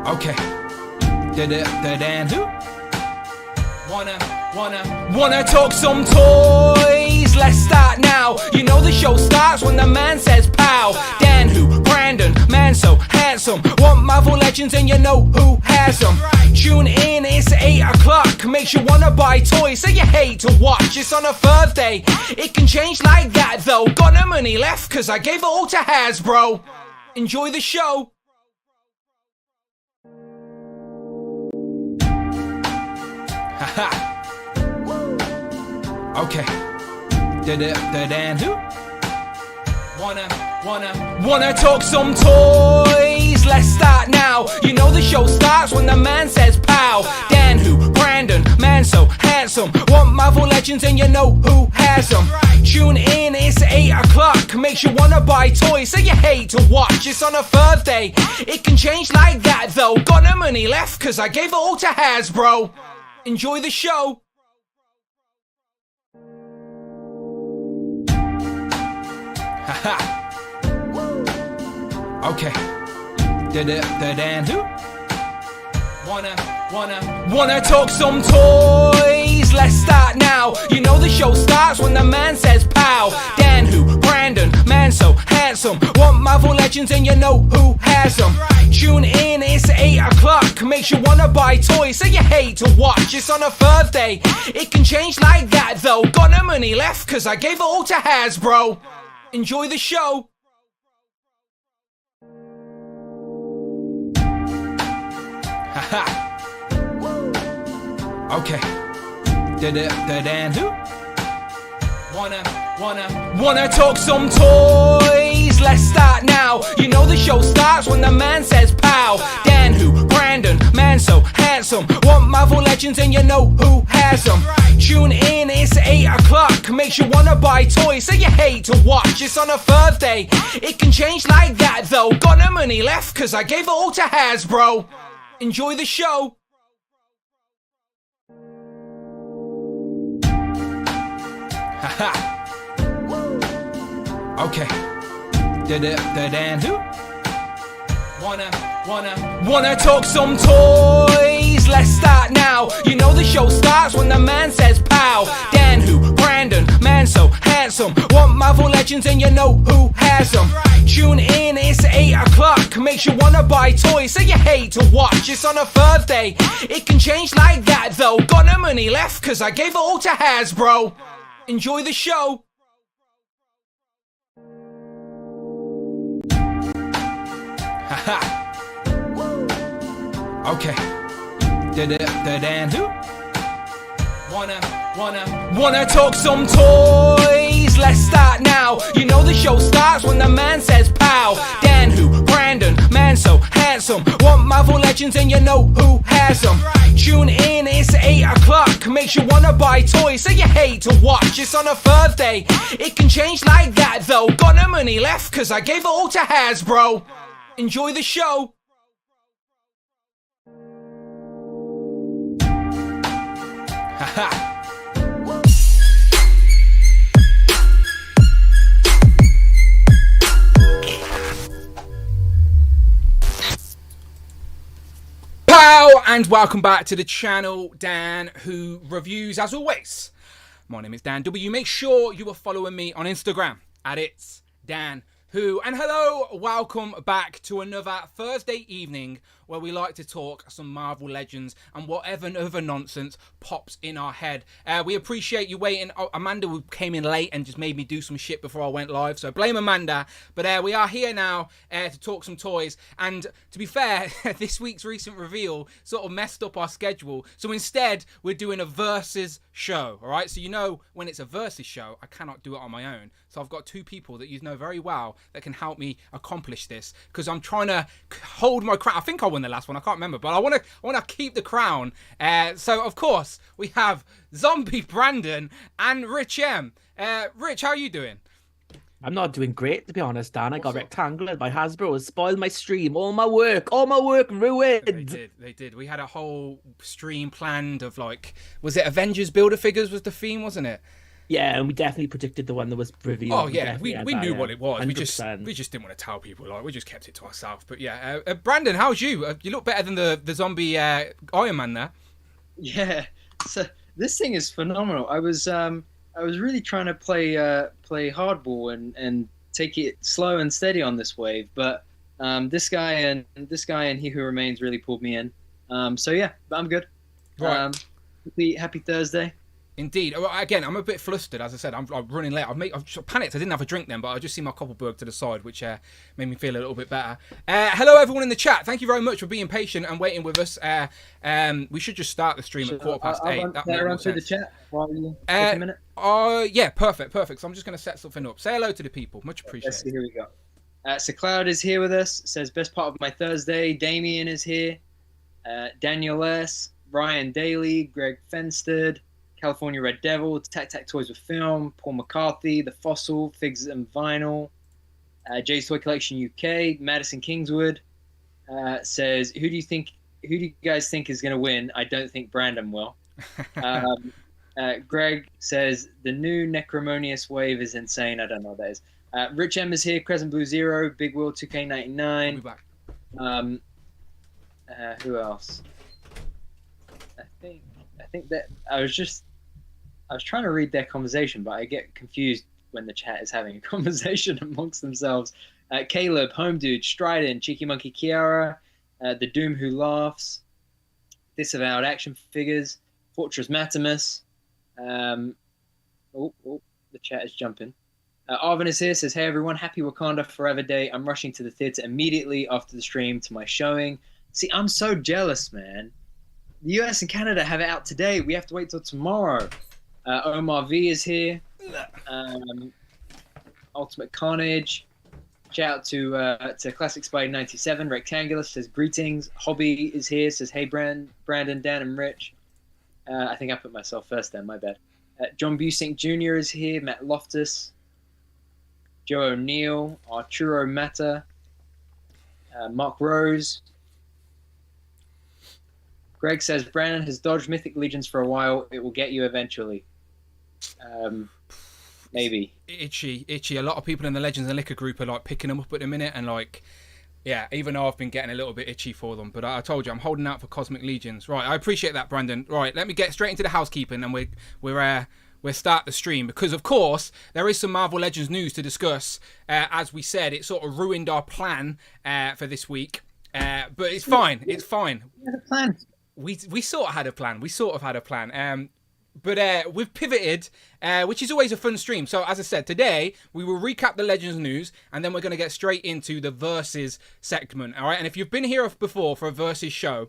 Okay. Dan who? Wanna talk some toys? Let's start now. You know the show starts when the man says pow. Dan who? Brandon, man so handsome. Want Marvel Legends and you know who has them. Tune in, it's 8 o'clock. Makes you wanna buy toys so you hate to watch. It's on a Thursday. It can change like that though. Got no money left cause I gave it all to Hasbro. Enjoy the show. Okay. Dan who? Wanna talk some toys? Let's start now. You know the show starts when the man says pow. Dan who? Brandon, man so handsome. Want Marvel Legends and you know who has them. Tune in, it's 8 o'clock. Makes you wanna buy toys so you hate to watch. It's on a Thursday. It can change like that though. Got no money left cause I gave it all to Hasbro. Enjoy the show. Okay. Dan who? Wanna talk some toys? Let's start now. You know the show starts when the man says pow. Dan who? Brandon, man so handsome. Want Marvel Legends and you know who has them. Tune in, it's 8 o'clock. Makes you wanna buy toys so you hate to watch. It's on a Thursday. It can change like that though. Got no money left cause I gave it all to Hasbro. Enjoy the show. Okay. Dan who? Wanna talk some toys? Let's start now. You know the show starts when the man says pow. Dan who? Brandon, man so handsome. Want Marvel Legends and you know who has them. Tune in, it's 8 o'clock. Makes you wanna buy toys so you hate to watch. It's on a Thursday. It can change like that though. Got no money left cause I gave it all to Hasbro. Enjoy the show. Okay. Dan who? Wanna talk some toys? Let's start now. You know the show starts when the man says pow. Dan who? Brandon, man so handsome. Want Marvel Legends and you know who has them. Tune in, it's 8 o'clock. Makes you wanna buy toys so you hate to watch. It's on a Thursday. It can change like that though. Got no money left cause I gave it all to Hasbro. Enjoy the show. Okay. Dan who? Wanna talk some toys? Let's start now. You know the show starts when the man says pow. Dan who? Brandon, man so handsome. Want Marvel Legends and you know who has them. Tune in, it's 8 o'clock. Makes you wanna buy toys so you hate to watch. It's on a Thursday. It can change like that though. Got no money left cause I gave it all to Hasbro. Enjoy the show. Pow! And welcome back to the channel, Dan Who Reviews. As always, my name is Dan W. Make sure you are following me on Instagram at It's Dan Who. And hello, welcome back to another Thursday evening where we like to talk some Marvel Legends and whatever other nonsense pops in our head. We appreciate you waiting. Oh, Amanda came in late and just made me do some shit before I went live, so blame Amanda. But we are here now to talk some toys. And to be fair, this week's recent reveal sort of messed up our schedule. So instead, we're doing a versus show, all right? So you know when it's a versus show, I cannot do it on my own. So I've got two people that you know very well that can help me accomplish this because I'm trying to hold my crown. I think I won the last one. I can't remember, but I want to keep the crown. So of course we have Zombie Brandon and Rich M. Rich, how are you doing? I'm not doing great, to be honest, Dan. I got rectangular by Hasbro. It spoiled my stream. All my work ruined. They did. We had a whole stream planned of like, was it Avengers Builder Figures was the theme, wasn't it? Yeah, and we definitely predicted the one that was revealed. Oh yeah, we knew what it was. 100%. We just didn't want to tell people. Like we just kept it to ourselves. But yeah, Brandon, how's you? You look better than the zombie Iron Man there. Yeah, so this thing is phenomenal. I was really trying to play hardball and take it slow and steady on this wave, but this guy and He Who Remains really pulled me in. So yeah, but I'm good. Right. Happy Thursday. Indeed. Again, I'm a bit flustered. As I said, I'm running late. I've panicked. I didn't have a drink then, but I just see my Koppelberg to the side, which made me feel a little bit better. Hello, everyone in the chat. Thank you very much for being patient and waiting with us. We should just start the stream at 8:15. Can I run through the chat while you take a minute? Yeah, perfect. So I'm just going to set something up. Say hello to the people. Much appreciated. Let's see, here we go. So Cloud is here with us. Says, best part of my Thursday. Damien is here. Daniel S. Ryan Daly. Greg Fenstead. California Red Devil, Tac Tac Toys with Film, Paul McCarthy, The Fossil, Figs and Vinyl, Jay's Toy Collection UK, Madison Kingswood says, who do you guys think is going to win? I don't think Brandon will. Greg says, the new Necromonious wave is insane. I don't know what that is. Rich M is here, Crescent Blue Zero, Big Will 2K99. I'll be back. Who else? I think that I was trying to read their conversation, but I get confused when the chat is having a conversation amongst themselves. Caleb, Home Dude, Strident, Cheeky Monkey Kiara, The Doom Who Laughs, Disavowed Action Figures, Fortress Matimus. The chat is jumping. Arvin is here, says, hey everyone, happy Wakanda Forever Day. I'm rushing to the theater immediately after the stream to my showing. See, I'm so jealous, man. The US and Canada have it out today. We have to wait till tomorrow. Omar V is here. Ultimate Carnage. Shout out to Classic Spy 97. Rectangular says greetings. Hobby is here. Says hey Brandon, Dan, and Rich. I think I put myself first there. My bad. John Busink Jr. is here. Matt Loftus. Joe O'Neill. Arturo Mata. Mark Rose. Greg says Brandon has dodged Mythic Legions for a while. It will get you eventually. Maybe. Itchy. A lot of people in the Legends and Liquor group are like picking them up at the minute, and like, yeah, even though I've been getting a little bit itchy for them, but I told you I'm holding out for Cosmic Legions. Right, I appreciate that, Brandon. Right, let me get straight into the housekeeping, and we'll start the stream because, of course, there is some Marvel Legends news to discuss. As we said, it sort of ruined our plan for this week, but it's fine. It's fine. We had a plan. We sort of had a plan. But we've pivoted, which is always a fun stream. So as I said, today we will recap the Legends news, and then we're going to get straight into the Versus segment. All right, and if you've been here before for a Versus show,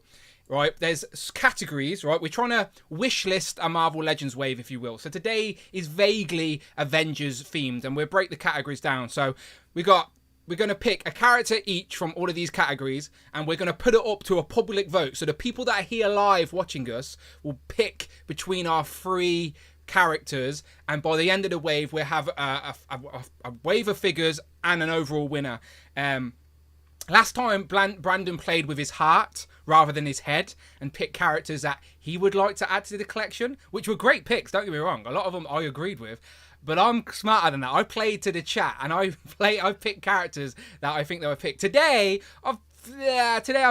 right, there's categories. Right, we're trying to wish list a Marvel Legends wave, if you will. So today is vaguely Avengers themed, and we'll break the categories down. So we're going to pick a character each from all of these categories, and we're going to put it up to a public vote. So the people that are here live watching us will pick between our three characters, and by the end of the wave, we'll have a wave of figures and an overall winner. Last time, Brandon played with his heart rather than his head and picked characters that he would like to add to the collection, which were great picks, don't get me wrong. A lot of them I agreed with. But I'm smarter than that. I played to the chat, and I picked characters that I think they were picked. Today I've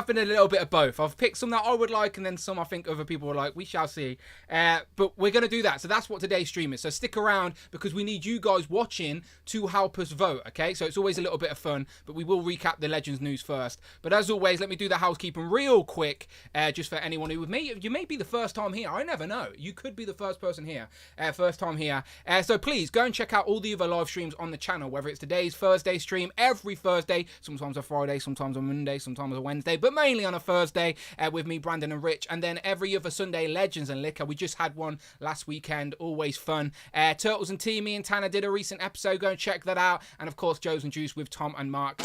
been a little bit of both. I've picked some that I would like, and then some I think other people were like. We shall see. But we're going to do that. So that's what today's stream is. So stick around, because we need you guys watching to help us vote, okay? So it's always a little bit of fun, but we will recap the Legends news first. But as always, let me do the housekeeping real quick, just for anyone who you may be the first time here. I never know. You could be the first person here, first time here. So please go and check out all the other live streams on the channel, whether it's today's Thursday stream, every Thursday, sometimes a Friday, sometimes a Monday, sometimes a Wednesday, but mainly on a Thursday with me, Brandon, and Rich. And then every other Sunday, Legends and Liquor. We just had one last weekend, always fun. Turtles and Tea, me and Tanner did a recent episode. Go and check that out. And of course, Joe's and Juice with Tom and Mark.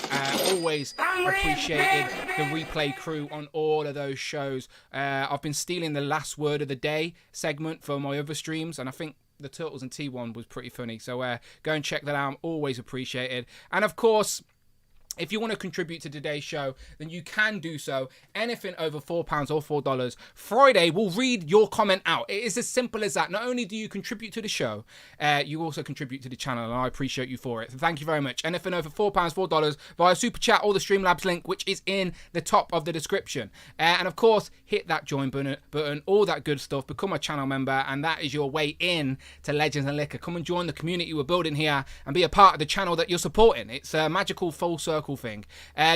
Always appreciated the replay crew on all of those shows. I've been stealing the last word of the day segment for my other streams, and I think the Turtles and Tea one was pretty funny. So go and check that out. Always appreciated. And of course, If you want to contribute to today's show, then you can do so. Anything over £4 or $4. Friday, we'll read your comment out. It is as simple as that. Not only do you contribute to the show, you also contribute to the channel, and I appreciate you for it. So thank you very much. Anything over £4, $4 via Super Chat or the Streamlabs link, which is in the top of the description. And of course, hit that join button, all that good stuff. Become a channel member, and that is your way in to Legends and Liquor. Come and join the community we're building here and be a part of the channel that you're supporting. It's a magical full circle thing.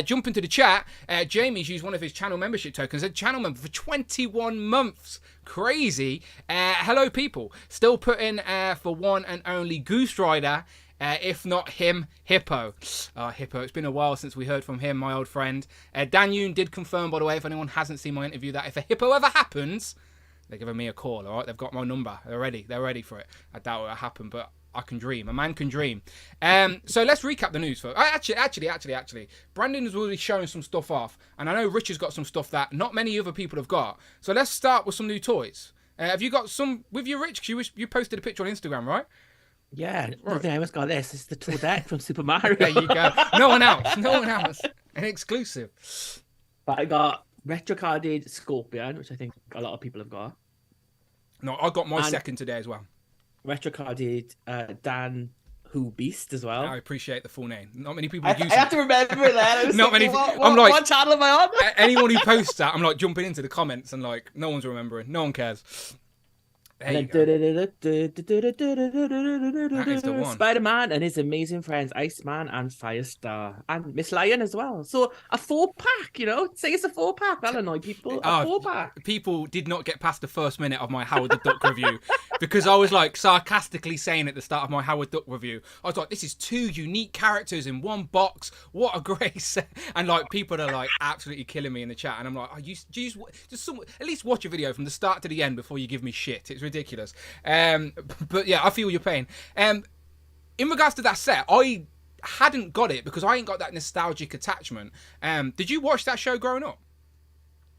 Jump into the chat. Jamie's used one of his channel membership tokens. A channel member for 21 months. Crazy. Hello, people. Still putting for one and only Goose Rider. If not him, Hippo. Hippo, it's been a while since we heard from him, my old friend. Dan Yoon did confirm, by the way, if anyone hasn't seen my interview, that if a Hippo ever happens, they're giving me a call, all right? They've got my number. They're ready for it. I doubt it'll happen, but I can dream. A man can dream. So let's recap the news first. Actually, Brandon has already shown some stuff off, and I know Rich has got some stuff that not many other people have got. So let's start with some new toys. Have you got some with you, Rich? You posted a picture on Instagram, right? Yeah, right. I almost got this. It's the Toadette from Super Mario. There you go. No one else. An exclusive. But I got retro-carded Scorpion, which I think a lot of people have got. No, I got my second today as well. Retro-carded Dan Who Beast as well. I appreciate the full name. Not many people use it. I have to remember it there. Not many. I'm like, what channel am I on? Anyone who posts that, I'm like jumping into the comments and like, no one's remembering. No one cares. That is the one. Spider-Man and his amazing friends, Iceman and Firestar. And Miss Lion as well. So a 4-pack, you know? Say it's a 4-pack. That'll annoy people. A 4-pack. People did not get past the first minute of my Howard the Duck review because I was like sarcastically saying at the start of my Howard Duck review, I was like, this is 2 unique characters in one box. What a grace. And like people are like absolutely killing me in the chat. And I'm like, at least watch a video from the start to the end before you give me shit. It's ridiculous. But yeah, I feel your pain. In regards to that set, I hadn't got it because I ain't got that nostalgic attachment. Did you watch that show growing up?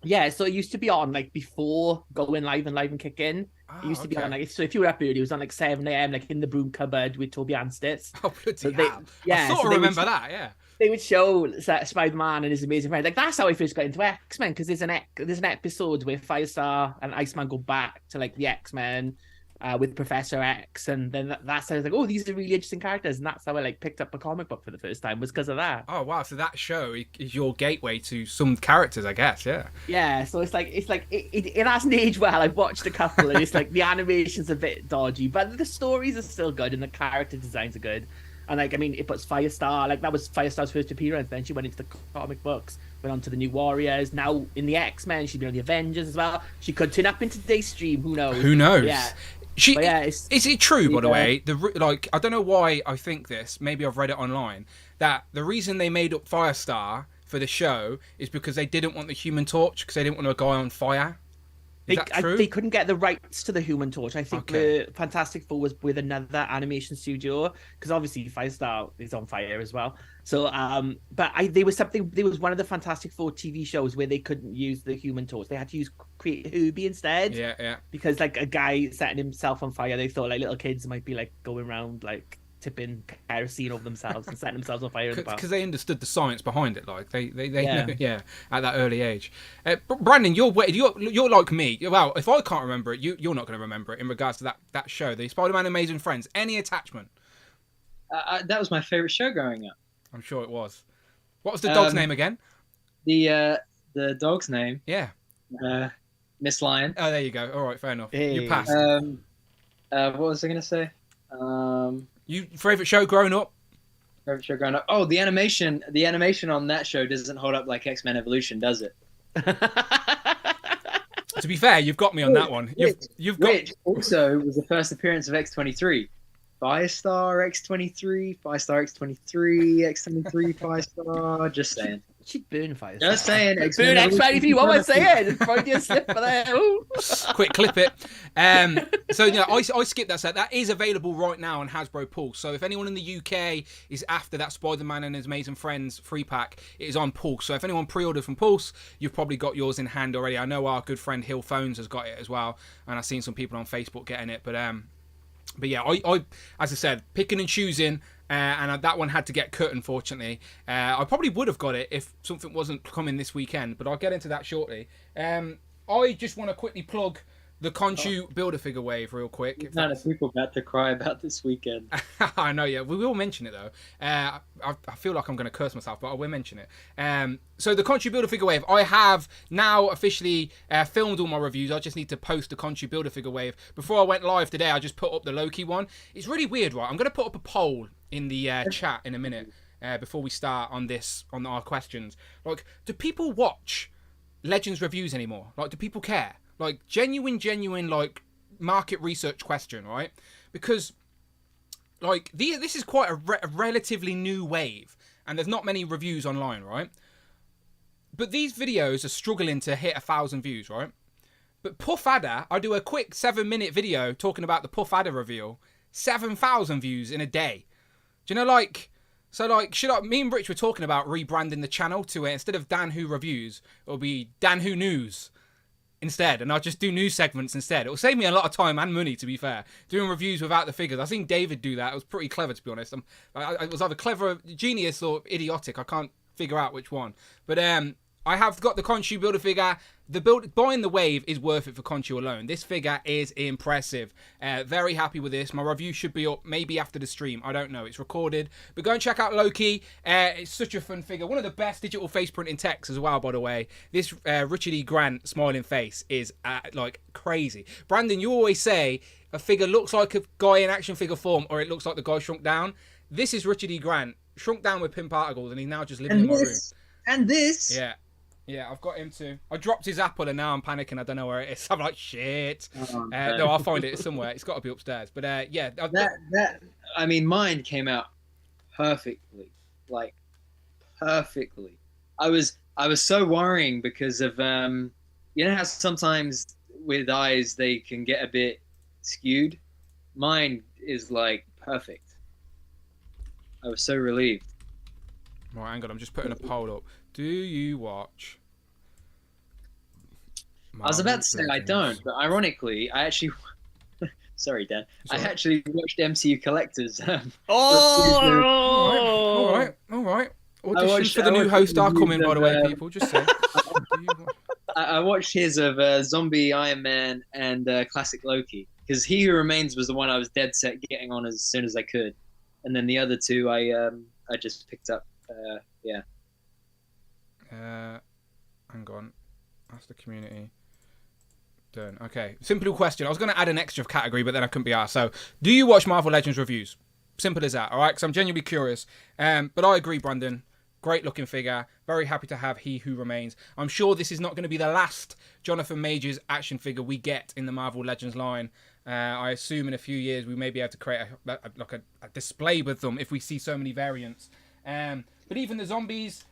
Yeah, so it used to be on like before going live and kick in. It used to be on like, so if you were up early, it was on like 7 a.m. like in the broom cupboard with Toby Anstitz. Oh, bloody hell. I sort of remember that, yeah. They would show Spider-Man and his amazing friend. Like that's how I first got into X-Men, because there's an episode where Firestar and Iceman go back to like the X-Men with Professor X, and then that's how I was like, oh, these are really interesting characters, and that's how I like picked up a comic book for the first time, was because of that. Oh wow, so that show is your gateway to some characters, I guess. Yeah, so it's like it hasn't aged well. I've watched a couple and it's like the animation's a bit dodgy, but the stories are still good and the character designs are good. And like, I mean, it puts Firestar, like that was Firestar's first appearance. Then she went into the comic books, went on to the New Warriors. Now in the X-Men, she's been on the Avengers as well. She could turn up into Daystream. Who knows? Yeah. Is it true, by the way? I don't know why I think this. Maybe I've read it online. That the reason they made up Firestar for the show is because they didn't want the Human Torch, because they didn't want a guy on fire. Is that true? They couldn't get the rights to the Human Torch. I think the Fantastic Four was with another animation studio, because obviously Firestar is on fire as well. So, but there was one of the Fantastic Four TV shows where they couldn't use the Human Torch. They had to create Herbie instead. Yeah. Because like a guy setting himself on fire, they thought like little kids might be like going around like tipping kerosene over themselves and setting themselves on fire in the past. Because they understood the science behind it, like they know, at that early age. Brandon, you're like me. Well, if I can't remember it, you're not going to remember it. In regards to that show, the Spider-Man Amazing Friends, any attachment? That was my favorite show growing up. I'm sure it was. What was the dog's name again? The dog's name. Yeah. Miss Lion. Oh, there you go. All right, fair enough. Hey. You passed. What was I going to say? You favorite show growing up? Favorite show growing up? Oh, the animation on that show doesn't hold up like X-Men Evolution, does it? To be fair, you've got me on that one. Which also was the first appearance of X-23. Firestar X-23, X-23, Firestar. Just saying. She'd burn Firestar. Just saying. Burn X-23. What am I saying? Probably a slip for there. Quick, clip it. So yeah, I skipped that set. That is available right now on Hasbro Pulse. So if anyone in the UK is after that Spider-Man and His Amazing Friends free pack, it is on Pulse. So if anyone pre-ordered from Pulse, you've probably got yours in hand already. I know our good friend Hill Phones has got it as well, and I've seen some people on Facebook getting it. But yeah, I as I said, picking and choosing and that one had to get cut, unfortunately. I probably would have got it if something wasn't coming this weekend, but I'll get into that shortly. I just want to quickly plug the Conchu Build-A-Figure wave real quick. None of people about to cry about this weekend. I know, yeah. We will mention it, though. I feel like I'm going to curse myself, but I will mention it. So the Conchu Build-A-Figure wave, I have now officially filmed all my reviews. I just need to post the Conchu Build-A-Figure wave. Before I went live today, I just put up the Loki one. It's really weird, right? I'm going to put up a poll in the chat in a minute before we start on our questions. Like, do people watch Legends reviews anymore? Like, do people care? Like, genuine, like, market research question, right? Because, like, this is quite a relatively new wave, and there's not many reviews online, right? But these videos are struggling to hit 1,000 views, right? But Puff Adder, I do a quick 7-minute video talking about the Puff Adder reveal, 7,000 views in a day. Do you know, like... So, like, me and Rich were talking about rebranding the channel to it. Instead of Dan Who Reviews, it'll be Dan Who News instead, and I'll just do news segments instead. It'll save me a lot of time and money, to be fair, doing reviews without the figures. I've seen David do that. It was pretty clever, to be honest. It was either clever, genius, or idiotic. I can't figure out which one. But I have got the Conchu Build-A-Figure. Buying the wave is worth it for Conchu alone. This figure is impressive. Very happy with this. My review should be up maybe after the stream. I don't know. It's recorded. But go and check out Loki. It's such a fun figure. One of the best digital face printing techs as well, by the way. This Richard E. Grant smiling face is like crazy. Brandon, you always say a figure looks like a guy in action figure form, or it looks like the guy shrunk down. This is Richard E. Grant shrunk down with pin particles, and he's now just living in my room. And this. Yeah, I've got him too. I dropped his apple and now I'm panicking. I don't know where it is. I'm like, shit. No, I'll find it somewhere. It's got to be upstairs. But yeah. I mean, mine came out perfectly. Like, perfectly. I was so worrying because of, you know how sometimes with eyes they can get a bit skewed? Mine is like perfect. I was so relieved. Right, hang on. I'm just putting a poll up. Do you watch I was about to say I don't, but ironically, I actually... Sorry, Dan. I actually watched MCU Collectors. All right. Auditions for the new host are coming, by the way, people. Just say. I watched his of Zombie Iron Man and Classic Loki, because He Who Remains was the one I was dead set getting on as soon as I could, and then the other two I just picked up. Yeah. Hang on. Ask the community. Done. Okay. Simple question. I was going to add an extra category, but then I couldn't be asked. So, do you watch Marvel Legends reviews? Simple as that, all right? Because I'm genuinely curious. But I agree, Brandon. Great looking figure. Very happy to have He Who Remains. I'm sure this is not going to be the last Jonathan Majors action figure we get in the Marvel Legends line. I assume in a few years we may be able to create a display with them if we see so many variants. But even the zombies,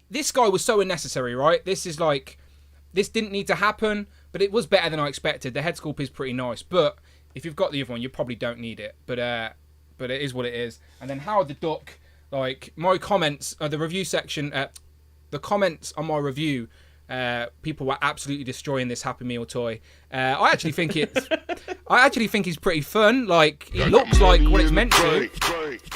this guy was so unnecessary, right? This didn't need to happen, but it was better than I expected. The head sculpt is pretty nice, but if you've got the other one, you probably don't need it. But it is what it is. And then Howard the Duck, like my comments, the review section, the comments on my review, people were absolutely destroying this Happy Meal toy. I actually think he's pretty fun. Like it looks like what it's meant to.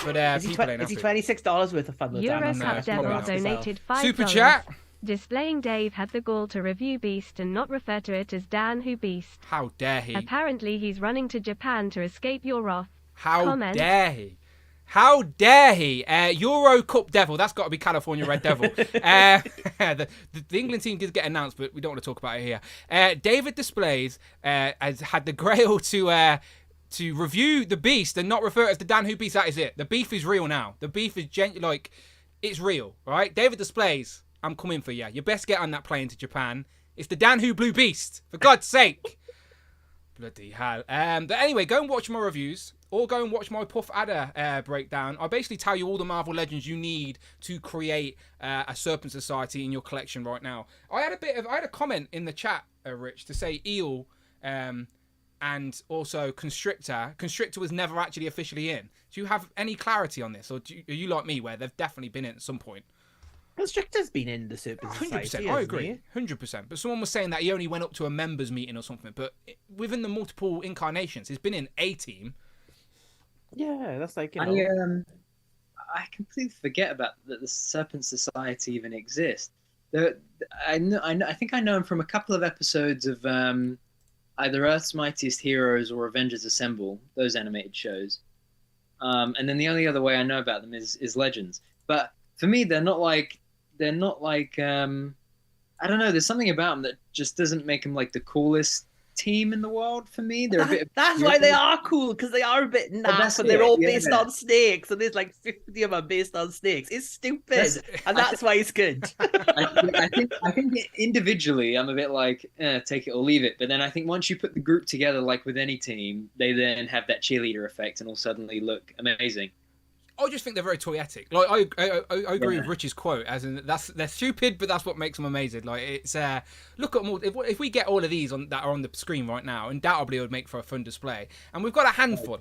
But is he $26 worth of fun? Eurocup Devil donated $5. Super chat. Displaying Dave had the gall to review Beast and not refer to it as Dan Who Beast. How dare he? Apparently he's running to Japan to escape your wrath. How dare he? How dare he? Euro Cup Devil. That's got to be California Red Devil. The England team did get announced, but we don't want to talk about it here. David Displays has had the grail to review the Beast and not refer to it as the Dan Who Beast. That is it. The beef is real now. The beef is it's real, right? David Displays, I'm coming for you. You best get on that plane to Japan. It's the Dan Who Blue Beast, for God's sake. Bloody hell. But anyway, go and watch my reviews, or go and watch my Puff Adder breakdown. I basically tell you all the Marvel Legends you need to create a Serpent Society in your collection right now. I had a comment in the chat, Rich, to say Eel and also Constrictor. Constrictor was never actually officially in. Do you have any clarity on this, or are you like me, where they've definitely been in at some point? Constrictor's been in the Serpent Society. 100%. I agree. 100%. But someone was saying that he only went up to a members meeting or something. But within the multiple incarnations, he's been in A Team. Yeah, that's like, I completely forget about that the Serpent Society even exists. I think I know him from a couple of episodes of either Earth's Mightiest Heroes or Avengers Assemble, those animated shows. And then the only other way I know about them is Legends. But for me, they're not like I don't know. There's something about them that just doesn't make them like the coolest team in the world for me. They're a bit. That's why they are cool, because they are a bit naff, and they're all based on snakes, and there's like 50 of them based on snakes. It's stupid, and that's why it's good. I think individually, I'm a bit like take it or leave it. But then I think once you put the group together, like with any team, they then have that cheerleader effect and all suddenly look amazing. I just think they're very toyetic. Like I agree with Rich's quote, as in they're stupid, but that's what makes them amazing. Like it's look at them all. If we get all of these that are on the screen right now, undoubtedly it would make for a fun display. And we've got a handful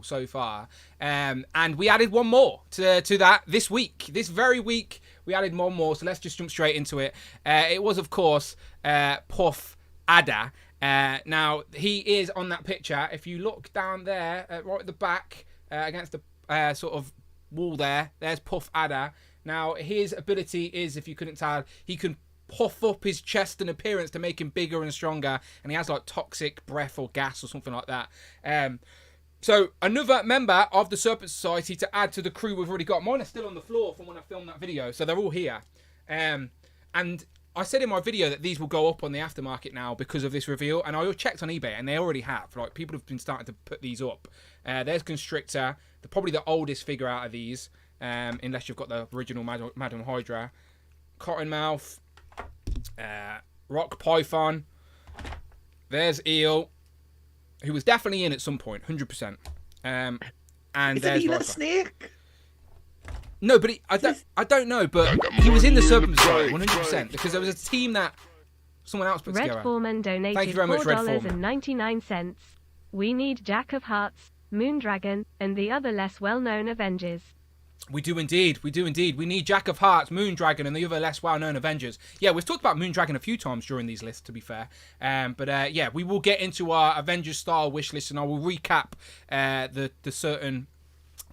so far. And we added one more to that this week. This very week we added one more. So let's just jump straight into it. It was of course Puff Adder. Now he is on that picture. If you look down there, right at the back against the sort of wall there's Puff Adder. Now his ability is, if you couldn't tell, he can puff up his chest and appearance to make him bigger and stronger, and he has like toxic breath or gas or something like that. So another member of the Serpent Society to add to the crew we've already got. Mine are still on the floor from when I filmed that video, so they're all here. And I said in my video that these will go up on the aftermarket now because of this reveal, and I checked on eBay and they already have. Like, people have been starting to put these up. There's Constrictor, probably the oldest figure out of these, unless you've got the original Madam Hydra. Cottonmouth, Rock Python. There's Eel, who was definitely in at some point, 100%. And there's Eel a snake? No, but I don't know, but he was in the Serpent Society 100% because there was a team that someone else put together. Red Foreman donated Thank you very much, Red Foreman. $4.99. We need Jack of Hearts, Moondragon, and the other less well-known Avengers. We do indeed. We need Jack of Hearts, Moondragon, and the other less well-known Avengers. Yeah, we've talked about Moondragon a few times during these lists, to be fair. But yeah, we will get into our Avengers-style wish list, and I will recap the certain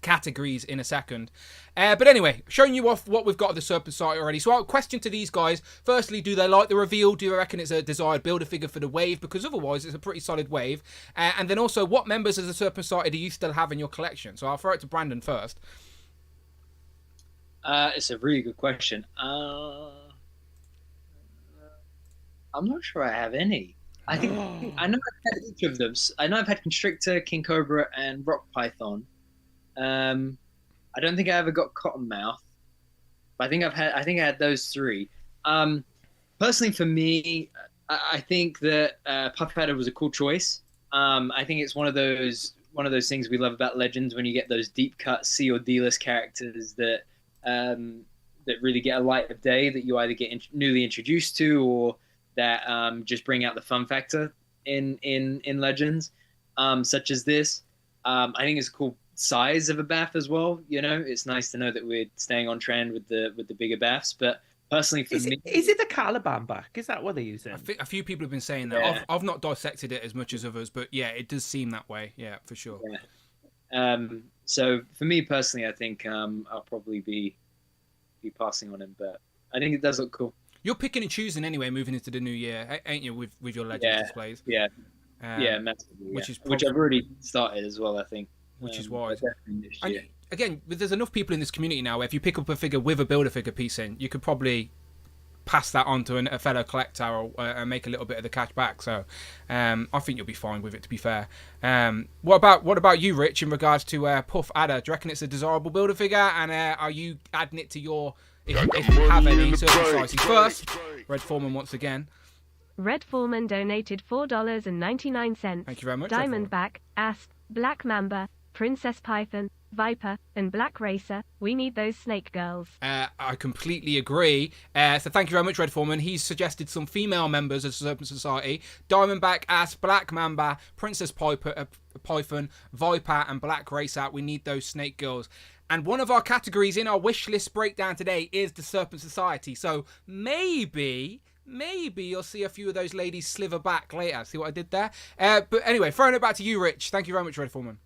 categories in a second. But anyway, showing you off what we've got of the Serpent Society already. So our question to these guys, firstly, do they like the reveal? Do you reckon it's a desired Build-A-Figure for the wave? Because otherwise it's a pretty solid wave. And then also, what members of the Serpent Society do you still have in your collection? So I'll throw it to Brandon first. It's a really good question. I'm not sure I have any. I think I know I've had each of them. I know I've had Constrictor, King Cobra, and Rock Python. I don't think I ever got Cottonmouth, but I think I had those three. Personally, for me, I think that Puff Adder was a cool choice. I think it's one of those things we love about Legends, when you get those deep cut C or D list characters that really get a light of day, that you either get newly introduced to, or that just bring out the fun factor in Legends, such as this. I think it's a cool size of a bath as well. You know, it's nice to know that we're staying on trend with the bigger baths. But personally, for me, is it the Caliban back? Is that what they're using? A few people have been saying that. Yeah. I've not dissected it as much as others, but yeah, it does seem that way. Yeah, for sure. Yeah. So for me personally, I think I'll probably be passing on him, but I think it does look cool. You're picking and choosing anyway, moving into the new year, ain't you? With your Legends displays. Yeah. Massively. Yeah. Which I've already started as well, I think. Which is wise. And again, there's enough people in this community now where if you pick up a figure with a Build-A-Figure piece in, you could probably pass that on to a fellow collector or make a little bit of the cash back. So I think you'll be fine with it, to be fair. What about you, Rich, in regards to Puff Adder? Do you reckon it's a desirable Build-A-Figure? And are you adding it to your, if you have any, certain sizes? First, Red Foreman once again. Red Foreman donated $4.99. Thank you very much. Diamondback, Asp, Black Mamba, Princess Python, Viper, and Black Racer. We need those snake girls. I completely agree. So thank you very much, Red Foreman. He's suggested some female members of the Serpent Society. Diamondback, Asp, Black Mamba, Princess Python, Viper, and Black Racer. We need those snake girls. And one of our categories in our wish list breakdown today is the Serpent Society. So maybe you'll see a few of those ladies sliver back later. See what I did there? But anyway, throwing it back to you, Rich. Thank you very much, Red Foreman.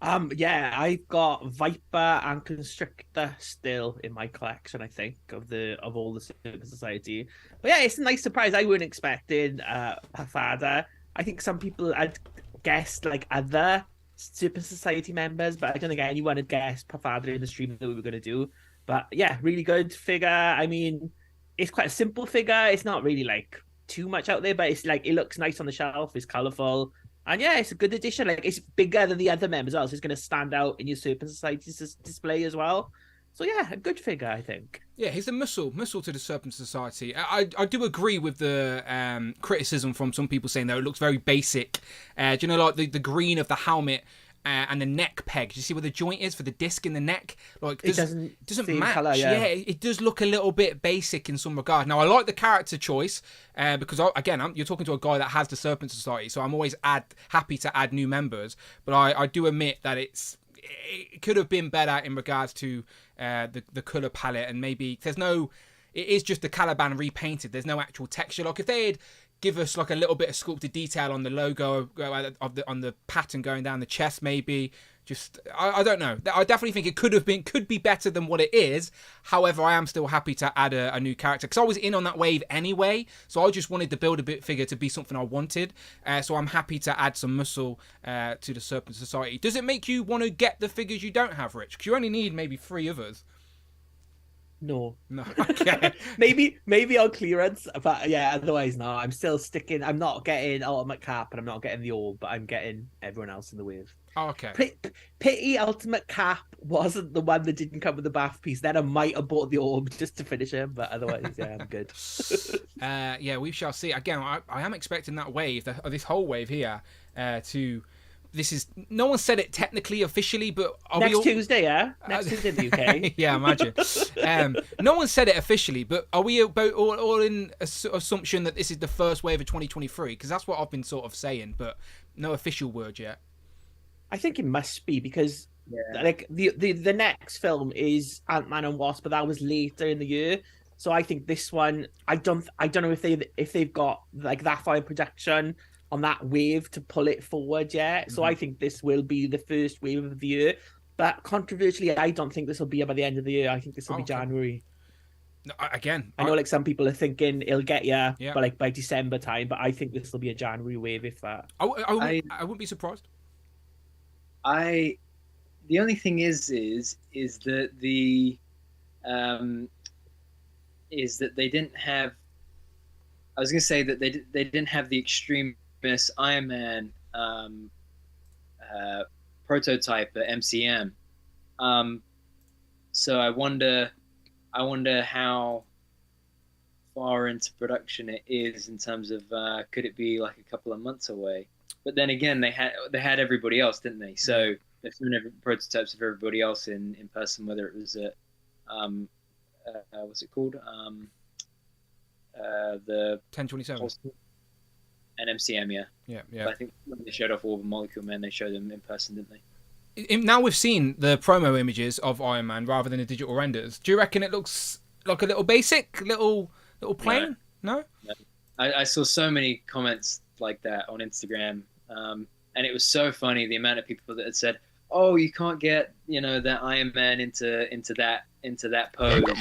Yeah, I've got Viper and Constrictor still in my collection, I think, of all the Serpent Society. But yeah, it's a nice surprise. I weren't expecting Pafada. I think some people had guessed like other Serpent Society members, but I don't think anyone had guessed Pafada in the stream that we were gonna do. But yeah, really good figure. I mean, it's quite a simple figure. It's not really like too much out there, but it's like it looks nice on the shelf, it's colourful. And yeah, it's a good addition. Like it's bigger than the other members, as well, so it's going to stand out in your Serpent Society display as well. So yeah, a good figure, I think. Yeah, he's a muscle to the Serpent Society. I do agree with the criticism from some people saying that it looks very basic. Do you know, like the green of the helmet and the neck peg? Do you see where the joint is for the disc in the neck? Like It doesn't match. colour, yeah. It does look a little bit basic in some regard. Now I like the character choice because you're talking to a guy that has the Serpent Society, so I'm always happy to add new members. But I do admit that it could have been better in regards to the color palette, and maybe it is just the Caliban repainted. There's no actual texture. Like if they had give us like a little bit of sculpted detail on the logo on the pattern going down the chest, maybe. Just I don't know. I definitely think it could be better than what it is. However, I am still happy to add a new character because I was in on that wave anyway. So I just wanted to build a bit figure to be something I wanted. So I'm happy to add some muscle to the Serpent Society. Does it make you want to get the figures you don't have, Rich? Because you only need maybe 3 others. No. Okay. maybe on clearance, but yeah, otherwise no. I'm still sticking. I'm not getting Ultimate Cap, and I'm not getting the Orb, but I'm getting everyone else in the wave. Oh, okay. Pity Ultimate Cap wasn't the one that didn't come with the bath piece. Then I might have bought the Orb just to finish him, but otherwise, yeah, I'm good. Yeah, we shall see. Again, I am expecting that wave, this whole wave here, to. This is no one said it technically officially, but Tuesday, yeah, next Tuesday in the UK. Yeah, imagine. No one said it officially, but are we about all in assumption that this is the first wave of 2023? Because that's what I've been sort of saying, but no official word yet. I think it must be because like the next film is Ant-Man and Wasp, but that was later in the year. So I think this one, I don't know if they've got like that far in production on that wave to pull it forward yet. So I think this will be the first wave of the year. But controversially, I don't think this will be by the end of the year. I think this will be January. No, again, I know like some people are thinking it'll get but like by December time. But I think this will be a January wave, if that. I wouldn't be surprised. The only thing is that they didn't have. I was going to say that they didn't have the Extremis Iron Man prototype at MCM. So I wonder how far into production it is in terms of could it be like a couple of months away? But then again, they had everybody else, didn't they? So they've seen prototypes of everybody else in person, whether it was at what's it called? The 1027 and MCM, yeah. But I think when they showed off all the Molecule Men, they showed them in person, didn't they? Now we've seen the promo images of Iron Man rather than the digital renders. Do you reckon it looks like a little basic, little plain? No? I saw so many comments like that on Instagram, and it was so funny the amount of people that had said, "Oh, you can't get that Iron Man into that pose, the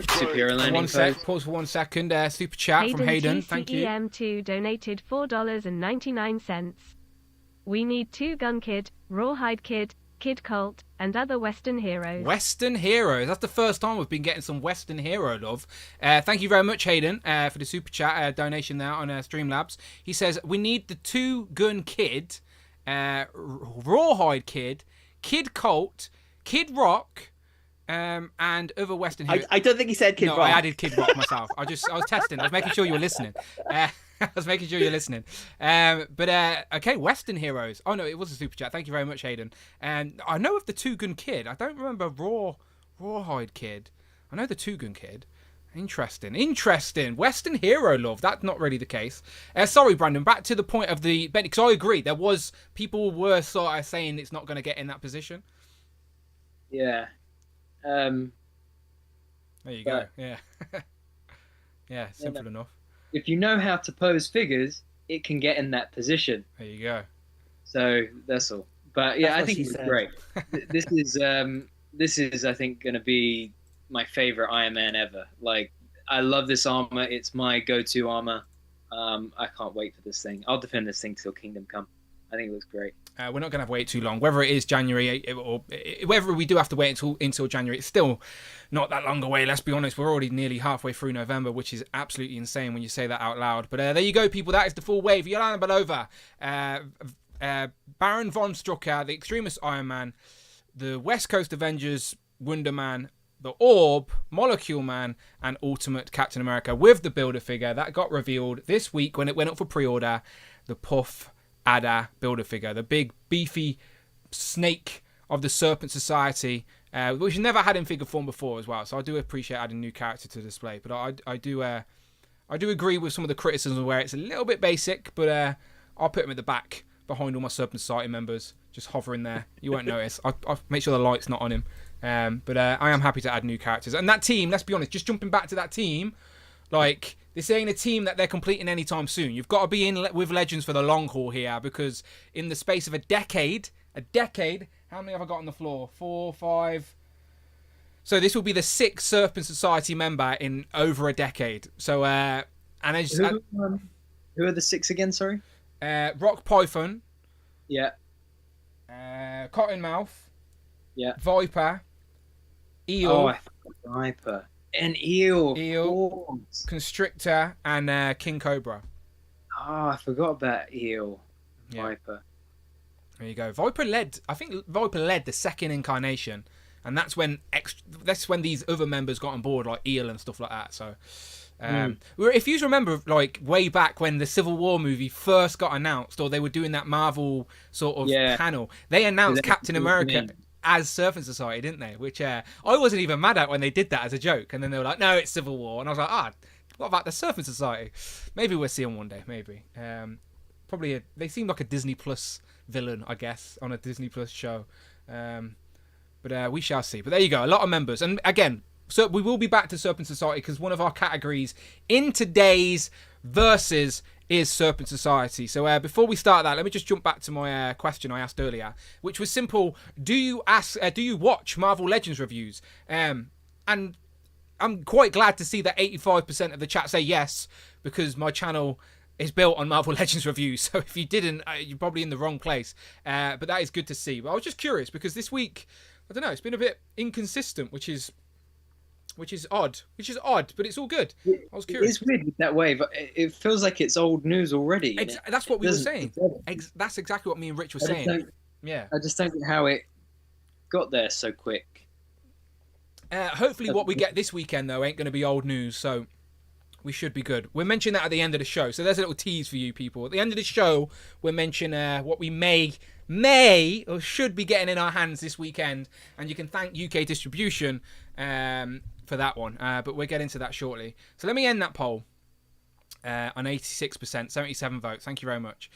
superhero landing pose." Pause for 1 second. Super chat from Hayden. Thank you. GCEM2 donated $4.99. We need 2 Gun Kid, Rawhide Kid, Kid Colt, and other Western heroes. Western heroes. That's the first time we've been getting some Western hero love. Thank you very much, Hayden, for the super chat donation there on Streamlabs. He says we need the 2 Gun Kid, Rawhide Kid, Kid Colt, Kid Rock, and other Western heroes. I don't think he said Kid Rock. I added Kid Rock myself. I was testing. I was making sure you were listening. Okay, Western heroes. Oh no, it was a super chat. Thank you very much, Hayden. And I know of the 2 Gun Kid. I don't remember Rawhide Kid. I know the 2 Gun Kid. Interesting. Western hero love. That's not really the case. Sorry, Brandon. Back to the point of the betting, because I agree. People were sort of saying it's not going to get in that position. Yeah. There you go. Yeah. Yeah. Simple enough. If you know how to pose figures, it can get in that position. There you go. So that's all. But yeah, That's I what think she it was said. great. This is I think going to be my favorite Iron Man ever. Like, I love this armor. It's my go-to armor. I can't wait for this thing. I'll defend this thing till Kingdom Come. I think it looks great. We're not going to have to wait too long. Whether it is January or whether we do have to wait until January, it's still not that long away. Let's be honest. We're already nearly halfway through November, which is absolutely insane when you say that out loud. But there you go, people. That is the full wave. Yolanda Belova, Baron von Strucker, the Extremist Iron Man, the West Coast Avengers, Wonder Man, the Orb, Molecule Man, and Ultimate Captain America with the Build-A-Figure that got revealed this week when it went up for pre-order. The Puff Adder Build-A-Figure, the big beefy snake of the Serpent Society, which we've never had in figure form before as well. So I do appreciate adding new character to display, but I do agree with some of the criticisms where it's a little bit basic, but I'll put him at the back behind all my Serpent Society members, just hovering there. You won't notice. I'll make sure the light's not on him. But I am happy to add new characters. And that team, let's be honest, just jumping back to that team, like, this ain't a team that they're completing anytime soon. You've got to be in with Legends for the long haul here, because in the space of a decade, how many have I got on the floor? 4, 5. So this will be the 6th Serpent Society member in over a decade. So, and I just... Who are the 6 again, sorry? Rock Python. Yeah. Cottonmouth. Yeah. Viper. Eel. Oh, I forgot Viper. An eel. Constrictor, and King Cobra. Oh, I forgot about eel. Yeah. Viper. There you go. Viper led the second incarnation, and that's when these other members got on board, like Eel and stuff like that. So, if you remember, like way back when the Civil War movie first got announced, or they were doing that Marvel sort of panel, they announced Captain America as Serpent Society, didn't they? Which I wasn't even mad at when they did that as a joke, and then they were like, "No, it's Civil War," and I was like, what about the Serpent Society? Maybe we'll see them one day. Maybe. Probably they seem like a Disney Plus villain, I guess, on a Disney Plus show. But we shall see. But there you go, a lot of members, and again, so we will be back to Serpent Society because one of our categories in today's Versus is Serpent Society. So before we start that, let me just jump back to my question I asked earlier, which was simple. Do you watch Marvel Legends reviews? And I'm quite glad to see that 85% of the chat say yes, because my channel is built on Marvel Legends reviews. So if you didn't, you're probably in the wrong place. But that is good to see. But I was just curious because this week, I don't know, it's been a bit inconsistent, which is odd, but it's all good. I was curious. It's weird with that wave. It feels like it's old news already. That's what we were saying. That's exactly what me and Rich were saying. Yeah. I just don't get how it got there so quick. Hopefully what we get this weekend, though, ain't going to be old news, so we should be good. We'll mention that at the end of the show, so there's a little tease for you people. At the end of the show, we'll mention what we may or should be getting in our hands this weekend, and you can thank UK Distribution for that one, but we'll get into that shortly. So let me end that poll on 86%, 77 votes. Thank you very much.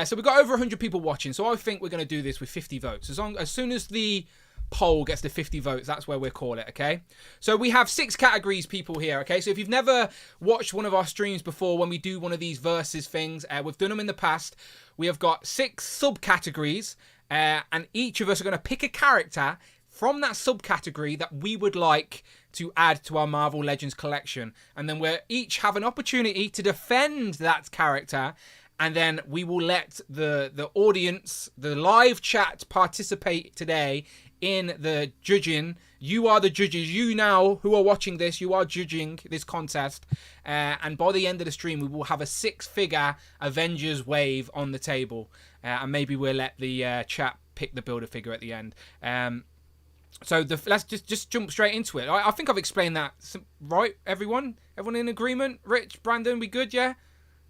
So we've got over 100 people watching, so I think we're going to do this with 50 votes. As soon as the poll gets to 50 votes, that's where we'll call it, okay? So we have 6 categories, people, here, okay? So if you've never watched one of our streams before, when we do one of these versus things, we've done them in the past. We have got 6 subcategories, and each of us are going to pick a character from that subcategory that we would like to add to our Marvel Legends collection. And then we'll each have an opportunity to defend that character, and then we will let the audience, the live chat, participate today in the judging. You are the judges. You now, who are watching this, you are judging this contest. And by the end of the stream, we will have a 6-figure Avengers wave on the table. And maybe we'll let the chat pick the Build-A-Figure at the end. So let's just jump straight into it. I think I've explained that right, everyone? Everyone in agreement? Rich, Brandon, we good, yeah?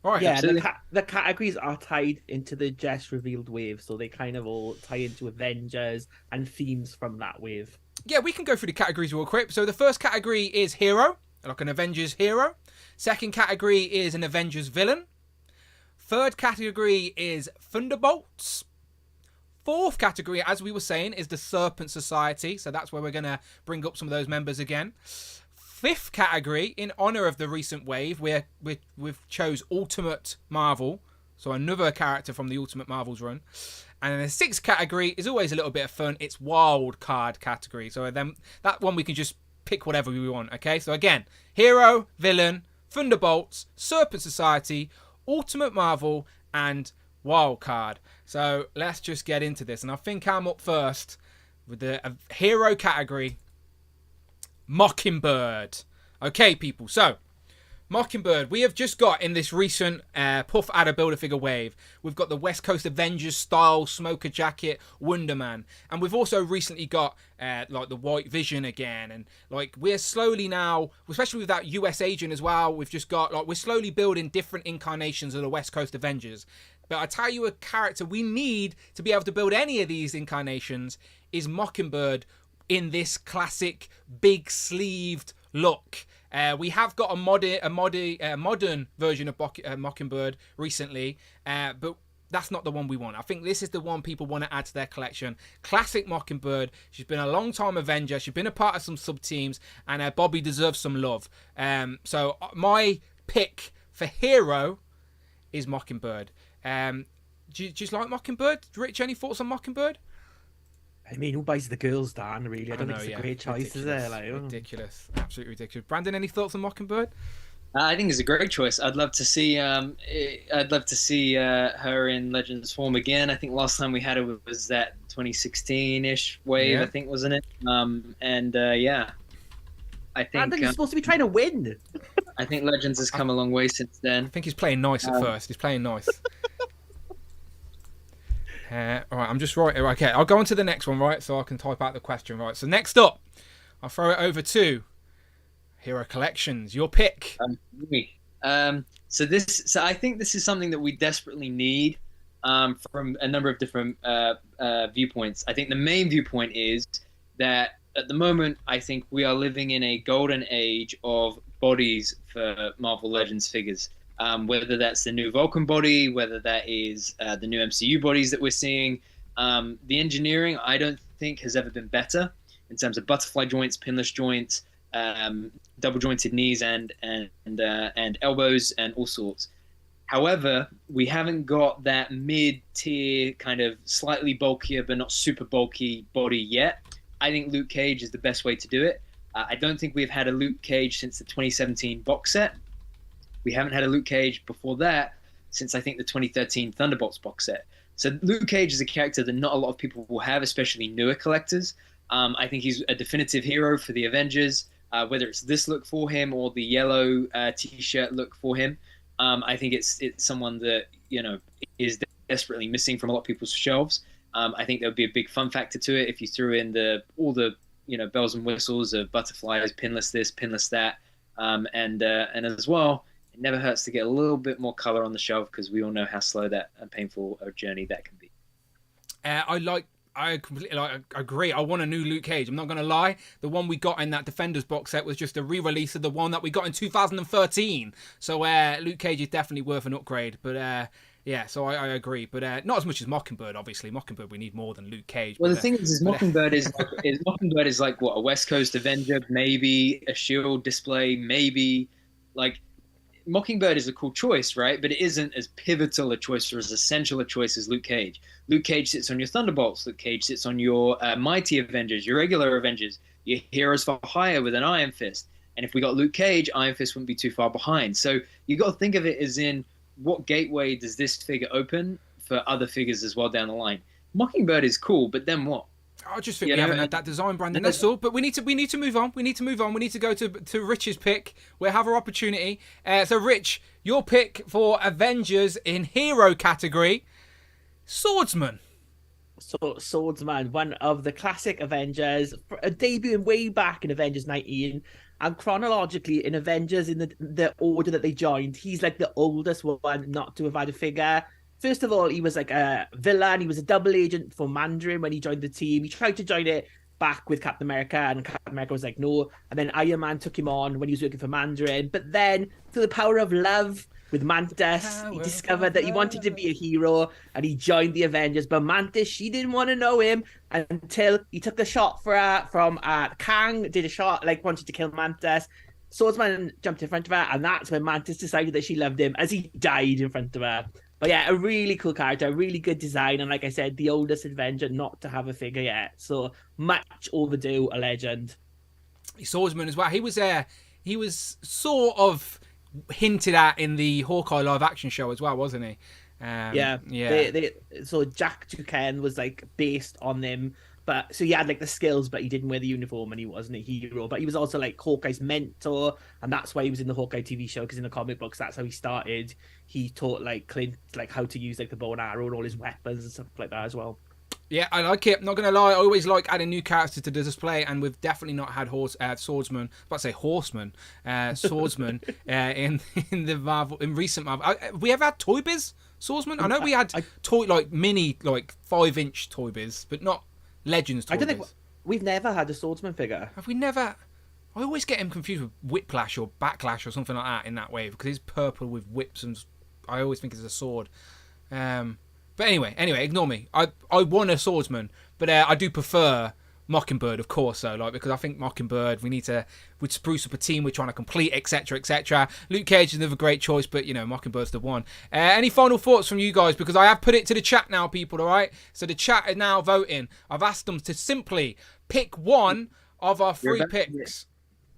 Right, yeah, the categories are tied into the just revealed wave, so they kind of all tie into Avengers and themes from that wave. Yeah, we can go through the categories real quick. So the first category is hero, like an Avengers hero. Second category is an Avengers villain. Third category is Thunderbolts. Fourth category, as we were saying, is the Serpent Society. So that's where we're going to bring up some of those members again. Fifth category, in honor of the recent wave, we've chose Ultimate Marvel. So another character from the Ultimate Marvels run. And then the sixth category is always a little bit of fun. It's Wildcard category. So then that one we can just pick whatever we want. Okay, so again, hero, villain, Thunderbolts, Serpent Society, Ultimate Marvel, and Wildcard. So let's just get into this. And I think I'm up first with the hero category, Mockingbird. Okay, people, so Mockingbird, we have just got in this recent Puff Adder Build-A-Figure wave, we've got the West Coast Avengers style smoker jacket Wonder Man, and we've also recently got like the White Vision again, and like we're slowly now, especially with that US agent as well, we've just got like we're slowly building different incarnations of the West Coast Avengers. But I tell you, a character we need to be able to build any of these incarnations is Mockingbird in this classic big sleeved look. We have got a modern version of Mockingbird recently, but that's not the one we want. I think this is the one people want to add to their collection. Classic Mockingbird. She's been a long-time Avenger. She's been a part of some sub-teams, and Bobby deserves some love. So my pick for hero is Mockingbird. Do you just like Mockingbird? Rich, any thoughts on Mockingbird? I mean, who buys the girls, Dan? Really, I don't think it's a great choice, is it? Like, ridiculous, absolutely ridiculous. Brandon, any thoughts on Mockingbird? I think it's a great choice. I'd love to see. Her in Legends form again. I think last time we had her was that 2016-ish wave. Yeah. I think, wasn't it? Yeah. I think he's supposed to be trying to win. I think Legends has come a long way since then. I think he's playing nice at first. He's playing nice. All right, I'm just right. Okay, I'll go on to the next one, right? So I can type out the question, right? So next up, I'll throw it over to Hero Collections. Your pick. So I think this is something that we desperately need from a number of different viewpoints. I think the main viewpoint is that at the moment, I think we are living in a golden age of bodies for Marvel Legends figures. Whether that's the new Vulcan body, whether that is the new MCU bodies that we're seeing. The engineering, I don't think, has ever been better in terms of butterfly joints, pinless joints, double jointed knees and elbows and all sorts. However, we haven't got that mid-tier kind of slightly bulkier but not super bulky body yet. I think Luke Cage is the best way to do it. I don't think we've had a Luke Cage since the 2017 box set. We haven't had a Luke Cage before that since, I think, the 2013 Thunderbolts box set. So Luke Cage is a character that not a lot of people will have, especially newer collectors. I think he's a definitive hero for the Avengers, whether it's this look for him or the yellow T-shirt look for him. I think it's someone that, is desperately missing from a lot of people's shelves. I think there would be a big fun factor to it if you threw in all the bells and whistles of butterflies, pinless this, pinless that, and as well, it never hurts to get a little bit more color on the shelf because we all know how slow that and painful a journey that can be. I completely agree. I want a new Luke Cage. I'm not going to lie. The one we got in that Defenders box set was just a re-release of the one that we got in 2013. So Luke Cage is definitely worth an upgrade. But yeah, so I agree. But not as much as Mockingbird, obviously. Mockingbird, we need more than Luke Cage. Well, the thing is Mockingbird is like what, a West Coast Avenger, maybe a Shield display, maybe like. Mockingbird is a cool choice, right? But it isn't as pivotal a choice or as essential a choice as Luke Cage. Luke Cage sits on your Thunderbolts. Luke Cage sits on your Mighty Avengers, your regular Avengers, your Heroes for Hire with an Iron Fist. And if we got Luke Cage, Iron Fist wouldn't be too far behind. So you got to think of it as in what gateway does this figure open for other figures as well down the line? Mockingbird is cool, but then what? I just think we haven't had that design, Brandon. That's all. But we need to move on. We need to move on. We need to go to Rich's pick. We'll have our opportunity. So, Rich, your pick for Avengers in hero category, Swordsman. So, Swordsman, one of the classic Avengers, debuting way back in Avengers 19, and chronologically in Avengers in the order that they joined, he's like the oldest one not to have had a figure. First of all, he was like a villain. He was a double agent for Mandarin when he joined the team. He tried to join it back with Captain America, and Captain America was like, no. And then Iron Man took him on when he was working for Mandarin. But then, through the power of love with Mantis, he discovered that he wanted to be a hero, and he joined the Avengers. But Mantis, she didn't want to know him until he took the shot from Kang, did a shot, like wanted to kill Mantis. Swordsman jumped in front of her, and that's when Mantis decided that she loved him, as he died in front of her. But yeah, a really cool character, a really good design, and like I said, the oldest Avenger not to have a figure yet. So much overdue, a legend. Swordsman as well. He was sort of hinted at in the Hawkeye live action show as well, wasn't he? Yeah. So Jack Duquesne was like based on them, but so he had like the skills, but he didn't wear the uniform and he wasn't a hero. But he was also like Hawkeye's mentor, and that's why he was in the Hawkeye TV show, because in the comic books that's how he started. He taught like Clint like how to use like the bow and arrow and all his weapons and stuff like that as well. Yeah, I like it. Not gonna lie, I always like adding new characters to the display, and we've definitely not had swordsman. Swordsman in the Marvel in recent Marvel. Have we ever had Toy Biz swordsman? I know we had toy like mini 5-inch Toy Biz, but not Legends Toy I don't Biz. think we've never had a swordsman figure. Have we never? I always get him confused with Whiplash or Backlash or something like that in that way, because he's purple with whips, and I always think it's a sword. But anyway, ignore me. I want a swordsman, but I do prefer Mockingbird, of course, though, because I think Mockingbird, we'd spruce up a team we're trying to complete, etc., etc. Luke Cage is another great choice, but, Mockingbird's the one. Any final thoughts from you guys? Because I have put it to the chat now, people, all right? So the chat is now voting. I've asked them to simply pick one of our 3 picks.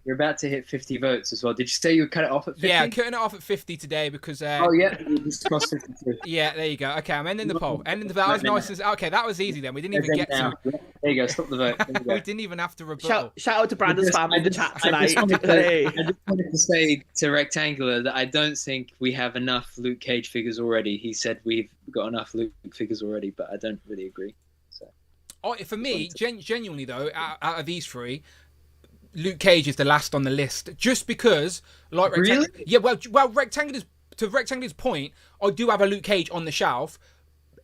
You're about to hit 50 votes as well. Did you say you would cut it off at 50? Yeah, cutting it off at 50 today because... oh, yeah. Just crossed 52. Yeah, there you go. Okay, I'm ending the poll. That was nice. Okay, that was easy then. We didn't even get to... There you go. Stop the vote. We didn't even have to rebuttal. Shout out to Brandon's family in the chat tonight. I just wanted to say to Rectangular that I don't think we have enough Luke Cage figures already. He said we've got enough Luke figures already, but I don't really agree. So. For me, genuinely though, out of these 3... Luke Cage is the last on the list, just because, like, really? Yeah, well, to Rectangular's point, I do have a Luke Cage on the shelf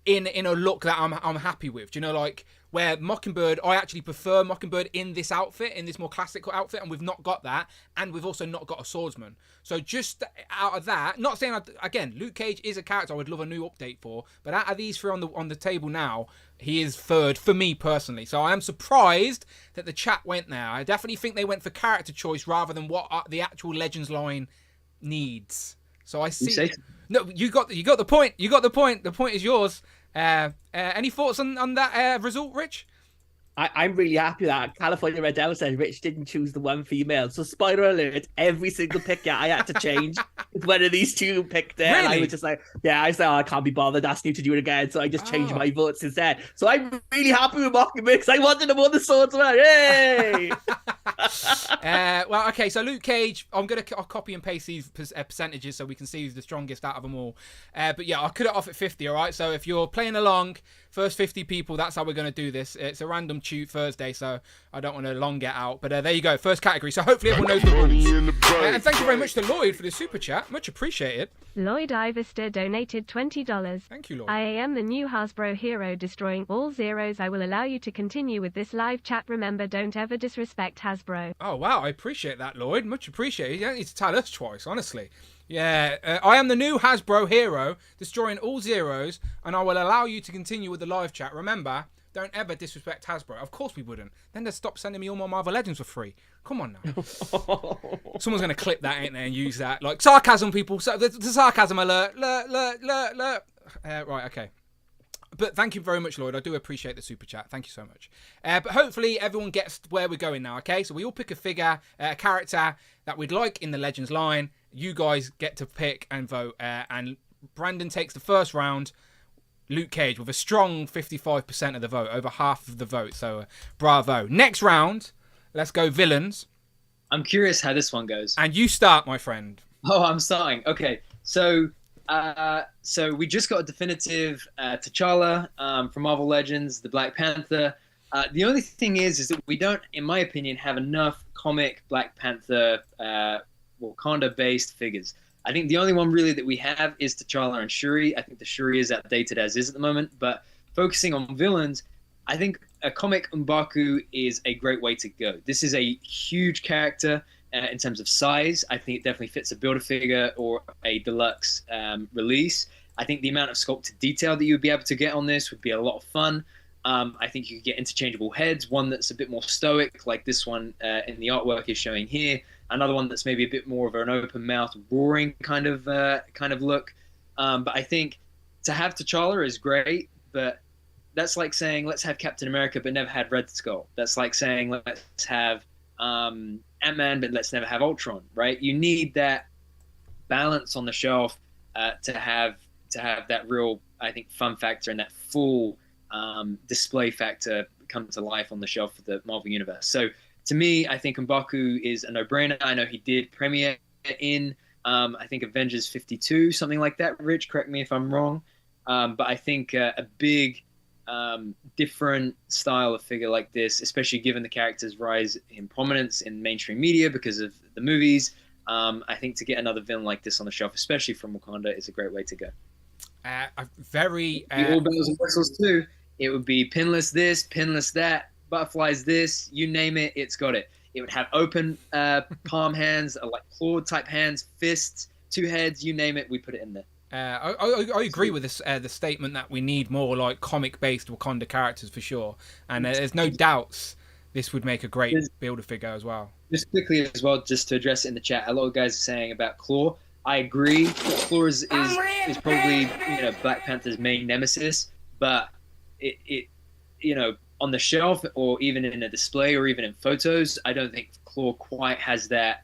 in a look that I'm happy with. Do you know, like, where Mockingbird, I actually prefer Mockingbird in this outfit, in this more classical outfit, and we've not got that, and we've also not got a swordsman. So just out of that, not saying again, Luke Cage is a character I would love a new update for, but out of these 3 on the table now, he is 3rd for me personally. So I am surprised that the chat went there. I definitely think they went for character choice rather than what the actual Legends line needs. So I see. No, you got the point. You got the point. The point is yours. Any thoughts on that result, Rich? I'm really happy that California Red Devil said Rich didn't choose the one female. So spoiler alert, every single pick I had to change with one of these 2 picked there. Really? And I was just like, I said, I can't be bothered asking you to do it again. So I just changed my votes instead. So I'm really happy with Mockingbird because I wanted him on the swordsman. Yay! Well, okay, so Luke Cage, I'll copy and paste these percentages so we can see who's the strongest out of them all. But yeah, I'll cut it off at 50, all right? So if you're playing along, first 50 people, that's how we're going to do this. It's a random Thursday, so I don't want to long get out. But there you go, first category. So hopefully everyone knows the rules. And thank you very much to Lloyd for the super chat. Much appreciated. Lloyd Ivester donated $20. Thank you, Lloyd. I am the new Hasbro hero destroying all zeros. I will allow you to continue with this live chat. Remember, don't ever disrespect Hasbro. Oh, wow, I appreciate that, Lloyd. Much appreciated. You don't need to tell us twice, honestly. Yeah, I am the new Hasbro hero, destroying all zeros, and I will allow you to continue with the live chat. Remember, don't ever disrespect Hasbro. Of course we wouldn't. Then they'd stop sending me all my Marvel Legends for free. Come on now. Someone's going to clip that, ain't they, and use that. Like, sarcasm, people. So, the sarcasm alert. Alert. Right, okay. But thank you very much, Lloyd. I do appreciate the super chat. Thank you so much. But hopefully everyone gets where we're going now, okay? So we all pick a figure, a character that we'd like in the Legends line. You guys get to pick and vote. And Brandon takes the first round. Luke Cage with a strong 55% of the vote, over half of the vote. So bravo. Next round, let's go villains. I'm curious how this one goes. And you start, my friend. Oh, I'm starting. Okay, so we just got a definitive T'Challa from Marvel Legends, the Black Panther. The only thing is that we don't, in my opinion, have enough comic Black Panther Wakanda-based figures. I think the only one really that we have is T'Challa and Shuri. I think the Shuri is outdated as is at the moment. But focusing on villains, I think a comic M'Baku is a great way to go. This is a huge character in terms of size. I think it definitely fits a Build-A-Figure or a deluxe release. I think the amount of sculpted detail that you would be able to get on this would be a lot of fun. I think you could get interchangeable heads, one that's a bit more stoic, like this one in the artwork is showing here. Another one that's maybe a bit more of an open mouth, roaring kind of look. But I think to have T'Challa is great, but that's like saying let's have Captain America but never had Red Skull. That's like saying let's have Ant-Man but let's never have Ultron, right? You need that balance on the shelf to have that real, I think, fun factor and that full display factor come to life on the shelf of the Marvel Universe. So to me, I think M'Baku is a no-brainer. I know he did premiere in I think Avengers 52, something like that. Rich, correct me if I'm wrong. But I think a big different style of figure like this, especially given the character's rise in prominence in mainstream media because of the movies, I think to get another villain like this on the shelf, especially from Wakanda, is a great way to go. All bells and whistles too. It would be pinless this, pinless that, butterflies this, you name it, it's got it. It would have open palm hands, like claw type hands, fists, 2 heads, you name it, we put it in there. I agree with this the statement that we need more like comic-based Wakanda characters for sure, and there's no doubts this would make a great Build-A-Figure as well. Just quickly as well, just to address it in the chat, a lot of guys are saying about Claw. I agree. Claw is probably Black Panther's main nemesis, but it on the shelf or even in a display or even in photos, I don't think Claw quite has that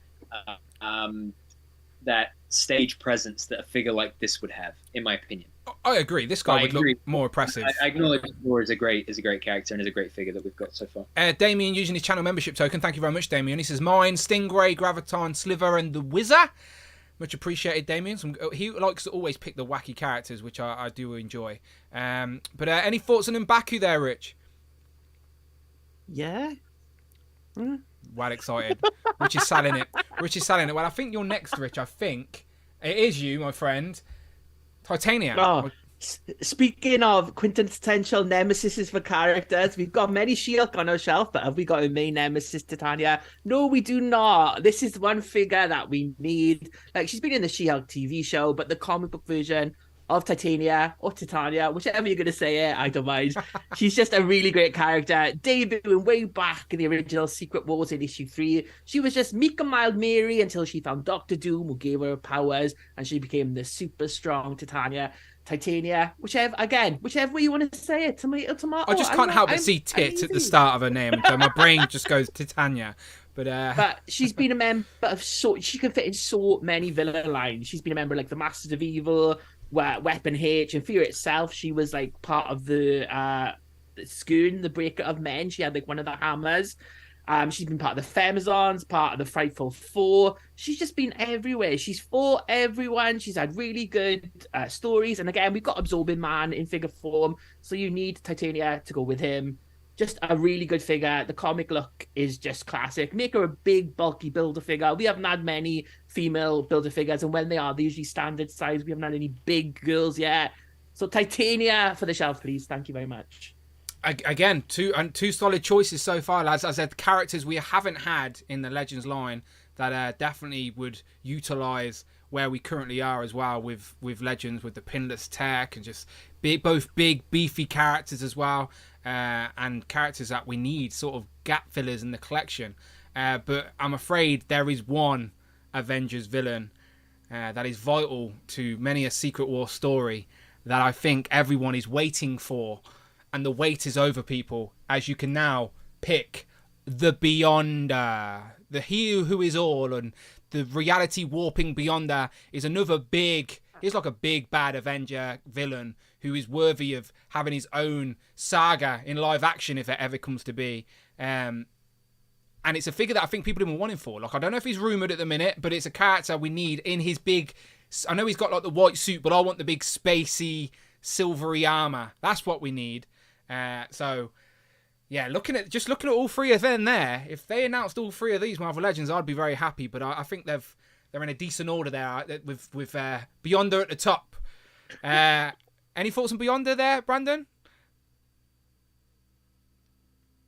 that stage presence that a figure like this would have, in my opinion. I agree. This guy would look more impressive. I acknowledge Claw is a great character and is a great figure that we've got so far. Damien using his channel membership token. Thank you very much, Damien. He says mine, Stingray, Graviton, Sliver, and the Wizard. Much appreciated, Damien. He likes to always pick the wacky characters, which I do enjoy. But any thoughts on M'Baku there, Rich? Yeah. Well excited. Rich is selling it. Well, I think you're next, Rich. I think it is you, my friend. Titania. Oh, speaking of quintessential nemesis for characters, we've got many She-Hulk on our shelf, but have we got a main nemesis, Titania? No, we do not. This is one figure that we need. Like, she's been in the She-Hulk TV show, but the comic book version of Titania or Titania, whichever you're going to say it, I don't mind. She's just a really great character. Debuting way back in the original Secret Wars in issue 3, she was just meek and mild Mary until she found Doctor Doom, who gave her powers, and she became the super strong Titania, whichever way you want to say it. Tomato. I just can't help but see tits at the start of her name, so my brain just goes Titania. But she's been a member of she can fit in so many villain lines. She's been a member of, like, the Masters of Evil, Weapon H, and Fear itself. She was like part of the Skoon, the Breaker of Men. She had like one of the hammers. She's been part of the Femizons, part of the Frightful Four. She's just been everywhere. She's for everyone. She's had really good stories. And again, we've got Absorbing Man in figure form, so you need Titania to go with him. Just a really good figure. The comic look is just classic. Make her a big, bulky Build-A-Figure. We haven't had many female Build-A-Figures, and when they are, they're usually standard size. We haven't had any big girls yet. So Titania for the shelf, please. Thank you very much. Again, two solid choices so far, lads. As I said, characters we haven't had in the Legends line that definitely would utilise where we currently are as well with Legends, with the pinless tech, and just both big, beefy characters as well. And characters that we need, sort of gap fillers in the collection. But I'm afraid there is one Avengers villain that is vital to many a Secret War story that I think everyone is waiting for. And the wait is over, people, as you can now pick the Beyonder. The He Who Is All, and the reality warping Beyonder is another big... He's like a big bad Avenger villain who is worthy of having his own saga in live action if it ever comes to be. And it's a figure that I think people have been wanting for. Like, I don't know if he's rumoured at the minute, but it's a character we need in his big... I know he's got like the white suit, but I want the big spacey, silvery armour. That's what we need. So, yeah, looking at all three of them there, if they announced all three of these Marvel Legends, I'd be very happy. But I think they're in a decent order there with Beyonder at the top. Any thoughts on Beyonder there, Brandon?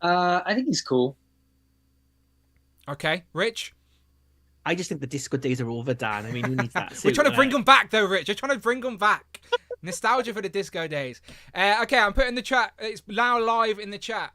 I think he's cool. Okay, Rich? I just think the disco days are over, Dan. I mean, who needs that? We're trying to bring them back, though, Rich. We're trying to bring them back. Nostalgia for the disco days. Okay, I'm putting the chat. It's now live in the chat.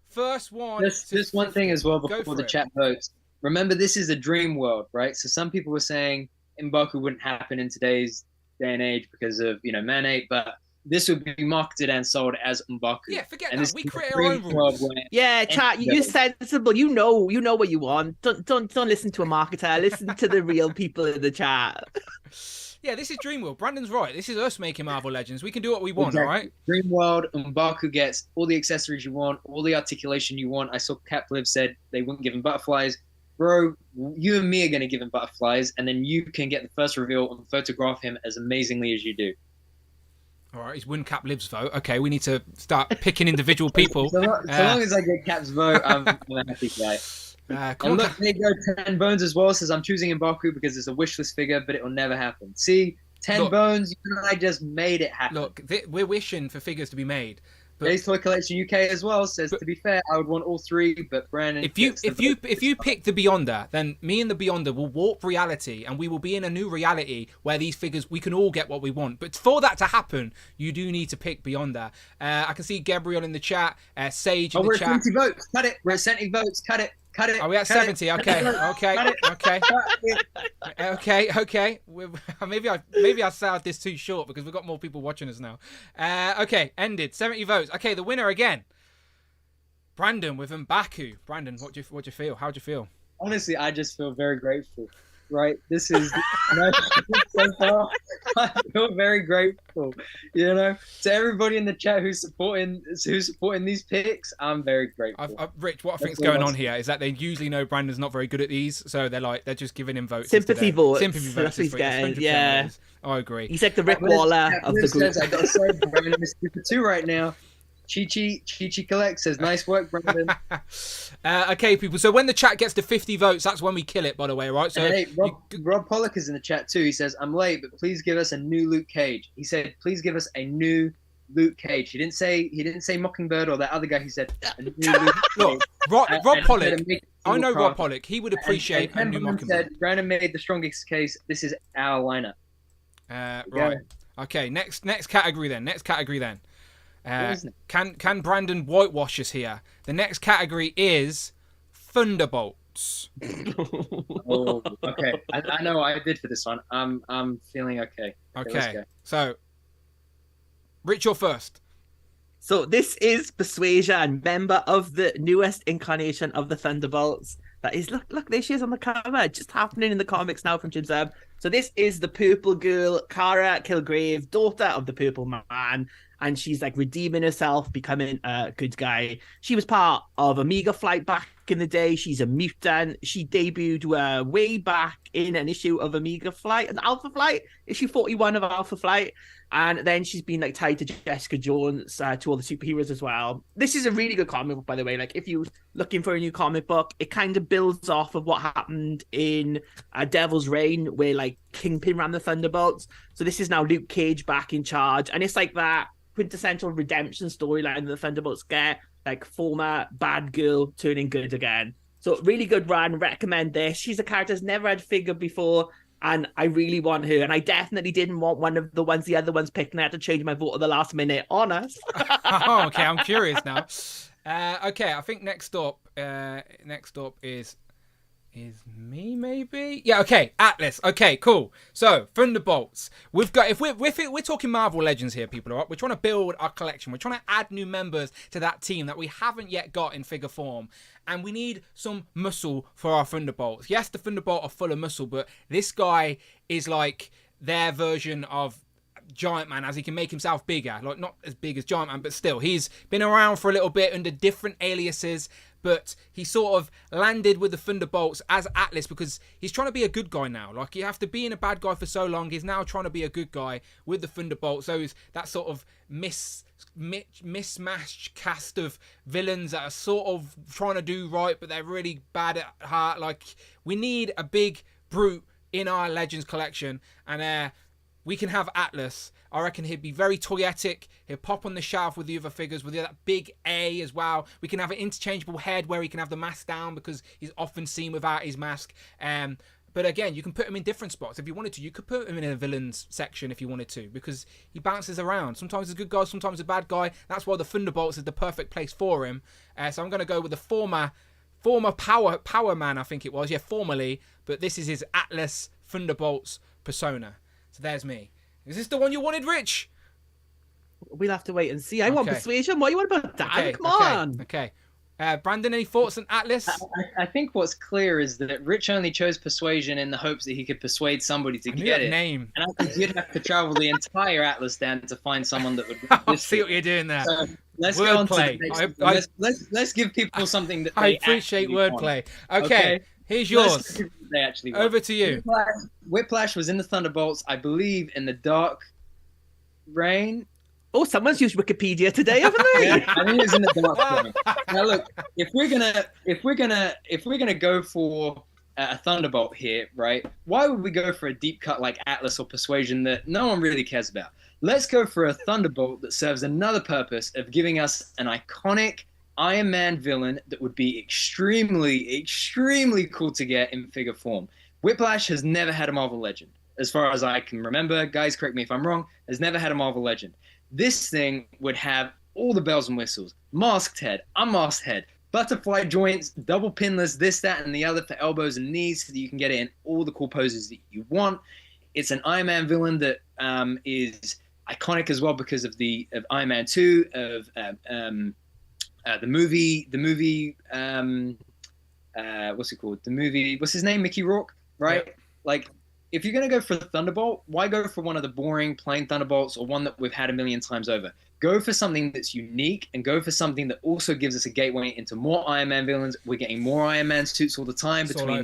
First one. Just one thing as well before the chat votes. Remember, this is a dream world, right? So some people were saying M'Baku wouldn't happen in today's day and age because of Man-8, but this would be marketed and sold as M'Baku. Yeah, forget and that. We create our own rules. Yeah, chat. You're sensible. You know what you want. Don't listen to a marketer. Listen to the real people in the chat. Yeah, this is Dreamworld. Brandon's right. This is us making Marvel Legends. We can do what we want, Exactly. all right? Dreamworld, M'Baku gets all the accessories you want, all the articulation you want. I saw Capliv said they wouldn't give him butterflies. Bro, you and me are going to give him butterflies, and then you can get the first reveal and photograph him as amazingly as you do. All right, he's win Cap Liv's vote. Okay, we need to start picking individual people. So long as I get Cap's vote, I'm a happy guy. Come on, look, there you go. 10 Bones as well says I'm choosing M'Baku because it's a wishlist figure, but it will never happen. See, 10 Bones, you and I just made it happen. Look, we're wishing for figures to be made. Days Toy Collection UK as well says, to be fair, I would want all three, but Brandon. If you pick the Beyonder, then me and the Beyonder will warp reality, and we will be in a new reality where these figures we can all get what we want. But for that to happen, you do need to pick Beyonder. I can see Gabriel in the chat, Sage in the chat. We're at 70 votes. Cut it. We're at 70 votes. Cut it. Cut it. Are we at 70? Okay. Maybe I sound this too short because we've got more people watching us now. Okay, ended. 70 votes. Okay, the winner again. Brandon with M'Baku. Brandon, what do you feel? How do you feel? Honestly, I just feel very grateful. Right, this is so far. I feel very grateful. To everybody in the chat who's supporting these picks, I'm very grateful. Rich, what I think's going on here is that they usually know Brandon's not very good at these, so they're just giving him votes. Sympathy votes. Sympathy votes. He's getting, yeah. Votes. I agree. He's like the Rick Waller of the group. I gotta say, Brandon is super 2 right now. Chi Collect says, nice work, Brandon. Okay, people. So when the chat gets to 50 votes, that's when we kill it, by the way, right? So hey, Rob Pollock is in the chat too. He says, I'm late, but please give us a new Luke Cage. He said, please give us a new Luke Cage. He didn't say Mockingbird or that other guy. He said, a new Luke Cage. Look, Rob Pollock. I know Rob Pollock. He would appreciate a new Mockingbird. Said, Brandon made the strongest case. This is our lineup. Right. Okay. Next category then. Can Brandon whitewash us here? The next category is Thunderbolts. Oh, okay. I know what I did for this one. I'm feeling okay. Okay. So, Rich, you're first. So this is Persuasion, member of the newest incarnation of the Thunderbolts. That is, look, there she is on the cover, just happening in the comics now from Jim Zub. So this is the Purple Girl, Kara Kilgrave, daughter of the Purple Man, and she's like redeeming herself, becoming a good guy. She was part of Omega Flight back in the day. She's a mutant. She debuted way back in an issue of Omega Flight, an Alpha Flight, issue 41 of Alpha Flight. And then she's been like tied to Jessica Jones, to all the superheroes as well. This is a really good comic book, by the way. Like, if you're looking for a new comic book, it kind of builds off of what happened in Devil's Reign, where like Kingpin ran the Thunderbolts. So this is now Luke Cage back in charge, and it's like that quintessential redemption storyline the Thunderbolts get, like former bad girl turning good again. So really good run. Recommend this. She's a character that's never had figure before. And I really want her. And I definitely didn't want one of the other ones picked. And I had to change my vote at the last minute. Honest. Oh, okay, I'm curious now. Okay, I think next up is me, maybe? Yeah, okay, Atlas. Okay, cool. So, Thunderbolts. We've got, if we're talking Marvel Legends here, people, all right? We're trying to build our collection. We're trying to add new members to that team that we haven't yet got in figure form. And we need some muscle for our Thunderbolts. Yes, the Thunderbolt are full of muscle, but this guy is like their version of Giant Man, as he can make himself bigger. Like, not as big as Giant Man, but still. He's been around for a little bit under different aliases, but he sort of landed with the Thunderbolts as Atlas because he's trying to be a good guy now. Like, you have to be in a bad guy for so long. He's now trying to be a good guy with the Thunderbolts. So that sort of mismatched cast of villains that are sort of trying to do right, but they're really bad at heart. Like, we need a big brute in our Legends collection, and we can have Atlas. I reckon he'd be very toyetic. He'll pop on the shelf with the other figures, with that big A as well. We can have an interchangeable head where he can have the mask down because he's often seen without his mask. But again, you can put him in different spots. If you wanted to, you could put him in a villains section if you wanted to, because he bounces around. Sometimes he's a good guy, sometimes a bad guy. That's why the Thunderbolts is the perfect place for him. So I'm going to go with the former Power Man, I think it was. Yeah, formerly. But this is his Atlas Thunderbolts persona. So there's me. Is this the one you wanted, Rich? We'll have to wait and see. I want Persuasion. What are you on about, Dan? Come on. Okay. Brandon, any thoughts on Atlas? I think what's clear is that Rich only chose Persuasion in the hopes that he could persuade somebody to get it. Name. And I think you'd have to travel the entire Atlas Dan to find someone that would. I see what you're doing there. So let's go on to the next. Let's give people something that they appreciate wordplay. Want. Okay, here's yours. They actually want. Over to you. Whiplash was in the Thunderbolts, I believe, in the Dark Reign. Oh, someone's used Wikipedia today, haven't they? Yeah, I think it's in the Dark Reign. Now look, if we're gonna go for a Thunderbolt here, right? Why would we go for a deep cut like Atlas or Persuasion that no one really cares about? Let's go for a Thunderbolt that serves another purpose of giving us an iconic Iron Man villain that would be extremely, extremely cool to get in figure form. Whiplash has never had a Marvel Legend. As far as I can remember, guys, correct me if I'm wrong, has never had a Marvel Legend. This thing would have all the bells and whistles. Masked head, unmasked head, butterfly joints, double pinless, this, that, and the other for elbows and knees so that you can get it in all the cool poses that you want. It's an Iron Man villain that is iconic as well because of Iron Man 2, of the movie, what's it called? The movie, what's his name? Mickey Rourke, right? Yeah. Like, if you're going to go for the Thunderbolt, why go for one of the boring, plain Thunderbolts or one that we've had a million times over? Go for something that's unique and go for something that also gives us a gateway into more Iron Man villains. We're getting more Iron Man suits all the time between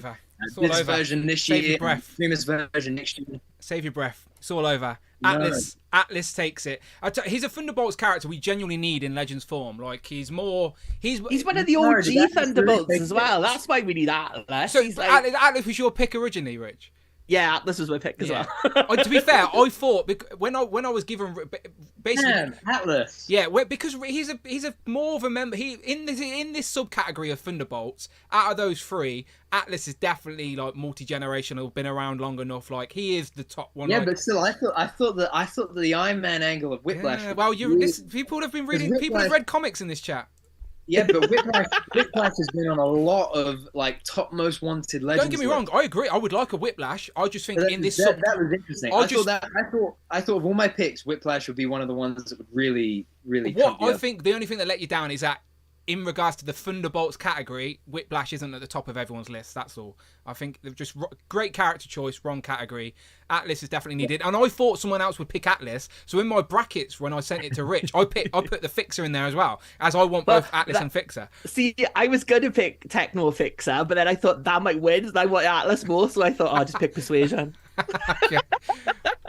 this version this year and the previous version next year. Save your breath. It's all over. Atlas takes it. He's a Thunderbolts character we genuinely need in Legends form. Like he's one of the OG Thunderbolts as well. That's why we need Atlas. So Atlas was your pick originally, Rich? Yeah, Atlas was my pick as well. To be fair, I thought when I was given basically Atlas. Yeah, because he's a more of a member. He in this subcategory of Thunderbolts. Out of those three, Atlas is definitely like multi-generational, been around long enough. Like he is the top one. Yeah, but still, I thought that the Iron Man angle of Whiplash. Yeah, well, people have been reading. People have read comics in this chat. Yeah, but Whiplash has been on a lot of like top most wanted Legends. Don't get me wrong, I agree. I would like a Whiplash. I just think in this that was interesting. I thought of all my picks, Whiplash would be one of the ones that would really. I think the only thing that let you down is that in regards to the Thunderbolts category, Whiplash isn't at the top of everyone's list. That's all. I think they've just great character choice, wrong category. Atlas is definitely needed, and I thought someone else would pick Atlas. So in my brackets, when I sent it to Rich, I put the Fixer in there as well, as I want both Atlas and Fixer. See, I was going to pick Techno Fixer, but then I thought that might win, and I want Atlas more, so I thought I'll just pick Persuasion. Yeah.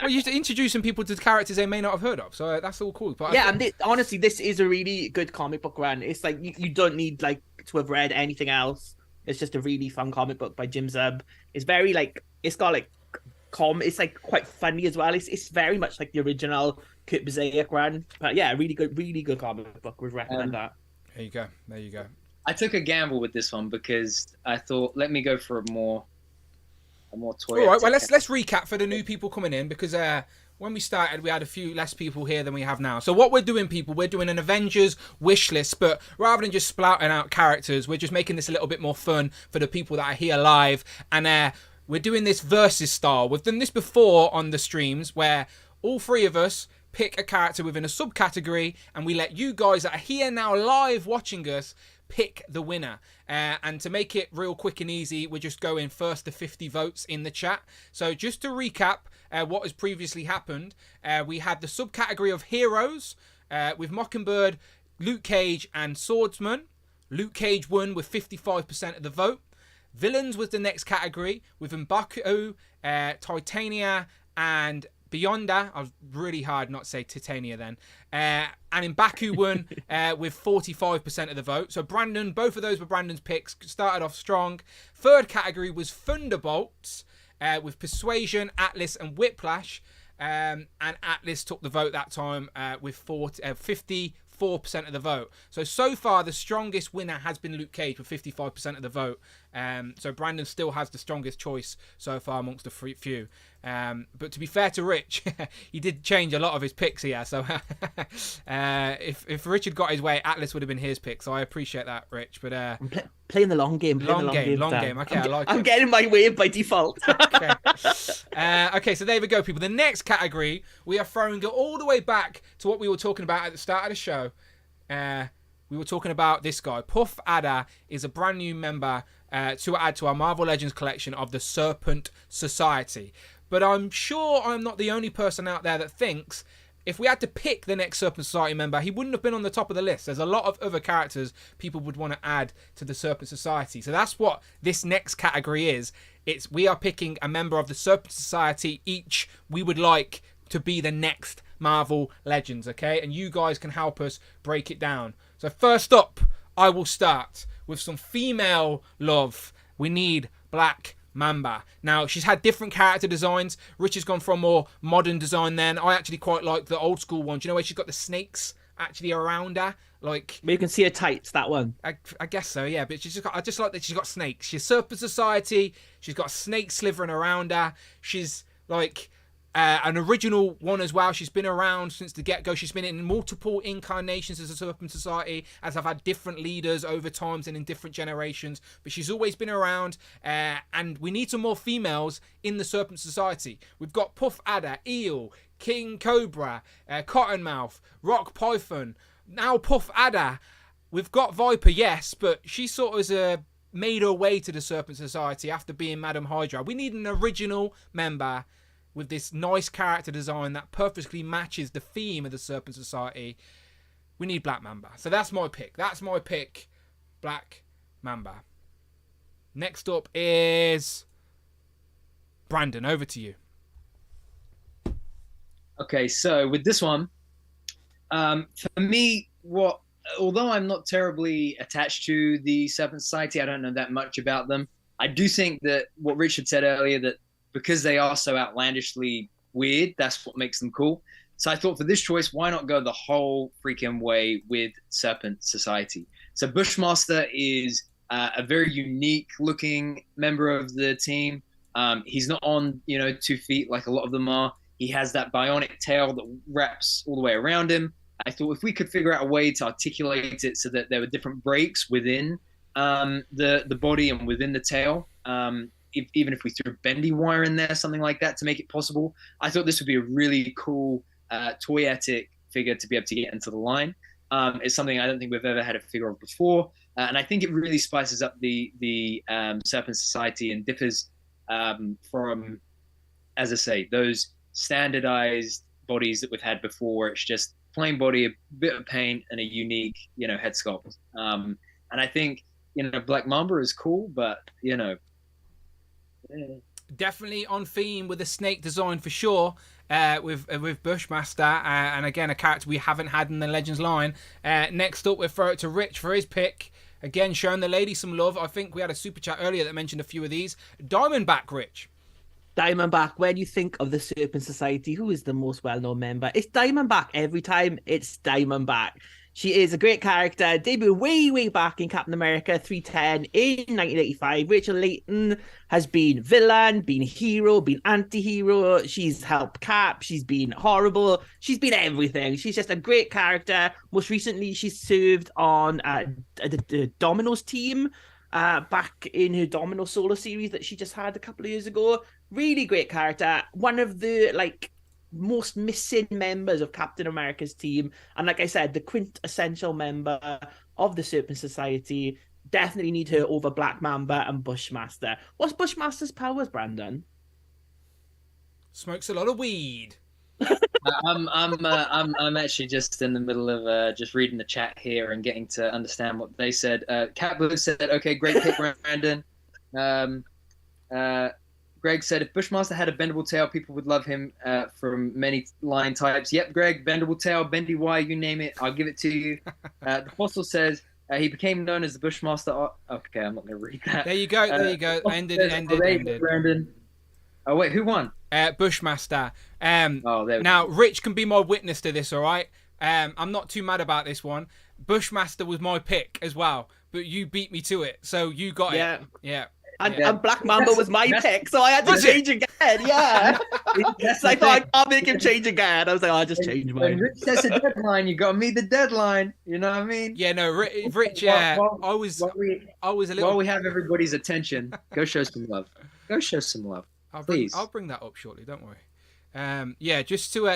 Well, you're introducing people to characters they may not have heard of, so that's all cool. But yeah, and honestly, this is a really good comic book run. It's like you don't need like to have read anything else. It's just a really fun comic book by Jim Zub. It's very like it's got like it's like quite funny as well. It's very much like the original Kurt Busiek run. But yeah, really good comic book. Would recommend that. There you go. I took a gamble with this one because I thought, let me go for a more toy. All right, well let's recap for the new people coming in because when we started we had a few less people here than we have now. So what we're doing, people, we're doing an Avengers wish list, but rather than just splouting out characters, we're just making this a little bit more fun for the people that are here live, and we're doing this versus style. We've done this before on the streams where all three of us pick a character within a subcategory and we let you guys that are here now live watching us pick the winner. And to make it real quick and easy, we're just going first to 50 votes in the chat. So just to recap what has previously happened, we had the subcategory of heroes with Mockingbird, Luke Cage and Swordsman. Luke Cage won with 55% of the vote. Villains was the next category with M'Baku, Titania and Beyonda. I was really hard not to say Titania then. And M'Baku won with 45% of the vote. So Brandon, both of those were Brandon's picks. Started off strong. Third category was Thunderbolts with Persuasion, Atlas and Whiplash. And Atlas took the vote that time with 54% of the vote. So far, the strongest winner has been Luke Cage with 55% of the vote. So Brandon still has the strongest choice so far amongst the few. But to be fair to Rich, he did change a lot of his picks here. So if Rich had got his way, Atlas would have been his pick. So I appreciate that, Rich. But I'm playing the long game. Long game. Okay, I like it. I'm getting my way by default. Okay. Okay, so there we go, people. The next category, we are throwing it all the way back to what we were talking about at the start of the show. We were talking about this guy. Puff Adder is a brand new member to add to our Marvel Legends collection of the Serpent Society. But I'm sure I'm not the only person out there that thinks if we had to pick the next Serpent Society member, he wouldn't have been on the top of the list. There's a lot of other characters people would want to add to the Serpent Society. So that's what this next category is. We are picking a member of the Serpent Society each we would like to be the next Marvel Legends, okay? And you guys can help us break it down. So first up, I will start with some female love. We need Black Mamba. Now, she's had different character designs. Rich has gone for a more modern design then. I actually quite like the old school one. Do you know where she's got the snakes actually around her? Like, you can see her tights, that one. I guess so, yeah. But I just like that she's got snakes. She's Serpent Society. She's got snakes slithering around her. She's like an original one as well. She's been around since the get-go. She's been in multiple incarnations as a Serpent Society, as I've had different leaders over times and in different generations. But she's always been around, and we need some more females in the Serpent Society. We've got Puff Adder, Eel, King Cobra, Cottonmouth, Rock Python, now Puff Adder. We've got Viper, yes, but she sort of made her way to the Serpent Society after being Madam Hydra. We need an original member with this nice character design that perfectly matches the theme of the Serpent Society. We need Black Mamba. So that's my pick. Black Mamba. Next up is Brandon. Over to you. Okay, so with this one, for me, although I'm not terribly attached to the Serpent Society, I don't know that much about them. I do think that what Richard said earlier, that because they are so outlandishly weird, that's what makes them cool. So I thought for this choice, why not go the whole freaking way with Serpent Society? So Bushmaster is a very unique looking member of the team. He's not on, 2 feet like a lot of them are. He has that bionic tail that wraps all the way around him. I thought if we could figure out a way to articulate it so that there were different breaks within the body and within the tail, even if we threw bendy wire in there, something like that to make it possible, I thought this would be a really cool toyetic figure to be able to get into the line. It's something I don't think we've ever had a figure of before. And I think it really spices up the Serpent Society and differs from, as I say, those standardized bodies that we've had before, where it's just plain body, a bit of paint, and a unique, head sculpt. And I think, Black Mamba is cool, but, Definitely on theme with the snake design for sure, with Bushmaster, and again a character we haven't had in the Legends line. Next up, we'll throw it to Rich for his pick. Again, showing the lady some love. I think we had a super chat earlier that mentioned a few of these. Diamondback, Rich. Diamondback, when you think of the Serpent Society, who is the most well-known member? It's Diamondback every time. It's Diamondback. She is a great character. Debuted way back in Captain America 310 in 1985. Rachel Layton has been villain, been hero, been anti-hero. She's helped Cap. She's been horrible. She's been everything. She's just a great character. Most recently, she served on the Domino's team back in her Domino solo series that she just had a couple of years ago. Really great character. One of the most missing members of Captain America's team, and like I said, the quintessential member of the Serpent Society. Definitely need her over Black Mamba and Bushmaster. What's Bushmaster's powers, Brandon? Smokes a lot of weed. I'm actually just in the middle of just reading the chat here and getting to understand what they said. Cat Blue said, "Okay, great pick, Brandon." Greg said, "If Bushmaster had a bendable tail, people would love him from many line types." Yep, Greg, bendable tail, bendy wire, you name it, I'll give it to you. The Fossil says, he became known as the Bushmaster. Okay, I'm not going to read that. There you go. Ended. Brandon. Oh, wait, who won? Bushmaster. There now, Rich can be my witness to this, all right? I'm not too mad about this one. Bushmaster was my pick as well, but you beat me to it, so you got it. Yeah. And Black Mamba was my pick, so I had to change again. Yeah. I thought I can't make him change again. I was like, I'll just change mine. When Rich says a deadline, you got to meet the deadline. You know what I mean? Yeah, no, Rich, yeah. I was a little... While we have everybody's attention, go show some love. Go show some love. Please. I'll bring that up shortly. Don't worry. Yeah, just to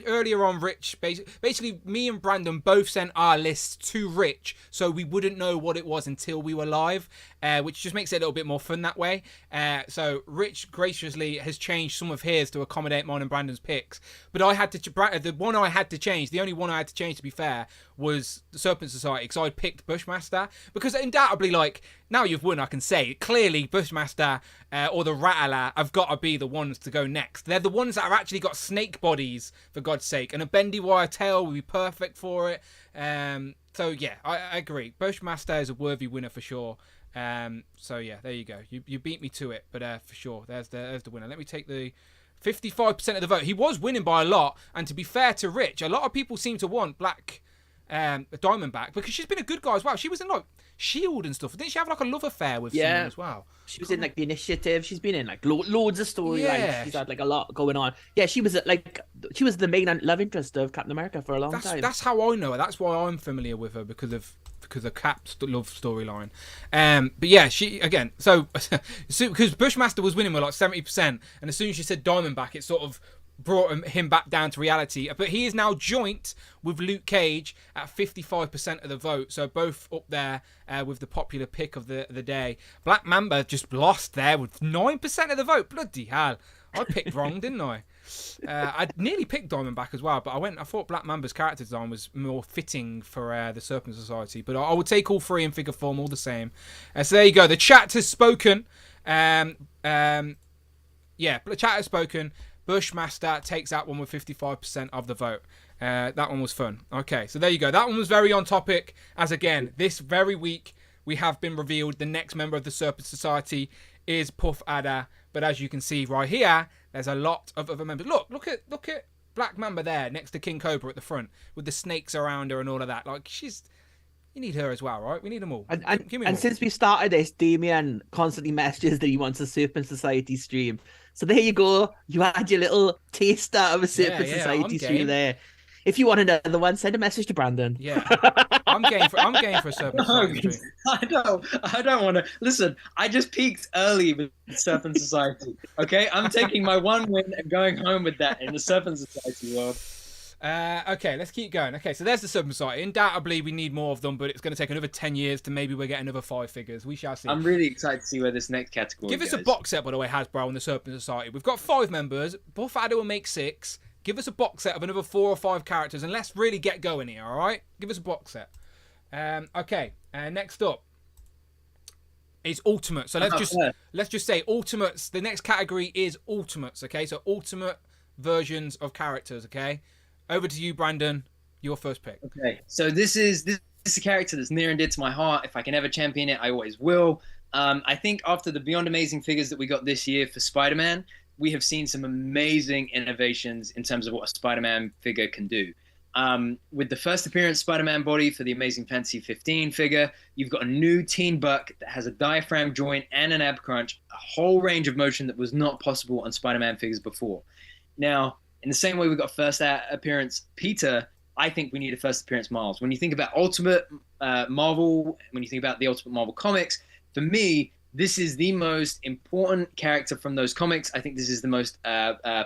earlier on, Rich basically me and Brandon both sent our lists to Rich, so we wouldn't know what it was until we were live, which just makes it a little bit more fun that way. So Rich graciously has changed some of his to accommodate mine and Brandon's picks, but I had to the one I had to change. The only one I had to change, to be fair, was the Serpent Society, because I picked Bushmaster, because undoubtedly, like, now you've won, I can say clearly Bushmaster or the Rattler have got to be the ones to go next. They're the ones that have actually got snake bodies, for God's sake, and a bendy wire tail would be perfect for it. So yeah, I agree. Bushmaster is a worthy winner for sure. So yeah, there you go. You beat me to it, but for sure, there's the winner. Let me take the 55% of the vote. He was winning by a lot, and to be fair to Rich, a lot of people seem to want Black Diamondback, because she's been a good guy as well. She was in like Shield and stuff. Didn't she have like a love affair with someone as well? She was in like the Initiative. She's been in like loads of storylines. Yeah. She's had like a lot going on. Yeah, she was the main love interest of Captain America for a long time. That's how I know her. That's why I'm familiar with her, because of Cap's love storyline. But yeah, she again. So because Bushmaster was winning with like 70%, and as soon as she said Diamondback, it sort of brought him back down to reality. But he is now joint with Luke Cage at 55% of the vote, so both up there with the popular pick of the day. Black Mamba just lost there with 9% of the vote. Bloody hell, I picked wrong, didn't I? I nearly picked Diamondback as well, but I thought Black Mamba's character design was more fitting for the Serpent Society. But I would take all three in figure form all the same. So there you go. The chat has spoken. Yeah, the chat has spoken. Bushmaster takes that one with 55% of the vote. That one was fun. Okay, so there you go. That one was very on topic, as again, this very week we have been revealed the next member of the Serpent Society is Puff Adder. But as you can see right here, there's a lot of other members. Look at Black Mamba there next to King Cobra at the front with the snakes around her and all of that. Like, you need her as well, right? We need them all. And since we started this, Damien constantly messages that he wants a Serpent Society stream. So there you go. You had your little taster of a Serpent Society stream there. If you want another one, send a message to Brandon. Yeah, I'm game for a Serpent Society stream. I don't want to listen. I just peaked early with Serpent Society. Okay, I'm taking my one win and going home with that in the Serpent Society world. Okay, let's keep going. Okay, so there's the Serpent Society. Undoubtedly, we need more of them, but it's going to take another 10 years to maybe we'll get another 5 figures. We shall see. I'm really excited to see where this next category Give us a box set, by the way, Hasbro, on the Serpent Society. We've got 5 members. Buff Adder will make 6. Give us a box set of another 4 or 5 characters, and let's really get going here, all right? Give us a box set. Okay, next up is Ultimates. So let's just say Ultimates. The next category is Ultimates, okay? So Ultimate versions of characters, okay? Over to you, Brandon. Your first pick. Okay, so this is a character that's near and dear to my heart. If I can ever champion it, I always will. I think after the Beyond Amazing figures that we got this year for Spider-Man, we have seen some amazing innovations in terms of what a Spider-Man figure can do. With the first appearance Spider-Man body for the Amazing Fantasy 15 figure, you've got a new Teen Buck that has a diaphragm joint and an ab crunch, a whole range of motion that was not possible on Spider-Man figures before. Now, in the same way we got first appearance Peter, I think we need a first appearance Miles. When you think about Ultimate Marvel, when you think about the Ultimate Marvel comics, for me, this is the most important character from those comics. I think this is the most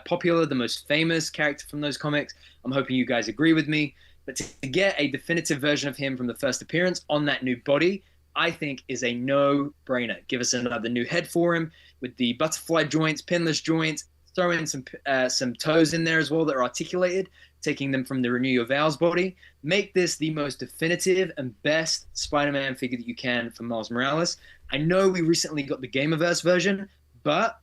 popular, the most famous character from those comics. I'm hoping you guys agree with me. But to get a definitive version of him from the first appearance on that new body, I think is a no-brainer. Give us another new head for him with the butterfly joints, pinless joints. Throw in some toes in there as well that are articulated, taking them from the Renew Your Vows body. Make this the most definitive and best Spider-Man figure that you can for Miles Morales. I know we recently got the Gamerverse version, but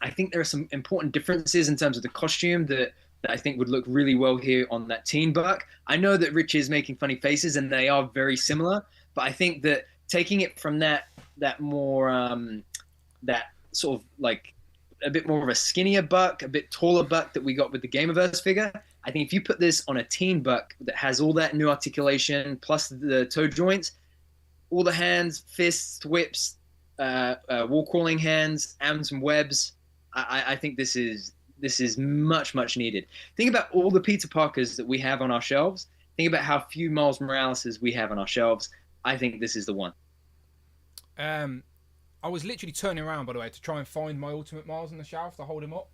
I think there are some important differences in terms of the costume that I think would look really well here on that Teen Buck. I know that Rich is making funny faces, and they are very similar, but I think that taking it from that more that sort of like a bit more of a skinnier Buck, a bit taller Buck that we got with the Gamerverse figure. I think if you put this on a Teen Buck that has all that new articulation plus the toe joints, all the hands, fists, whips, wall crawling hands, and some webs, I think this is much, much needed. Think about all the Peter Parkers that we have on our shelves. Think about how few Miles Moraleses we have on our shelves. I think this is the one. I was literally turning around, by the way, to try and find my Ultimate Miles on the shelf to hold him up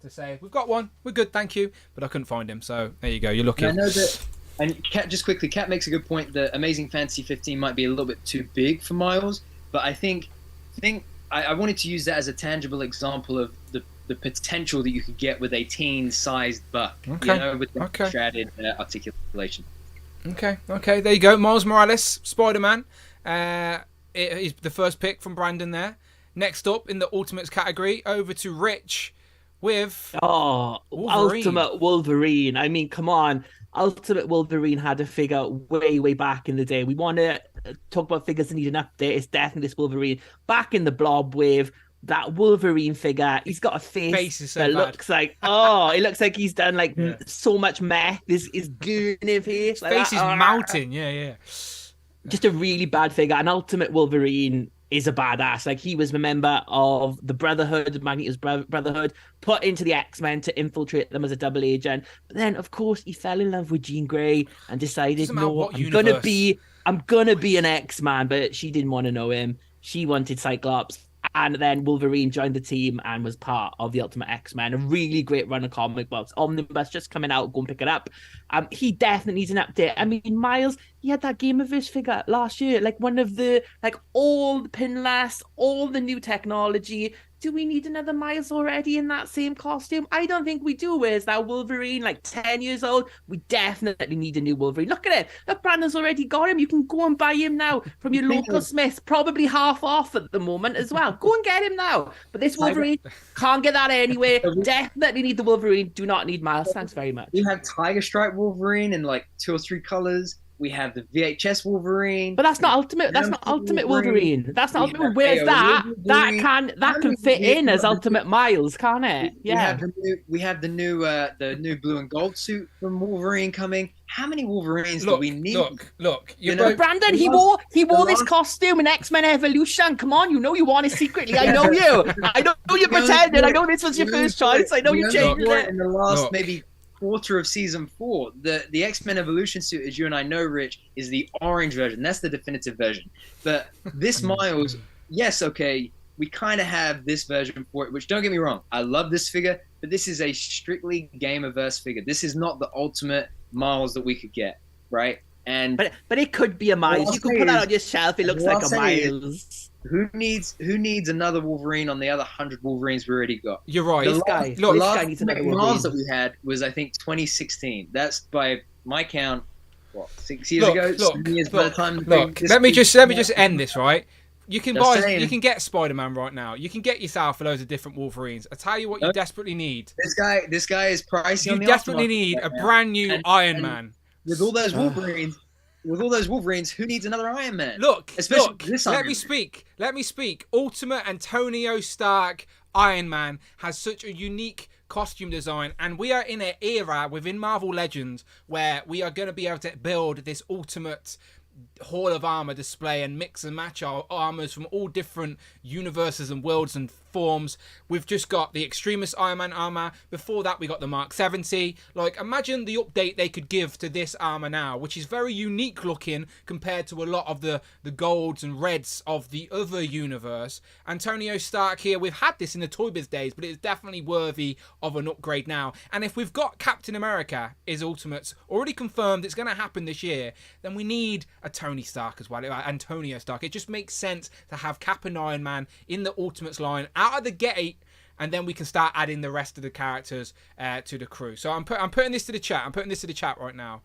to say, we've got one, we're good, thank you. But I couldn't find him, so there you go. You're lucky. And I know that. And Kat, just quickly, Kat makes a good point that Amazing Fantasy 15 might be a little bit too big for Miles, but I think I wanted to use that as a tangible example of the potential that you could get with a teen-sized buck, Okay. with the shrouded articulation. Okay, there you go. Miles Morales, Spider-Man. He's the first pick from Brandon there. Next up in the Ultimates category, over to Rich with Wolverine. Ultimate Wolverine. I mean, come on. Ultimate Wolverine had a figure way back in the day. We want to talk about figures that need an update. It's definitely this Wolverine. Back in the Blob wave, that Wolverine figure, he's got a face is so that bad. looks like, it looks like he's done so much meth. Is goo in his face. His face is melting. Yeah. Just a really bad figure. And Ultimate Wolverine is a badass. Like, he was a member of the Brotherhood, Magneto's Brotherhood, put into the X-Men to infiltrate them as a double agent. But then, of course, he fell in love with Jean Grey and decided, I'm gonna be an X-Man. But she didn't want to know him. She wanted Cyclops. And then Wolverine joined the team and was part of the Ultimate X-Men. A really great run of comic books. Omnibus just coming out. Go and pick it up. He definitely needs an update. I mean, Miles, he had that Gameverse figure last year. Like, one of the, all the pinless, all the new technology. Do we need another Miles already in that same costume? I don't think we do. Where's that Wolverine, 10 years old? We definitely need a new Wolverine. Look at it. Look, Brandon's already got him. You can go and buy him now from your local Smiths. Probably half off at the moment as well. Go and get him now. But this Wolverine, can't get that anyway. Definitely need the Wolverine. Do not need Miles. Thanks very much. We have Tiger Stripe Wolverine in 2 or 3 colors. We have the VHS Wolverine. But that's not Ultimate. That's not Ultimate Wolverine. That's not Ultimate. Where's that? That can fit in as Ultimate Miles, can't it? Yeah. We have the new blue and gold suit from Wolverine coming. How many Wolverines do we need? Look. Brandon, he wore this costume in X-Men Evolution. Come on, you want it secretly. I know you. I know you pretended. I know this was your first choice. I know you changed it. In the last maybe quarter of season 4, the X-Men Evolution suit, as you and I know, Rich, is the orange version. That's the definitive version. But this Miles, yes, okay, we kind of have this version for it, which, don't get me wrong, I love this figure, but this is a strictly Gameverse figure. This is not the ultimate Miles that we could get, right? And but it could be a Miles. You could put that on your shelf. It looks like a Miles. Who needs another Wolverine on the other 100 Wolverines we already got? You're right. The last needs another Miles that we had was, I think, 2016. That's by my count, 6 years ago? 7 years by the time. Let me just end this, right? You can get Spider-Man right now. You can get yourself loads of different Wolverines. I tell you what, you desperately need. This guy is pricey. You desperately need a brand new Iron Man. With all those Wolverines, who needs another Iron Man? Let me speak. Ultimate Antonio Stark Iron Man has such a unique costume design, and we are in an era within Marvel Legends where we are going to be able to build this ultimate Hall of Armor display and mix and match our armors from all different universes and worlds and forms. We've just got the Extremis Iron Man armor. Before that, we got the Mark 70. Imagine the update they could give to this armor now, which is very unique looking compared to a lot of the golds and reds of the other universe. Antonio Stark here, we've had this in the Toy Biz days, but it's definitely worthy of an upgrade now. And if we've got Captain America is Ultimates already confirmed, it's going to happen this year, then we need a Tony Stark as well, Antonio Stark. It just makes sense to have Cap and Iron Man in the Ultimates line out of the gate, and then we can start adding the rest of the characters to the crew. So I'm putting this to the chat. I'm putting this to the chat right now.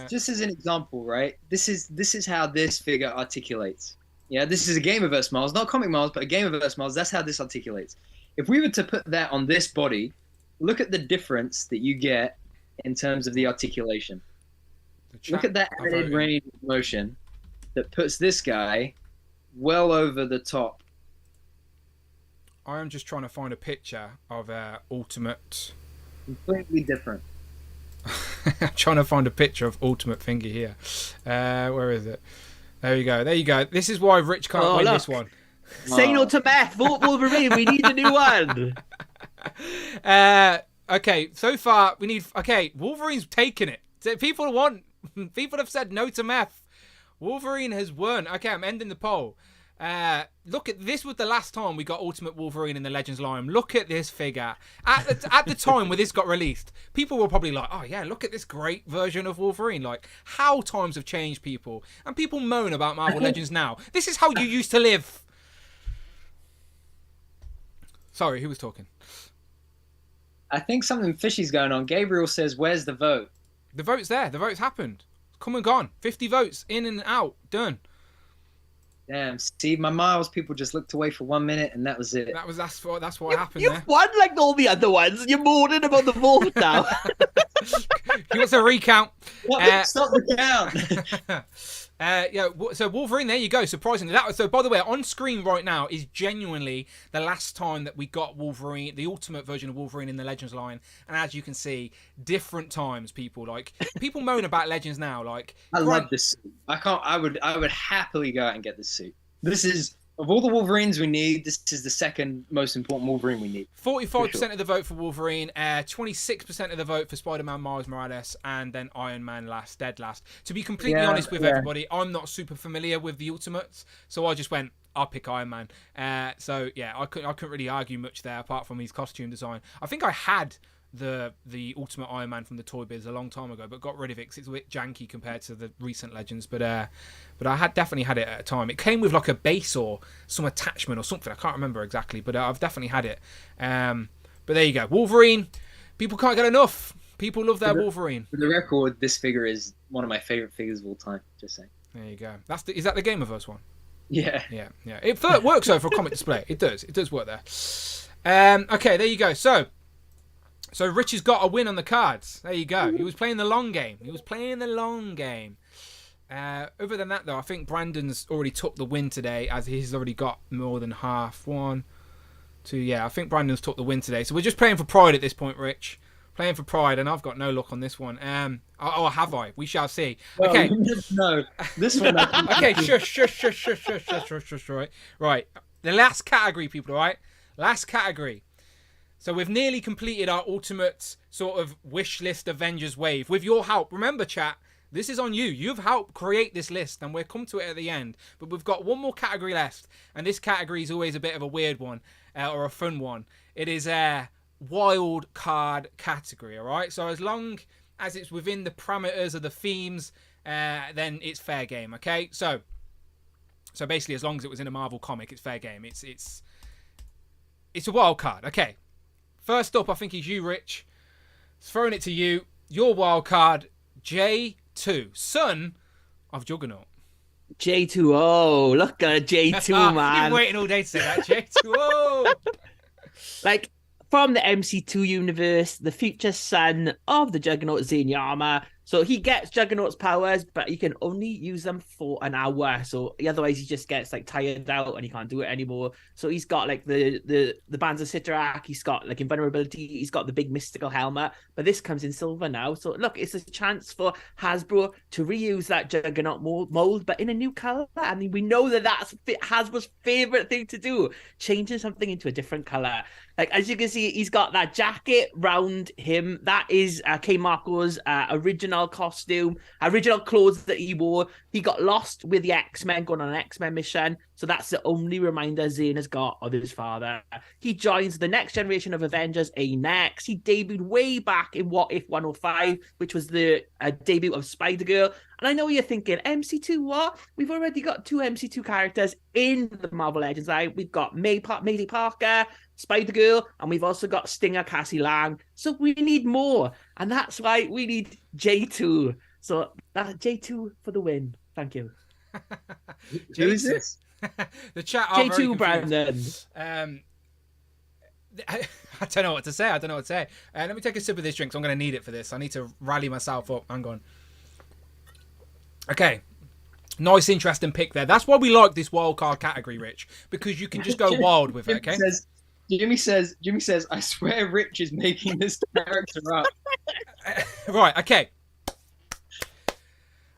Just as an example, right? This is how this figure articulates. Yeah, this is a Gameverse Miles, not comic Miles, but a Gameverse Miles. That's how this articulates. If we were to put that on this body, look at the difference that you get in terms of the articulation. Look at that added range of motion that puts this guy well over the top. I am just trying to find a picture of Ultimate. Completely different. I'm trying to find a picture of Ultimate Finger here. Where is it? There you go. This is why Rich can't win this one. Say no to meth. Vote Wolverine. We need a new one. Okay, so far we need. Okay, Wolverine's taken it. People have said no to meth. Wolverine has won. Okay, I'm ending the poll. Look at this. Was the last time we got Ultimate Wolverine in the Legends line. Look at this figure. At the time when this got released, people were probably like, "Oh yeah, look at this great version of Wolverine." Like how times have changed, people, and people moan about Marvel Legends now. This is how you used to live. Sorry, who was talking? I think something fishy's going on. Gabriel says, "Where's the vote?" The vote's there. The vote's happened. Come and gone. 50 votes in and out. Done. Damn, see, my Miles people just looked away for 1 minute and that was it. That's what happened You've there. won like all the other ones. You're moaning about the vote now. He wants a recount. Stop the count. Yeah, so Wolverine, there you go. Surprisingly, so by the way, on screen right now is genuinely the last time that we got Wolverine, the ultimate version of Wolverine in the Legends line. And as you can see, different times. People moan about Legends now. Like, I love this suit. I would happily go out and get this suit. This is, of all the Wolverines we need, this is the second most important Wolverine we need. 45% of the vote for Wolverine, 26% of the vote for Spider-Man Miles Morales, and then Iron Man dead last. To be completely honest with everybody, I'm not super familiar with the Ultimates, so I just went, I'll pick Iron Man. So yeah, I couldn't really argue much there apart from his costume design. I think I had the Ultimate Iron Man from the Toy Biz a long time ago, but got rid of it because it's a bit janky compared to the recent Legends. But I had definitely had it at a time. It came with like a base or some attachment or something. I can't remember exactly, but I've definitely had it. But there you go, Wolverine. People can't get enough. People love their Wolverine. For the record, this figure is one of my favorite figures of all time. Just saying. There you go. Is that the Gamerverse one? Yeah. Yeah. It works though for a comic display. It does work there. Okay, there you go. So Rich has got a win on the cards. There you go. He was playing the long game. Other than that, though, I think Brandon's already took the win today, as he's already got more than half. 1, 2, yeah. I think Brandon's took the win today. So we're just playing for pride at this point, Rich. Playing for pride, and I've got no luck on this one. Oh, have I? We shall see. Okay. No, this one. Okay, shush. Right. The last category, people, right? Last category. So we've nearly completed our ultimate sort of wish list Avengers wave. With your help, remember, chat, this is on you. You've helped create this list, and we'll come to it at the end. But we've got one more category left, and this category is always a bit of a weird one, or a fun one. It is a wild card category, all right? So as long as it's within the parameters of the themes, then it's fair game, okay? So basically, as long as it was in a Marvel comic, it's fair game. It's a wild card, okay? First up, I think is you, Rich. Throwing it to you. Your wild card, J2, son of Juggernaut. J2, oh, look at J2, man. You've been waiting all day to say that, J2, oh. Like, from the MCU universe, the future son of the Juggernaut, Zanyama. So he gets Juggernaut's powers, but he can only use them for an hour. So otherwise he just gets like tired out and he can't do it anymore. So he's got like the bands of Sitarak, he's got like invulnerability, he's got the big mystical helmet, but this comes in silver now. So look, it's a chance for Hasbro to reuse that Juggernaut mold, but in a new color. I mean, we know that's Hasbro's favorite thing to do, changing something into a different color. Like, as you can see, he's got that jacket round him. That is K. Marco's original costume, original clothes that he wore. He got lost with the X-Men, going on an X-Men mission. So that's the only reminder Zane has got of his father. He joins the next generation of Avengers, A-Next. He debuted way back in What If 105, which was the debut of Spider-Girl. And I know you're thinking, MC2 what? We've already got 2 MC2 characters in the Marvel Legends line. We've got Maisie Parker, Spider-Girl, and we've also got Stinger Cassie Lang. So we need more. And that's why we need J2. So that's J2 for the win. Thank you. Who is this? The chat are J2 Brandon. I don't know what to say. Let me take a sip of this drink, so I'm going to need it for this. I need to rally myself up. Hang on. Okay. Nice, interesting pick there. That's why we like this wildcard category, Rich, because you can just go wild with it, okay? Jimmy says, I swear Rich is making this character up. Right, okay.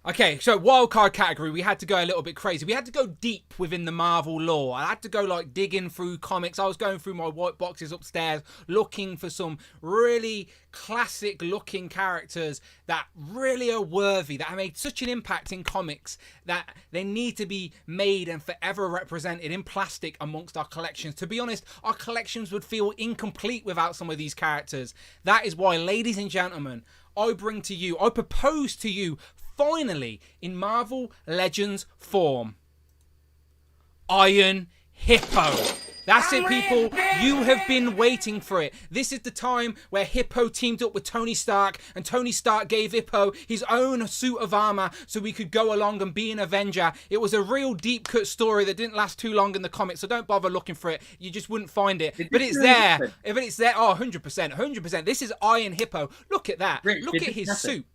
Okay, so wildcard category, we had to go a little bit crazy. We had to go deep within the Marvel lore. I had to go like digging through comics. I was going through my white boxes upstairs, looking for some really classic looking characters that really are worthy, that have made such an impact in comics that they need to be made and forever represented in plastic amongst our collections. To be honest, our collections would feel incomplete without some of these characters. That is why, ladies and gentlemen, I propose to you, finally, in Marvel Legends form, Iron Hippo. That's it, people. You have been waiting for it. This is the time where Hippo teamed up with Tony Stark, and Tony Stark gave Hippo his own suit of armor so we could go along and be an Avenger. It was a real deep cut story that didn't last too long in the comics, so don't bother looking for it. You just wouldn't find it. But it's there. But it's there. Oh, 100%. 100%. This is Iron Hippo. Look at that. Look at his suit.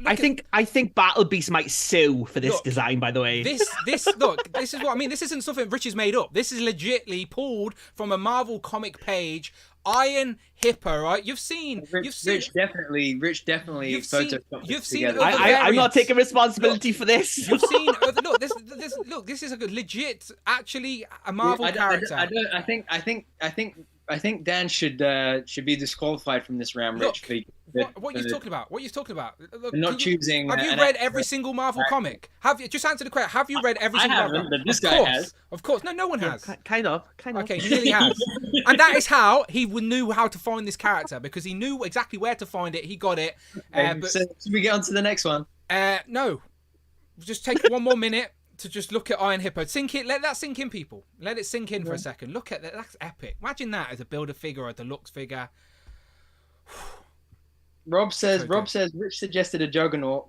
I think Battle Beast might sue for this design, by the way. This is what I mean. This isn't something Rich has made up. This is legitly pulled from a Marvel comic page. Iron Hippo, right? Rich definitely You've seen I'm not taking responsibility for this. You've seen this is a good legit, actually a Marvel character. I think Dan should be disqualified from this round, Rich. What are you talking about? What are you talking about? Look, not choosing. Have you read every single Marvel comic? Have you? Just answer the question. Have you read every single Marvel comic? This guy has. Of course. No one has. Kind of. Okay, he really has. And that is how he knew how to find this character, because he knew exactly where to find it. He got it. So should we get on to the next one? No. Just take one more minute to just look at Iron Hippo. Let that sink in, people. Let it sink in for a second. Look at that. That's epic. Imagine that as a Build-A-Figure or a deluxe figure. Rob says Rich suggested a Juggernaut.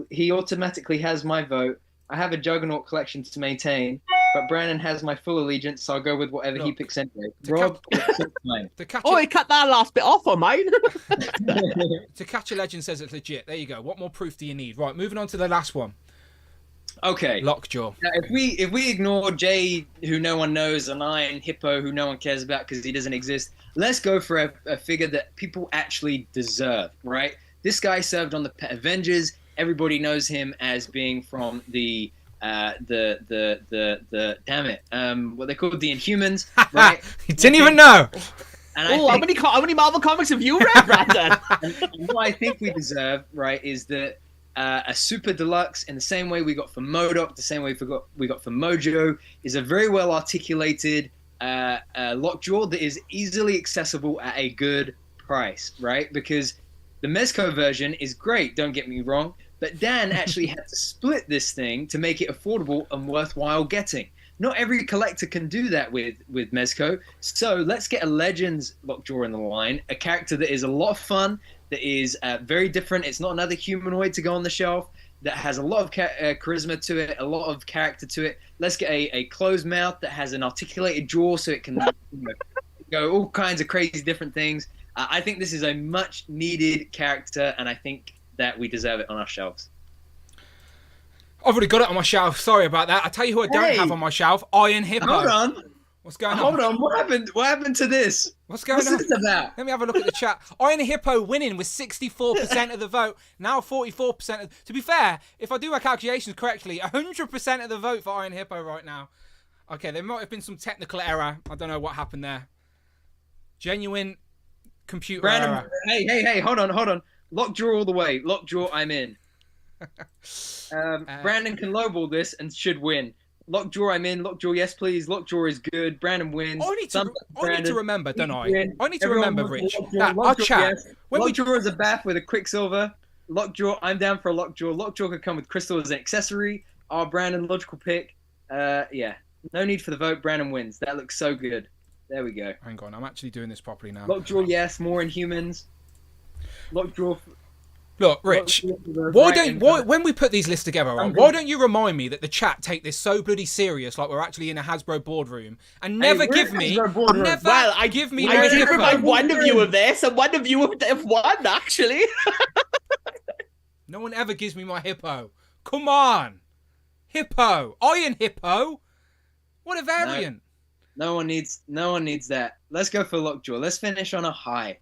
He automatically has my vote. I have a Juggernaut collection to maintain, but Brandon has my full allegiance, so I'll go with whatever he picks anyway. Rob, he cut that last bit off on mine. To Catch a Legend says it's legit. There you go. What more proof do you need? Right, moving on to the last one. Okay. Lockjaw. Now, if we ignore Jay, who no one knows, and Iron Hippo, who no one cares about because he doesn't exist, let's go for a figure that people actually deserve, right? This guy served on the Avengers. Everybody knows him as being from the damn it, what they called the Inhumans, right? You didn't even know. And how many Marvel comics have you read, Brandon? and what I think we deserve, right, is that a super deluxe, in the same way we got for MODOK, the same way we got for Mojo, is a very well articulated lockjaw that is easily accessible at a good price, right? Because the Mezco version is great, don't get me wrong, but Dan actually had to split this thing to make it affordable and worthwhile getting. Not every collector can do that with Mezco, so let's get a Legends lockjaw in the line, a character that is a lot of fun, that is very different. It's not another humanoid to go on the shelf, that has a lot of charisma to it, a lot of character to it. Let's get a closed mouth that has an articulated jaw so it can go all kinds of crazy different things. I think this is a much needed character, and I think that we deserve it on our shelves. I've already got it on my shelf. Sorry about that. I tell you who I don't have on my shelf. Iron Hippo. Hold on. What's going on? Hold on. What happened to this? What's going on? What's this about? Let me have a look at the chat. Iron Hippo winning with 64% of the vote. Now 44%. To be fair, if I do my calculations correctly, 100% of the vote for Iron Hippo right now. Okay, there might have been some technical error. I don't know what happened there. Genuine computer error. Hey, hold on. Lockjaw all the way. Lockjaw, I'm in. Brandon can lowball this and should win. Lockjaw, I'm in. Lockjaw, yes, please. Lockjaw is good. Brandon wins. I need to remember, don't I? I need to remember, Rich. Our chat. Yes. Lockjaw is a bath with a Quicksilver. Lockjaw, I'm down for a Lockjaw. Lockjaw could come with Crystal as an accessory. Our Brandon, logical pick. Yeah. No need for the vote. Brandon wins. That looks so good. There we go. Hang on. I'm actually doing this properly now. Lockjaw, yes. More Inhumans. Lockjaw. Look, Rich, when we put these lists together, right, why don't you remind me that the chat take this so bloody serious, like we're actually in a Hasbro boardroom, and never give me Iron Hippo. I did remind one of you of this, and one of you of one, actually. No one ever gives me my Hippo. Come on. Hippo. Iron Hippo. What a variant. No one needs that. Let's go for Lockjaw. Let's finish on a high.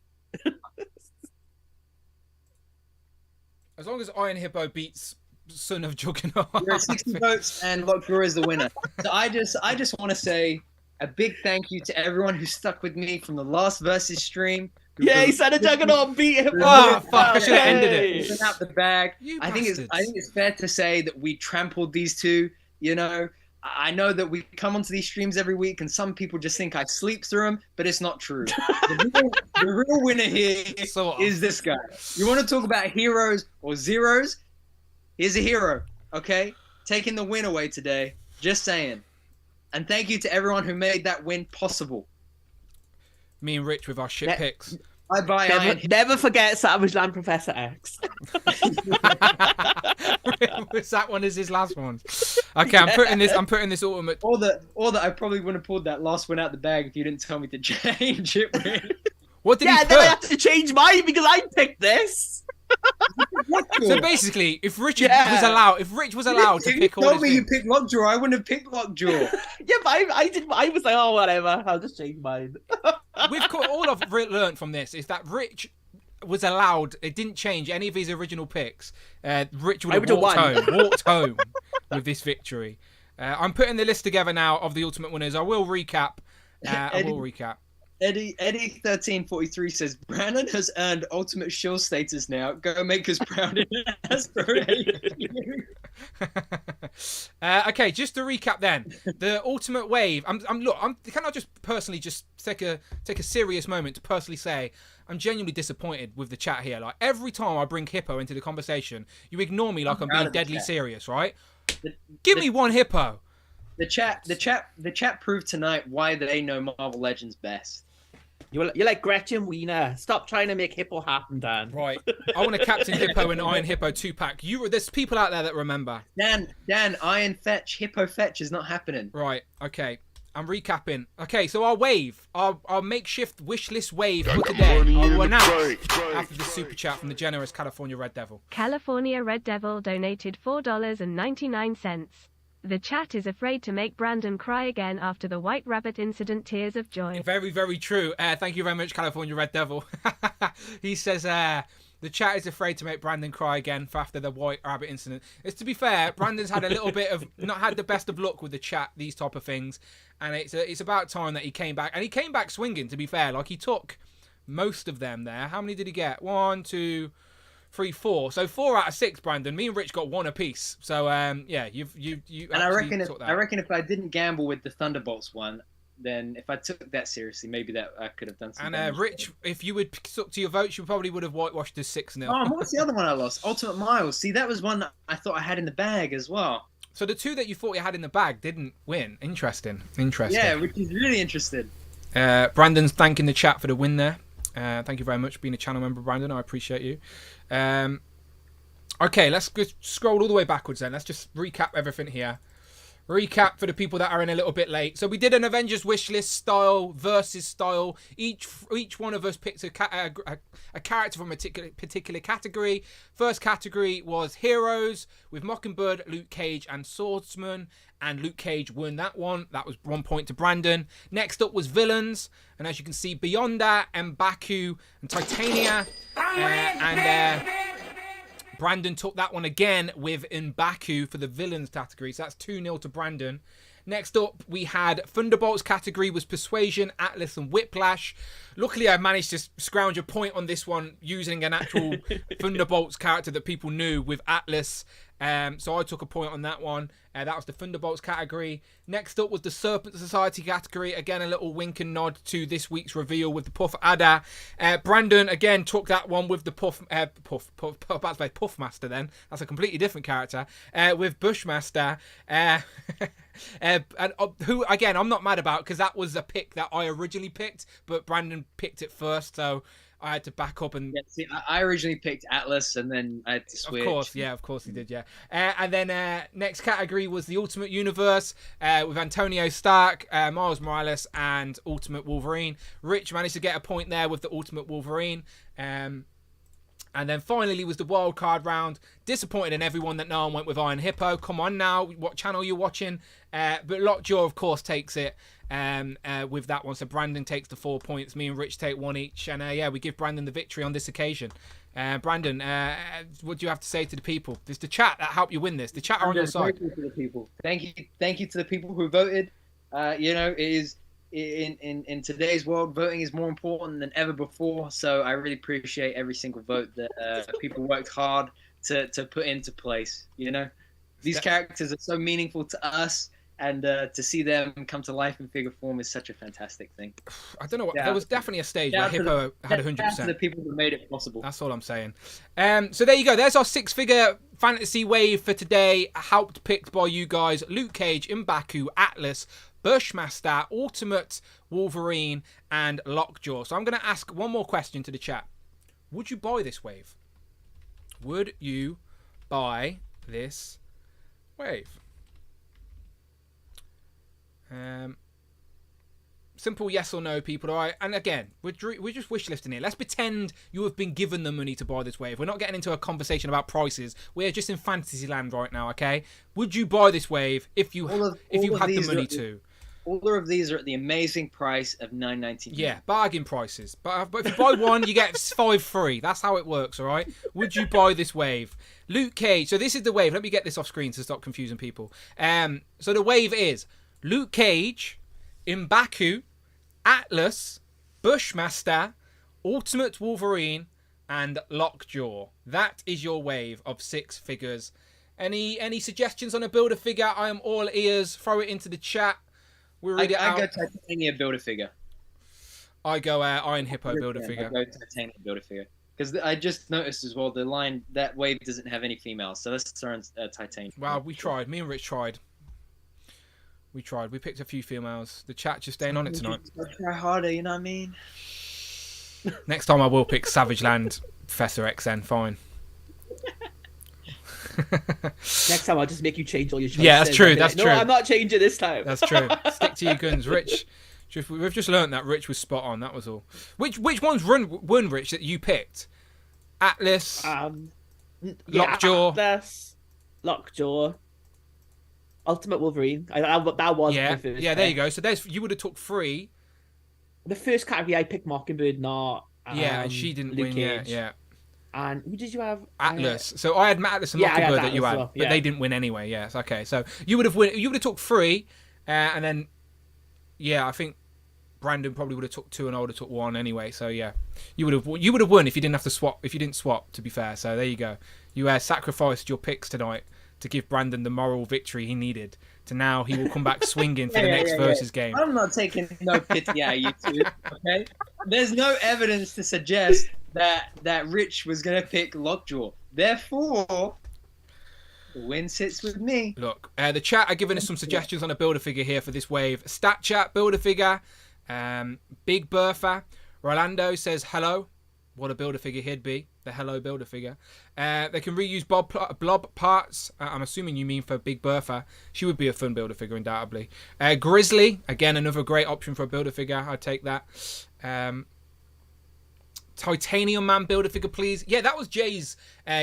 As long as Iron Hippo beats son of Juggernaut. You're at 60 votes, and Lockjaw is the winner. So I just want to say a big thank you to everyone who stuck with me from the last Versus stream. Yeah, he said a Juggernaut beat him. Oh, fuck, I should have ended it. Open out the bag. You I think it's fair to say that we trampled these two. You know, I know that we come onto these streams every week, and some people just think I sleep through them, but it's not true. The real winner here is this guy. You want to talk about heroes or zeros? Here's a hero, okay? Taking the win away today. Just saying. And thank you to everyone who made that win possible. Me and Rich with our shit picks. Never forget Savage Land Professor X. Was that one as his last one? Okay, I'm putting this ultimate. Or that I probably wouldn't have pulled that last one out the bag if you didn't tell me to change it. What did he put? Then I had to change mine because I picked this. So basically, if Rich was allowed to pick all his told me you picked Lockjaw, I wouldn't have picked Lockjaw. Yeah, but I didn't. I was like, oh, whatever. I'll just change mine. All I've learned from this is that Rich was allowed. It didn't change any of his original picks. Rich would have walked home with this victory. I'm putting the list together now of the ultimate winners. I will recap. Eddie 1343 says Brandon has earned ultimate shield status now. Go make us proud in Astro. Okay, just to recap then, the ultimate wave. Can I just personally just take a serious moment to personally say I'm genuinely disappointed with the chat here. Like every time I bring Hippo into the conversation, you ignore me like I'm being deadly serious, right? Give me one Hippo. The chat proved tonight why they know Marvel Legends best. You're like Gretchen Wiener. Stop trying to make Hippo happen, Dan. Right. I want a Captain Hippo and Iron Hippo 2-pack. There's people out there that remember. Dan, Iron Fetch, Hippo Fetch is not happening. Right. Okay. I'm recapping. Okay, so our wave, our makeshift wish list wave for today, I will announce after the super chat from the generous California Red Devil. California Red Devil donated $4.99. The chat is afraid to make Brandon cry again after the White Rabbit incident. Tears of joy. Very, very true. Thank you very much, California Red Devil. He says, the chat is afraid to make Brandon cry again for after the White Rabbit incident. It's to be fair, Brandon's had a little bit of, not had the best of luck with the chat, these type of things. And it's about time that he came back. And he came back swinging, to be fair. Like, he took most of them there. How many did he get? 1, 2, 3, 4. So 4 out of 6, Brandon. Me and Rich got 1 apiece. So yeah, you. And I reckon if I didn't gamble with the Thunderbolts one, then if I took that seriously, maybe that I could have done something. And Rich, if you would stuck to your votes, you probably would have whitewashed us 6-0. Oh, what's the other one I lost? Ultimate Miles. See, that was one that I thought I had in the bag as well. So the 2 that you thought you had in the bag didn't win. Interesting. Yeah, which is really interesting. Brandon's thanking the chat for the win there. Thank you very much for being a channel member, Brandon. I appreciate you. Okay, let's just scroll all the way backwards then. Let's just recap everything here. Recap for the people that are in a little bit late. So we did an Avengers wishlist style versus style. Each one of us picked a character from a particular category. First category was heroes with Mockingbird, Luke Cage, and Swordsman. And Luke Cage won that one. That was 1 point to Brandon. Next up was villains. And as you can see, beyond that, M'Baku and Titania. Brandon took that one again with M'Baku for the villains category. So that's 2-0 to Brandon. Next up, we had Thunderbolts category was Persuasion, Atlas, and Whiplash. Luckily, I managed to scrounge a point on this one using an actual Thunderbolts character that people knew with Atlas. So I took a point on that one. That was the Thunderbolts category. Next up was the Serpent Society category. Again, a little wink and nod to this week's reveal with the Puff Adder. Brandon, again, took that one with the Puffmaster then. That's a completely different character. With Bushmaster. Who, again, I'm not mad about because that was a pick that I originally picked, but Brandon picked it first, so I had to back up and... Yeah, see, I originally picked Atlas, and then I had to switch. Of course he did, yeah. And then next category was the Ultimate Universe with Antonio Stark, Miles Morales, and Ultimate Wolverine. Rich managed to get a point there with the Ultimate Wolverine. And then finally was the Wildcard round. Disappointed in everyone that no one went with Iron Hippo. Come on now, what channel you're watching? But Lockjaw, of course, takes it. with that one. So Brandon takes the 4 points. Me and Rich take 1 each. And yeah, we give Brandon the victory on this occasion. Brandon, what do you have to say to the people? It's the chat that helped you win this. The chat are on your side. To the people. Thank you to the people who voted. You know, it is in today's world, voting is more important than ever before. So I really appreciate every single vote that people worked hard to put into place. You know, these characters are so meaningful to us. And to see them come to life in figure form is such a fantastic thing. I don't know what. There was definitely a stage where Hippo had 100%. The people who made it possible. That's all I'm saying. So there you go. There's our 6-figure fantasy wave for today. Helped picked by you guys: Luke Cage, M'Baku, Atlas, Bushmaster, Ultimate Wolverine, and Lockjaw. So I'm going to ask one more question to the chat. Would you buy this wave? Would you buy this wave? Simple yes or no, people. All right. And again, we're just wishlisting here. Let's pretend you have been given the money to buy this wave. We're not getting into a conversation about prices. We're just in fantasy land right now. Okay. Would you buy this wave if you had the money to? All of these are at the amazing price of $9.99. Yeah, bargain prices. But if you buy one, you get 5 free. That's how it works. All right. Would you buy this wave? Luke Cage. So this is the wave. Let me get this off screen to stop confusing people. So the wave is Luke Cage, M'Baku, Atlas, Bushmaster, Ultimate Wolverine, and Lockjaw. That is your wave of 6 figures. Any suggestions on a Build-A-Figure? I am all ears. Throw it into the chat. We'll read it out. I go Titania Build-A-Figure. I go Iron Hippo Build-A-Figure. I go Titania Build-A-Figure. Because I just noticed as well, the line, that wave doesn't have any females. So let's throw in Titania. Wow, we tried. Me and Rich tried. We tried. We picked a few females. The chat just staying on it tonight. Try harder, you know what I mean? Next time I will pick Savage Land Professor XN. Fine. Next time I'll just make you change all your choices. Yeah, that's true. That's true. true. No, I'm not changing this time. That's true. Stick to your guns, Rich. We've just learnt that Rich was spot on. That was all. Which ones won, Rich, that you picked? Atlas, Lockjaw, Atlas, Lockjaw. Ultimate Wolverine. That was my first pick. There you go. So you would have took 3. The first category I picked Mockingbird, not and she didn't Luke win. Cage. Yeah. And who did you have? Atlas. So I had Atlas and Mockingbird that you had, well, but they didn't win anyway. Yes. Okay. So you would have took 3, and then I think Brandon probably would have took 2, and I would have took 1 anyway. So yeah, you would have won if you didn't have to swap. If you didn't swap, to be fair. So there you go. You sacrificed your picks tonight to give Brandon the moral victory he needed. To now he will come back swinging for the next versus game. I'm not taking no pity out of you two, okay? There's no evidence to suggest that Rich was going to pick Lockjaw. Therefore, the win sits with me. Look, the chat are giving us some suggestions on a Build-A-Figure here for this wave. Stat Chat, Build-A-Figure. Big Bertha. Rolando says hello. What a Build-A-Figure he'd be. The hello Build-A-Figure. They can reuse blob parts. I'm assuming you mean for Big Bertha. She would be a fun Build-A-Figure, undoubtedly. Grizzly. Again, another great option for a Build-A-Figure. I'd take that. Titanium Man Build-A-Figure, please. Yeah, that was Jay's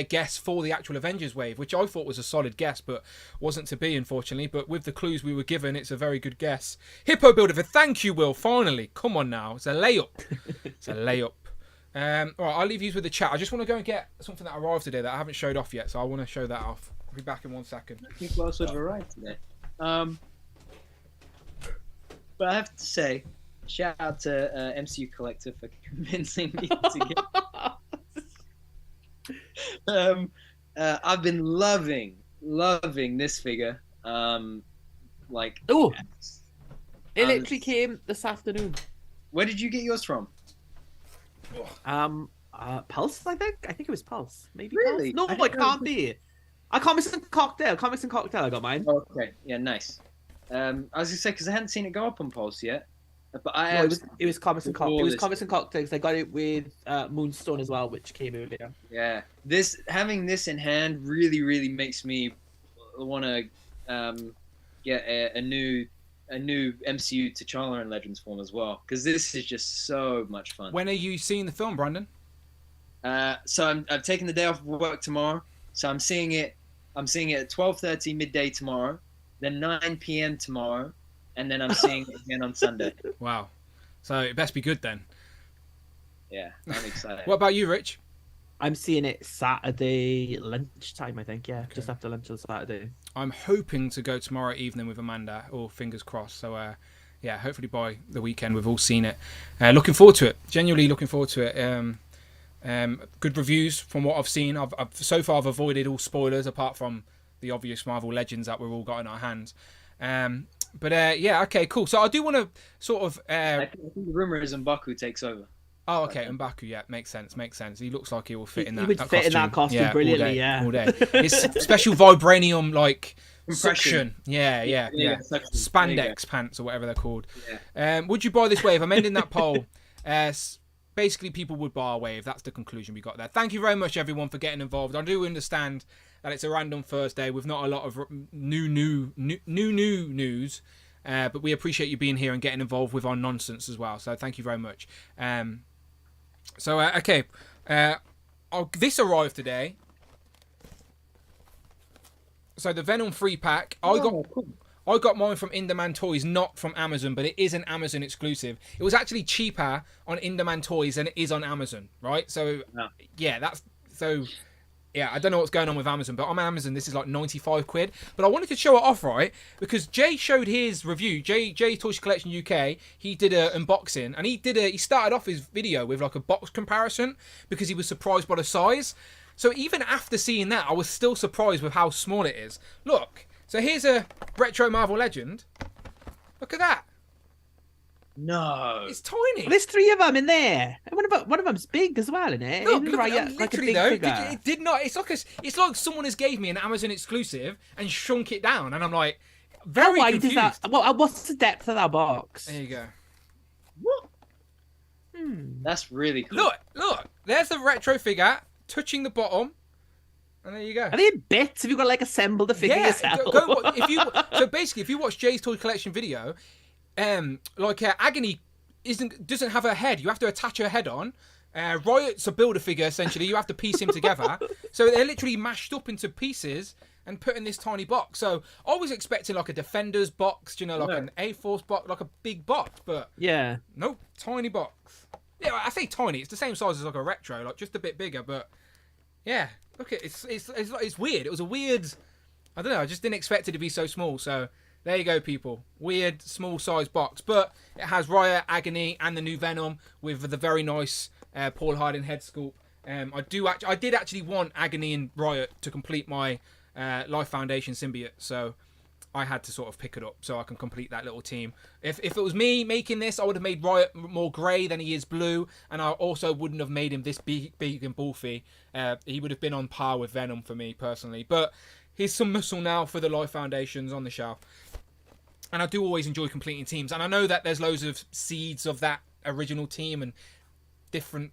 guess for the actual Avengers wave, which I thought was a solid guess, but wasn't to be, unfortunately. But with the clues we were given, it's a very good guess. Hippo Build-A-Figure. Thank you, Will. Finally. Come on now. It's a layup. It's a layup. All right, I'll leave you with the chat. I just want to go and get something that arrived today that I haven't showed off yet, so I want to show that off. I'll be back in 1 second. I think what else would have arrived today? But I have to say, shout out to MCU Collector for convincing me to get. I've been loving this figure. It literally came this afternoon. Where did you get yours from? Pulse, I think. I think it was Pulse. Maybe Really? Pulse? No, it can't be. Comics and Cocktail. Comics and Cocktail, I got mine. Okay, yeah, nice. I was gonna say, because I hadn't seen it go up on Pulse yet. But it was Comics and Cocktail. It was Comics and Cocktails. I got it with Moonstone as well, which came earlier. Yeah, having this in hand really makes me want to get a new MCU T'Challa and Legends form as well, because this is just so much fun. When are you seeing the film, Brandon? So I've taken the day off of work tomorrow, so I'm seeing it at 12:30 midday tomorrow, then 9 p.m. tomorrow, and then I'm seeing it again on Sunday. Wow. So it best be good then. Yeah, I'm excited. What about you, Rich? I'm seeing it Saturday lunchtime, I think. Yeah, just after lunch on Saturday. I'm hoping to go tomorrow evening with Amanda, or fingers crossed. So, yeah, hopefully by the weekend we've all seen it. Looking forward to it. Genuinely looking forward to it. Good reviews from what I've seen. So far I've avoided all spoilers apart from the obvious Marvel Legends that we've all got in our hands. Yeah, okay, cool. So I do want to sort of... I think the rumor is M'Baku takes over. Oh, okay, M'Baku, yeah, makes sense. He looks like he will fit in that. He would fit in that costume brilliantly, all day. It's special vibranium, like, Compression. suction. Yeah. Suction. Spandex pants, or whatever they're called. Yeah. Would you buy this wave? I'm ending that poll. Basically, people would buy our wave. That's the conclusion we got there. Thank you very much, everyone, for getting involved. I do understand that it's a random Thursday with not a lot of new news. But we appreciate you being here and getting involved with our nonsense as well. So thank you very much. Okay. This arrived today. So the Venom 3-pack. I got mine from Inderman Toys, not from Amazon, but it is an Amazon exclusive. It was actually cheaper on Inderman Toys than it is on Amazon, right? So, yeah, I don't know what's going on with Amazon, but on Amazon, this is like 95 quid. But I wanted to show it off, right? Because Jay showed his review. Jay Toys Collection UK, he did an unboxing, and he started off his video with like a box comparison because he was surprised by the size. So even after seeing that, I was still surprised with how small it is. Look, so here's a retro Marvel Legend. Look at that. No. It's tiny. Well, there's 3 of them in there. And one of them's big as well, isn't it? Look, Literally though, figure. it did not. It's like someone has gave me an Amazon exclusive and shrunk it down, and I'm like, very How wide confused. is that? Well, what's the depth of that box? There you go. What? That's really cool. Look. There's the retro figure touching the bottom, and there you go. Are they in bits? Have you got to like assemble the figure yourself? So basically, if you watch Jay's Toy Collection video, Agony doesn't have her head. You have to attach her head on. Riot's a build-a-figure, essentially. You have to piece him together. So they're literally mashed up into pieces and put in this tiny box. So I was expecting like a Defenders box, an A-Force box, like a big box, but yeah, nope, tiny box. Yeah, I say tiny. It's the same size as like a retro, like just a bit bigger. But yeah, look, it's weird. It was a weird. I don't know. I just didn't expect it to be so small. So there you go, people. Weird, small size box, but it has Riot, Agony, and the new Venom with the very nice Paul Harding head sculpt. I did actually want Agony and Riot to complete my Life Foundation symbiote, so I had to sort of pick it up so I can complete that little team. If it was me making this, I would have made Riot more grey than he is blue, and I also wouldn't have made him this big and bulky. He would have been on par with Venom for me personally, but here's some muscle now for the Life Foundations on the shelf. And I do always enjoy completing teams, and I know that there's loads of seeds of that original team and different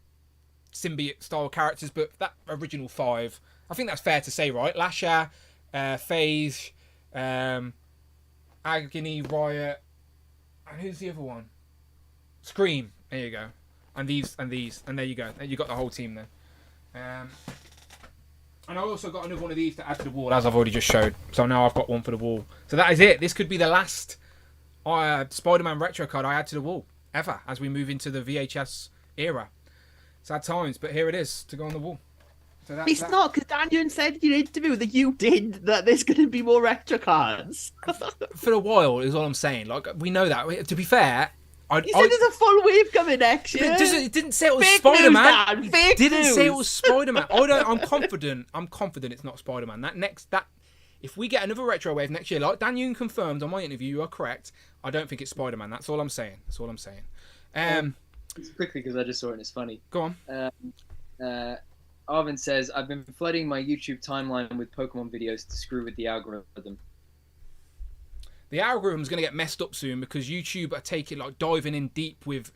symbiote style characters, but that original 5, I think that's fair to say, right? Lasher, FaZe, Agony, Riot, and who's the other one? Scream. There you go. And these, and there you go. You got the whole team there. And I also got another one of these to add to the wall, as I've already just showed. So now I've got one for the wall. So that is it. This could be the last Spider-Man retro card I add to the wall ever, as we move into the VHS era. Sad times, but here it is to go on the wall. So it's not, because Daniel said in your interview that you did that there's going to be more retro cards. For a while is all I'm saying. Like, we know that. To be fair, he said there's a full wave coming next year. It didn't say it was Fake Spider-Man. News, Dan. Fake news. Say it was Spider-Man. I'm confident. I'm confident it's not Spider-Man. If we get another retro wave next year, like Dan Yoon confirmed on my interview, you are correct. I don't think it's Spider-Man. That's all I'm saying. Quickly, because I just saw it and it's funny. Go on. Arvin says, I've been flooding my YouTube timeline with Pokemon videos to screw with the algorithm. The algorithm's going to get messed up soon because YouTube are diving in deep with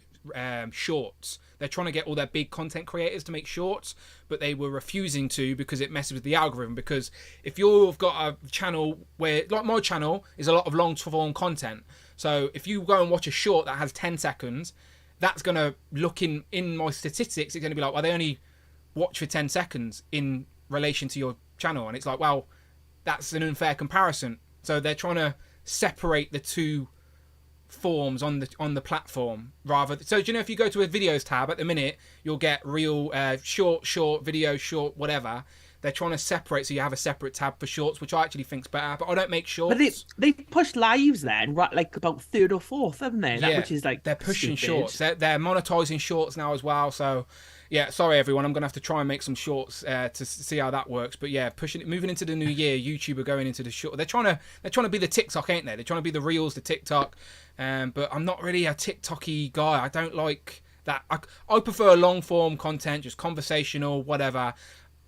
shorts. They're trying to get all their big content creators to make shorts, but they were refusing to because it messes with the algorithm. Because if you've got a channel where, like my channel, is a lot of long-form content. So if you go and watch a short that has 10 seconds, that's going to look in my statistics. It's going to be like, well, they only watch for 10 seconds in relation to your channel. And it's like, well, that's an unfair comparison. So they're trying to separate the two forms on the platform rather. So do you know if you go to a videos tab at the minute, you'll get reel, short, video, short, whatever. They're trying to separate, so you have a separate tab for shorts, which I actually think's better. But I don't make shorts. But they pushed lives then, right? Like about third or fourth, haven't they? Yeah, which is like they're pushing stupid. shorts. They're monetizing shorts now as well. So yeah, sorry everyone, I'm gonna have to try and make some shorts to see how that works. But yeah, moving into the new year, YouTube are going into the short. They're trying to be the TikTok, ain't they? They're trying to be the reels, the TikTok. But I'm not really a TikTok-y guy. I don't like that. I prefer long form content, just conversational, whatever.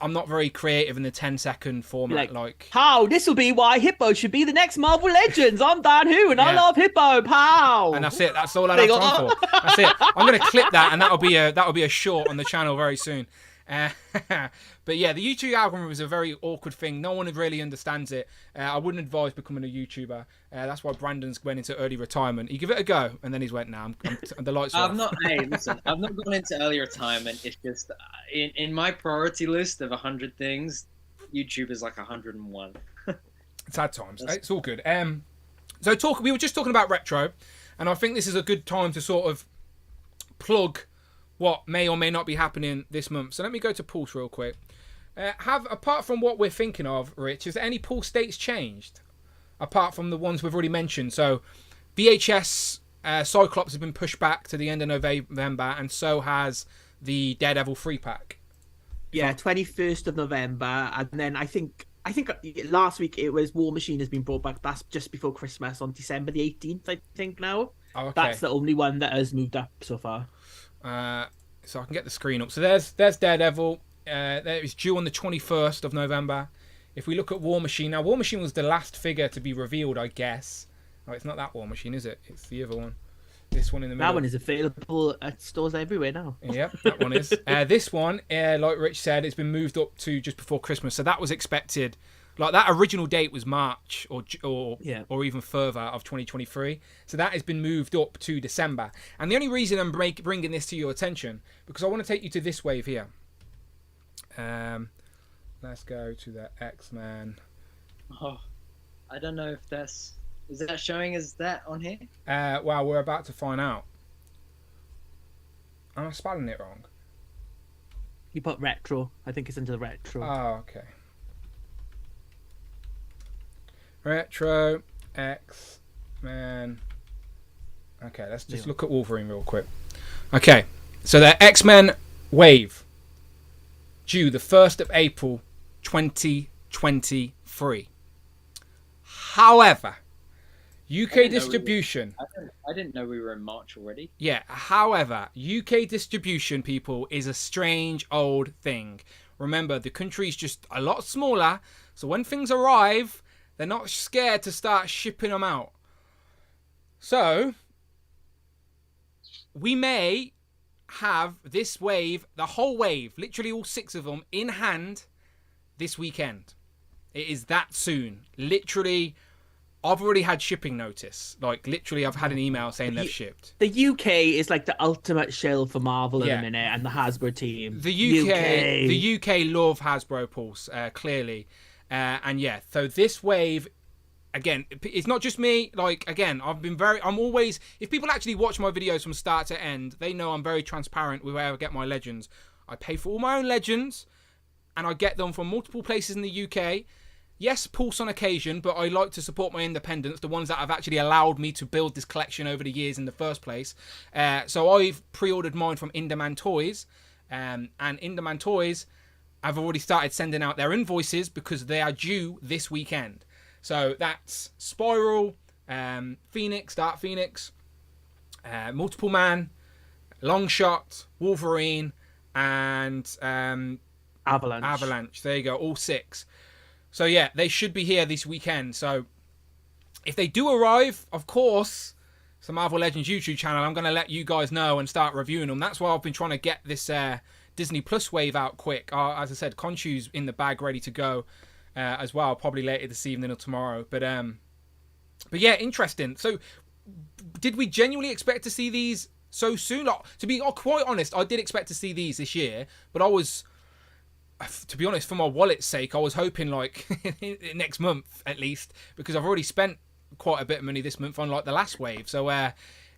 I'm not very creative in the 10-second format. Like how this will be why Hippo should be the next Marvel Legends. I'm Dan Who, and I love Hippo. Pow! And that's it. That's all I have time for. That's it. I'm gonna clip that, and that'll be a short on the channel very soon. But yeah, the YouTube algorithm is a very awkward thing. No one really understands it. I wouldn't advise becoming a YouTuber. That's why Brandon's went into early retirement. He give it a go, and then he's went, "Nah, the lights are off." Hey, listen, I've not gone into early retirement. It's just in my priority list of 100 things, YouTube is like 101. Sad times. It's all good. We were just talking about retro, and I think this is a good time to sort of plug what may or may not be happening this month. So let me go to Pulse real quick. Apart from what we're thinking of, Rich, has any Pulse dates changed? Apart from the ones we've already mentioned. So VHS Cyclops has been pushed back to the end of November, and so has the Daredevil 3-pack. Yeah, 21st of November, and then I think last week it was War Machine has been brought back. That's just before Christmas on December the 18th, I think now. Oh, okay. That's the only one that has moved up so far. So I can get the screen up. So there's Daredevil. That is due on the 21st of November. If we look at War Machine, now War Machine was the last figure to be revealed, I guess. Oh, it's not that War Machine, is it? It's the other one. This one in the middle. That one is available at stores everywhere now. Yep, that one is. This one, like Rich said, it's been moved up to just before Christmas. So that was expected. Like that original date was March or even further of 2023. So that has been moved up to December. And the only reason I'm bringing this to your attention, because I want to take you to this wave here. Let's go to the X-Men. Oh, I don't know if is that showing as that on here? Well, we're about to find out. Am I spelling it wrong? You put retro. I think it's into the retro. Oh, okay. Retro X-Men. Okay, let's just look at Wolverine real quick. Okay, so the X-Men wave due the 1st of April 2023. However, UK distribution. I didn't know we were in March already. Yeah, however, UK distribution, people, is a strange old thing. Remember, the country's just a lot smaller, so when things arrive, they're not scared to start shipping them out. So, we may have this wave, the whole wave, literally all 6 of them, in hand this weekend. It is that soon. Literally, I've already had shipping notice. Like, literally, I've had an email saying they've shipped. The UK is like the ultimate shill for Marvel in a minute, and the Hasbro team. The UK love Hasbro Pulse, clearly. And yeah, so this wave, again, it's not just me. Like, again, I'm always, if people actually watch my videos from start to end, they know I'm very transparent with where I get my Legends. I pay for all my own Legends, and I get them from multiple places in the UK. Yes, Pulse on occasion, but I like to support my independents, the ones that have actually allowed me to build this collection over the years in the first place. So I've pre-ordered mine from Inderman Toys, and Inderman Toys have already started sending out their invoices because they are due this weekend. So that's Spiral, Phoenix, Dark Phoenix, Multiple Man, Longshot, Wolverine, and Avalanche. There you go, all 6. So yeah, they should be here this weekend. So if they do arrive, of course, it's the Marvel Legends YouTube channel. I'm going to let you guys know and start reviewing them. That's why I've been trying to get this Disney Plus wave out quick. As I said, Khonshu's in the bag ready to go as well, probably later this evening or tomorrow. But yeah, interesting. So did we genuinely expect to see these so soon? Like, to be quite honest, I did expect to see these this year, but I was, to be honest, for my wallet's sake, I was hoping like next month at least, because I've already spent quite a bit of money this month, unlike the last wave. So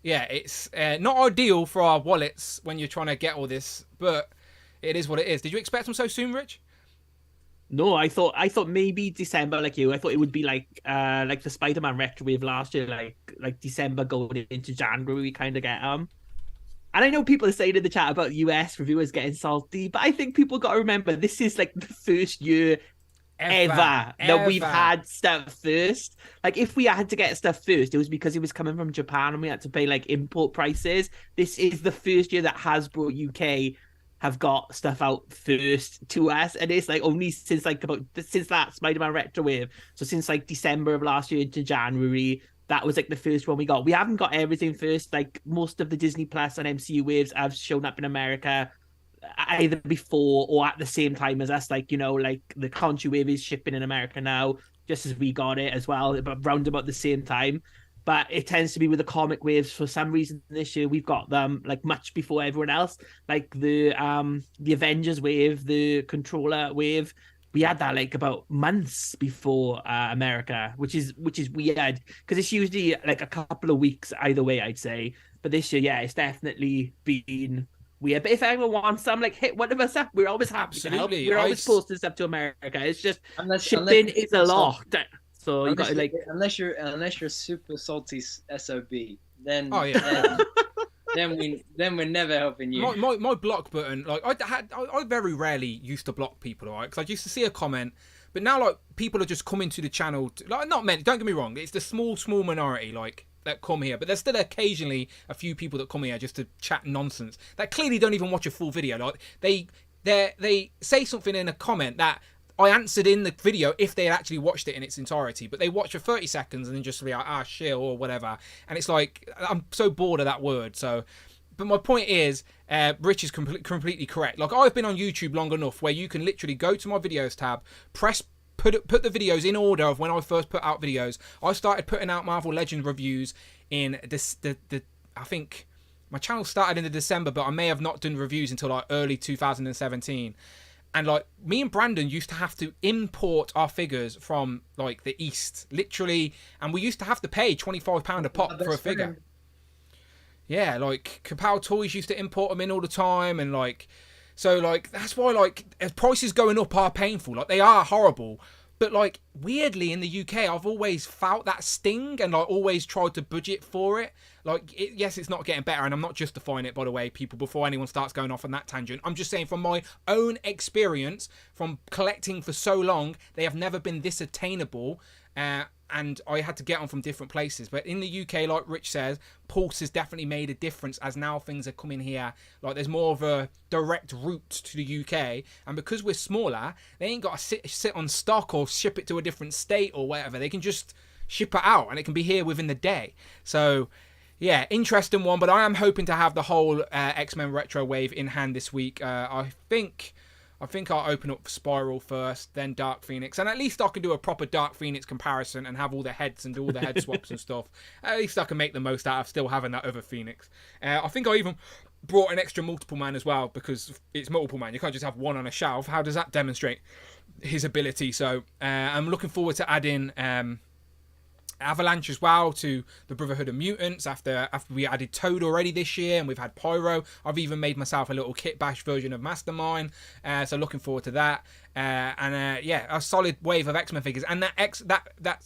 yeah, it's not ideal for our wallets when you're trying to get all this, but it is what it is. Did you expect them so soon, Rich? No, I thought maybe December, like you. I thought it would be like the Spider-Man retro wave last year, like December going into January, we kind of get them. And I know people are saying in the chat about US reviewers getting salty, but I think people got to remember this is like the first year ever that we've had stuff first. Like, if we had to get stuff first, it was because it was coming from Japan and we had to pay like import prices. This is the first year that Hasbro UK have got stuff out first to us, and it's like only since that Spider-Man retro wave. So since like December of last year to January, that was like the first one we got. We haven't got everything first. Like, most of the Disney Plus and MCU waves have shown up in America either before or at the same time as us. Like, you know, like the Conchu wave is shipping in America now, just as we got it as well, but round about the same time. But it tends to be with the comic waves. For some reason this year we've got them like much before everyone else. Like the Avengers wave, the Controller wave, we had that like about months before America, which is weird because it's usually like a couple of weeks either way, I'd say. But this year, yeah, it's definitely been weird. But if anyone wants some, like, hit one of us up. We're always happy to help. We're always posting stuff to America. It's just shipping is a lot. So you got to like, unless you're super salty SOB, then then we're never helping you. My block button, like I very rarely used to block people, right? Because I used to see a comment, but now like people are just coming to the channel, like not many. Don't get me wrong, it's the small minority like that come here, but there's still occasionally a few people that come here just to chat nonsense that clearly don't even watch a full video. Like they say something in a comment that I answered in the video if they had actually watched it in its entirety, but they watch for 30 seconds and then just be like, shit, or whatever. And it's like, I'm so bored of that word. So, but my point is, Rich is completely correct. Like, I've been on YouTube long enough where you can literally go to my videos tab, put the videos in order of when I first put out videos. I started putting out Marvel Legends reviews in I think my channel started in December, but I may have not done reviews until like early 2017. And like me and Brandon used to have to import our figures from like the East, literally, and we used to have to pay £25 a pop for a figure. Yeah, like Kapow Toys used to import them in all the time, and like, so like that's why like as prices going up are painful. Like, they are horrible, but like weirdly in the UK, I've always felt that sting and like always tried to budget for it. Like, yes, it's not getting better, and I'm not justifying it, by the way, people, before anyone starts going off on that tangent. I'm just saying from my own experience, from collecting for so long, they have never been this attainable, and I had to get on from different places. But in the UK, like Rich says, Pulse has definitely made a difference as now things are coming here. Like, there's more of a direct route to the UK, and because we're smaller, they ain't got to sit on stock or ship it to a different state or whatever. They can just ship it out, and it can be here within the day. So yeah, interesting one, but I am hoping to have the whole X-Men Retro wave in hand this week. I think I'll open up Spiral first, then Dark Phoenix, and at least I can do a proper Dark Phoenix comparison and have all the heads and do all the head swaps and stuff. At least I can make the most out of still having that other Phoenix. I think I even brought an extra multiple man as well, because it's multiple man. You can't just have one on a shelf. How does that demonstrate his ability? So I'm looking forward to adding Avalanche as well to the Brotherhood of Mutants after we added Toad already this year, and we've had Pyro. I've even made myself a little kit bash version of Mastermind, so looking forward to that. Yeah, a solid wave of X-Men figures, and that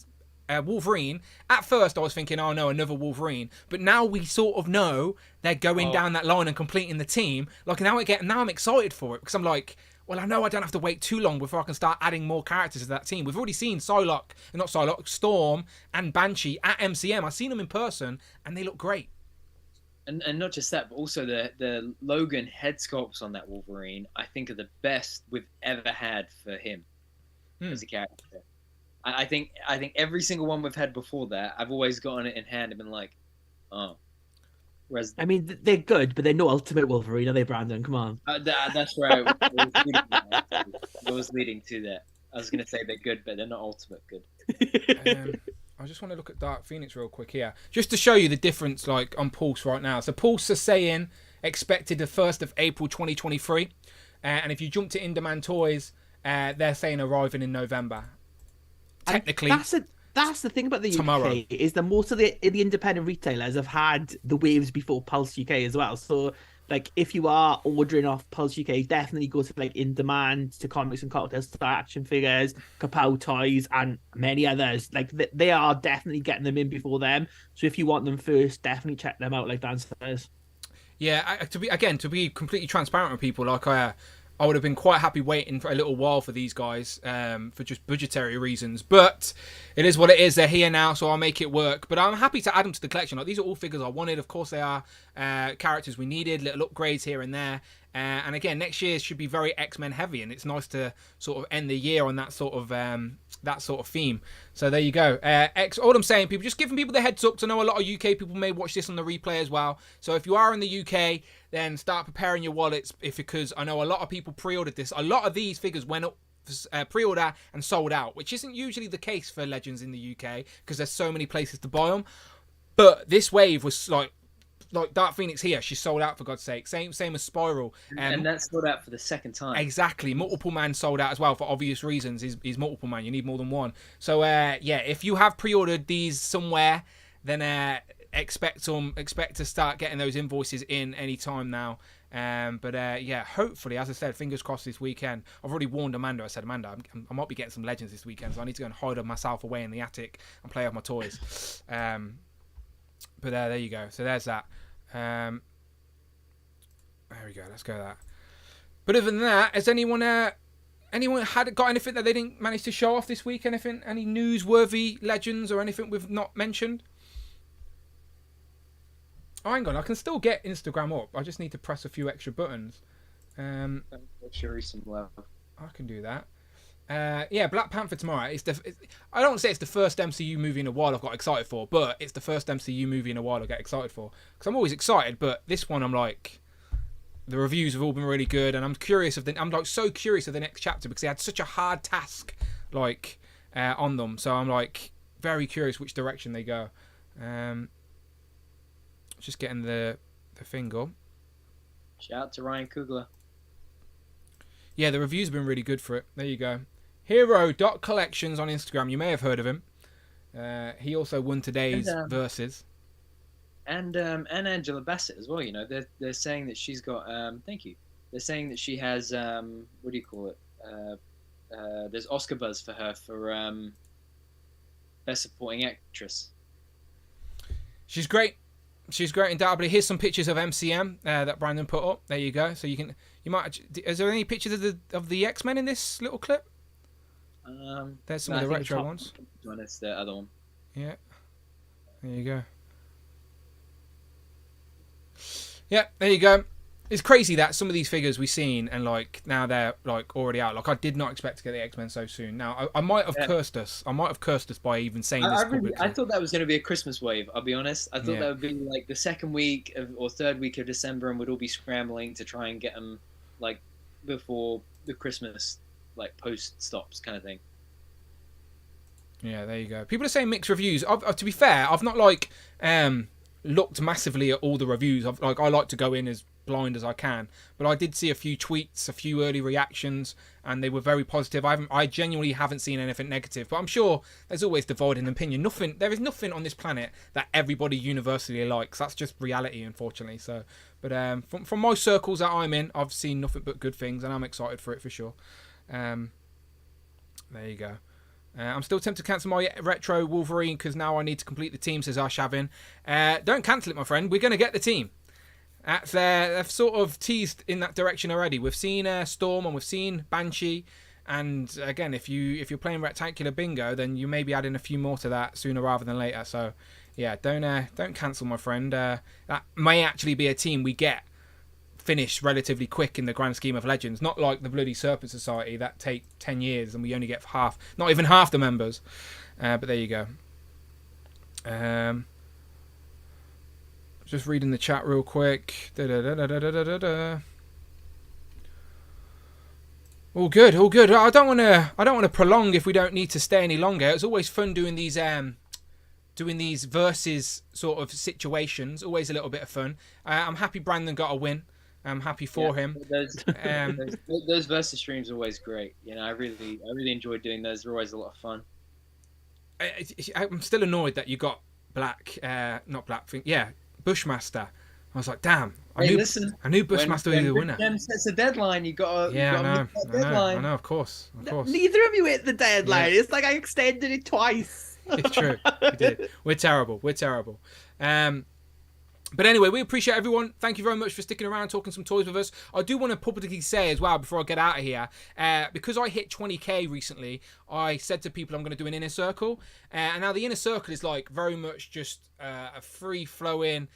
Wolverine. At first I was thinking, oh no, another Wolverine, but now we sort of know they're going down that line and completing the team. Like, now I'm excited for it, because I'm like, well, I know I don't have to wait too long before I can start adding more characters to that team. We've already seen Storm and Banshee at MCM. I've seen them in person, and they look great. And not just that, but also the Logan head sculpts on that Wolverine, I think, are the best we've ever had for him as a character. I think every single one we've had before that, I've always gotten it in hand and been like, oh. Whereas, I mean, they're good, but they're no Ultimate Wolverine, are they, Brandon? Come on. That's where I was leading to that. I was going to say they're good, but they're not Ultimate good. I just want to look at Dark Phoenix real quick here, just to show you the difference, like, on Pulse right now. So Pulse are saying expected the 1st of April 2023, and if you jump to In Demand Toys, they're saying arriving in November. Technically, That's the thing about the tomorrow. UK is that most of the independent retailers have had the waves before Pulse UK as well. So like if you are ordering off Pulse UK, definitely go to like In Demand, to Comics and Cocktails, to Action Figures, Kapow Toys, and many others. Like they are definitely getting them in before them. So if you want them first, definitely check them out. Like Dan says. Yeah, to be completely transparent with people, like I would have been quite happy waiting for a little while for these guys, for just budgetary reasons. But it is what it is. They're here now, so I'll make it work. But I'm happy to add them to the collection. Like, these are all figures I wanted. Of course, they are characters we needed, little upgrades here and there. And again, next year should be very X-Men heavy, and it's nice to sort of end the year on that sort of theme. So there you go. All I'm saying, people, just giving people the heads up to know a lot of UK people may watch this on the replay as well. So if you are in the UK, then start preparing your wallets, because I know a lot of people pre-ordered this. A lot of these figures went up pre-order and sold out, which isn't usually the case for Legends in the UK because there's so many places to buy them. But this wave was like Dark Phoenix here, she sold out, for God's sake. Same as Spiral. And that sold out for the second time. Exactly. Multiple Man sold out as well for obvious reasons. He's Multiple Man. You need more than one. So yeah, if you have pre-ordered these somewhere, then expect to start getting those invoices in any time now. But yeah, hopefully, as I said, fingers crossed this weekend. I've already warned Amanda. I said, Amanda, I might be getting some Legends this weekend, so I need to go and hide myself away in the attic and play with my toys. But there you go. So there's that. There we go. Let's go with that. But other than that, has anyone got anything that they didn't manage to show off this week? Anything? Any newsworthy Legends or anything we've not mentioned? Oh, hang on. I can still get Instagram up. I just need to press a few extra buttons. Show some love. I can do that. Yeah, Black Panther tomorrow. I don't say it's the first MCU movie in a while I've got excited for, but it's the first MCU movie in a while I get excited for. Because I'm always excited, but this one I'm like, the reviews have all been really good, and I'm so curious of the next chapter because they had such a hard task on them. So I'm like very curious which direction they go. Just getting the finger. Shout out to Ryan Coogler. Yeah, the reviews have been really good for it. There you go. Hero.collections on Instagram. You may have heard of him. He also won today's Versus. And Angela Bassett as well. You know, they're saying that she's got. Thank you. They're saying that she has. What do you call it? There's Oscar buzz for her for Best Supporting Actress. She's great. She's great, undoubtedly. Here's some pictures of MCM that Brandon put up. There you go. So you might. Is there any pictures of the X-Men in this little clip? There's some of the retro ones. It's the other one. Yeah. There you go. Yeah, there you go. It's crazy that some of these figures we've seen and now they're already out. I did not expect to get the X-Men so soon. Now I might have cursed us. I might have cursed us by even saying this publicly. I thought that was going to be a Christmas wave. I'll be honest. I thought that would be like the second week or third week of December, and we'd all be scrambling to try and get them before the Christmas post stops kind of thing. Yeah, there you go. People are saying mixed reviews. To be fair, I've not looked massively at all the reviews. I like to go in as blind as I can, but I did see a few tweets, a few early reactions, and they were very positive. I genuinely haven't seen anything negative, but I'm sure there's always dividing opinion. There is nothing on this planet that everybody universally likes. That's just reality, unfortunately. So, but from my circles that I'm in, I've seen nothing but good things, and I'm excited for it for sure. There you go. I'm still tempted to cancel my retro Wolverine because now I need to complete the team, says Arshavin. Don't cancel it, my friend. We're going to get the team. They've sort of teased in that direction already. We've seen Storm and we've seen Banshee, and again, if you're playing Rectangular Bingo, then you may be adding a few more to that sooner rather than later. So, yeah, don't cancel, my friend. That may actually be a team we get finished relatively quick in the grand scheme of Legends, not like the bloody Serpent Society that take 10 years and we only get not even half the members. But there you go. Just reading the chat real quick. All good, all good. I don't want to prolong if we don't need to stay any longer. It's always fun doing these versus sort of situations. Always a little bit of fun. I'm happy Brandon got a win. I'm happy for him. Those versus streams are always great. You know, I really enjoy doing those. They're always a lot of fun. I'm still annoyed that you got black, not Blackfink, yeah, Bushmaster. I was like, damn. I knew Bushmaster was the winner. When sets a deadline, you gotta meet that deadline. I know, of course. Neither of you hit the deadline. Yeah. It's like I extended it twice. It's true. We did. We're terrible. But anyway, we appreciate everyone. Thank you very much for sticking around, talking some toys with us. I do want to publicly say as well, before I get out of here, because I hit 20k recently, I said to people I'm going to do an inner circle. And now the inner circle is like very much just a free-flowing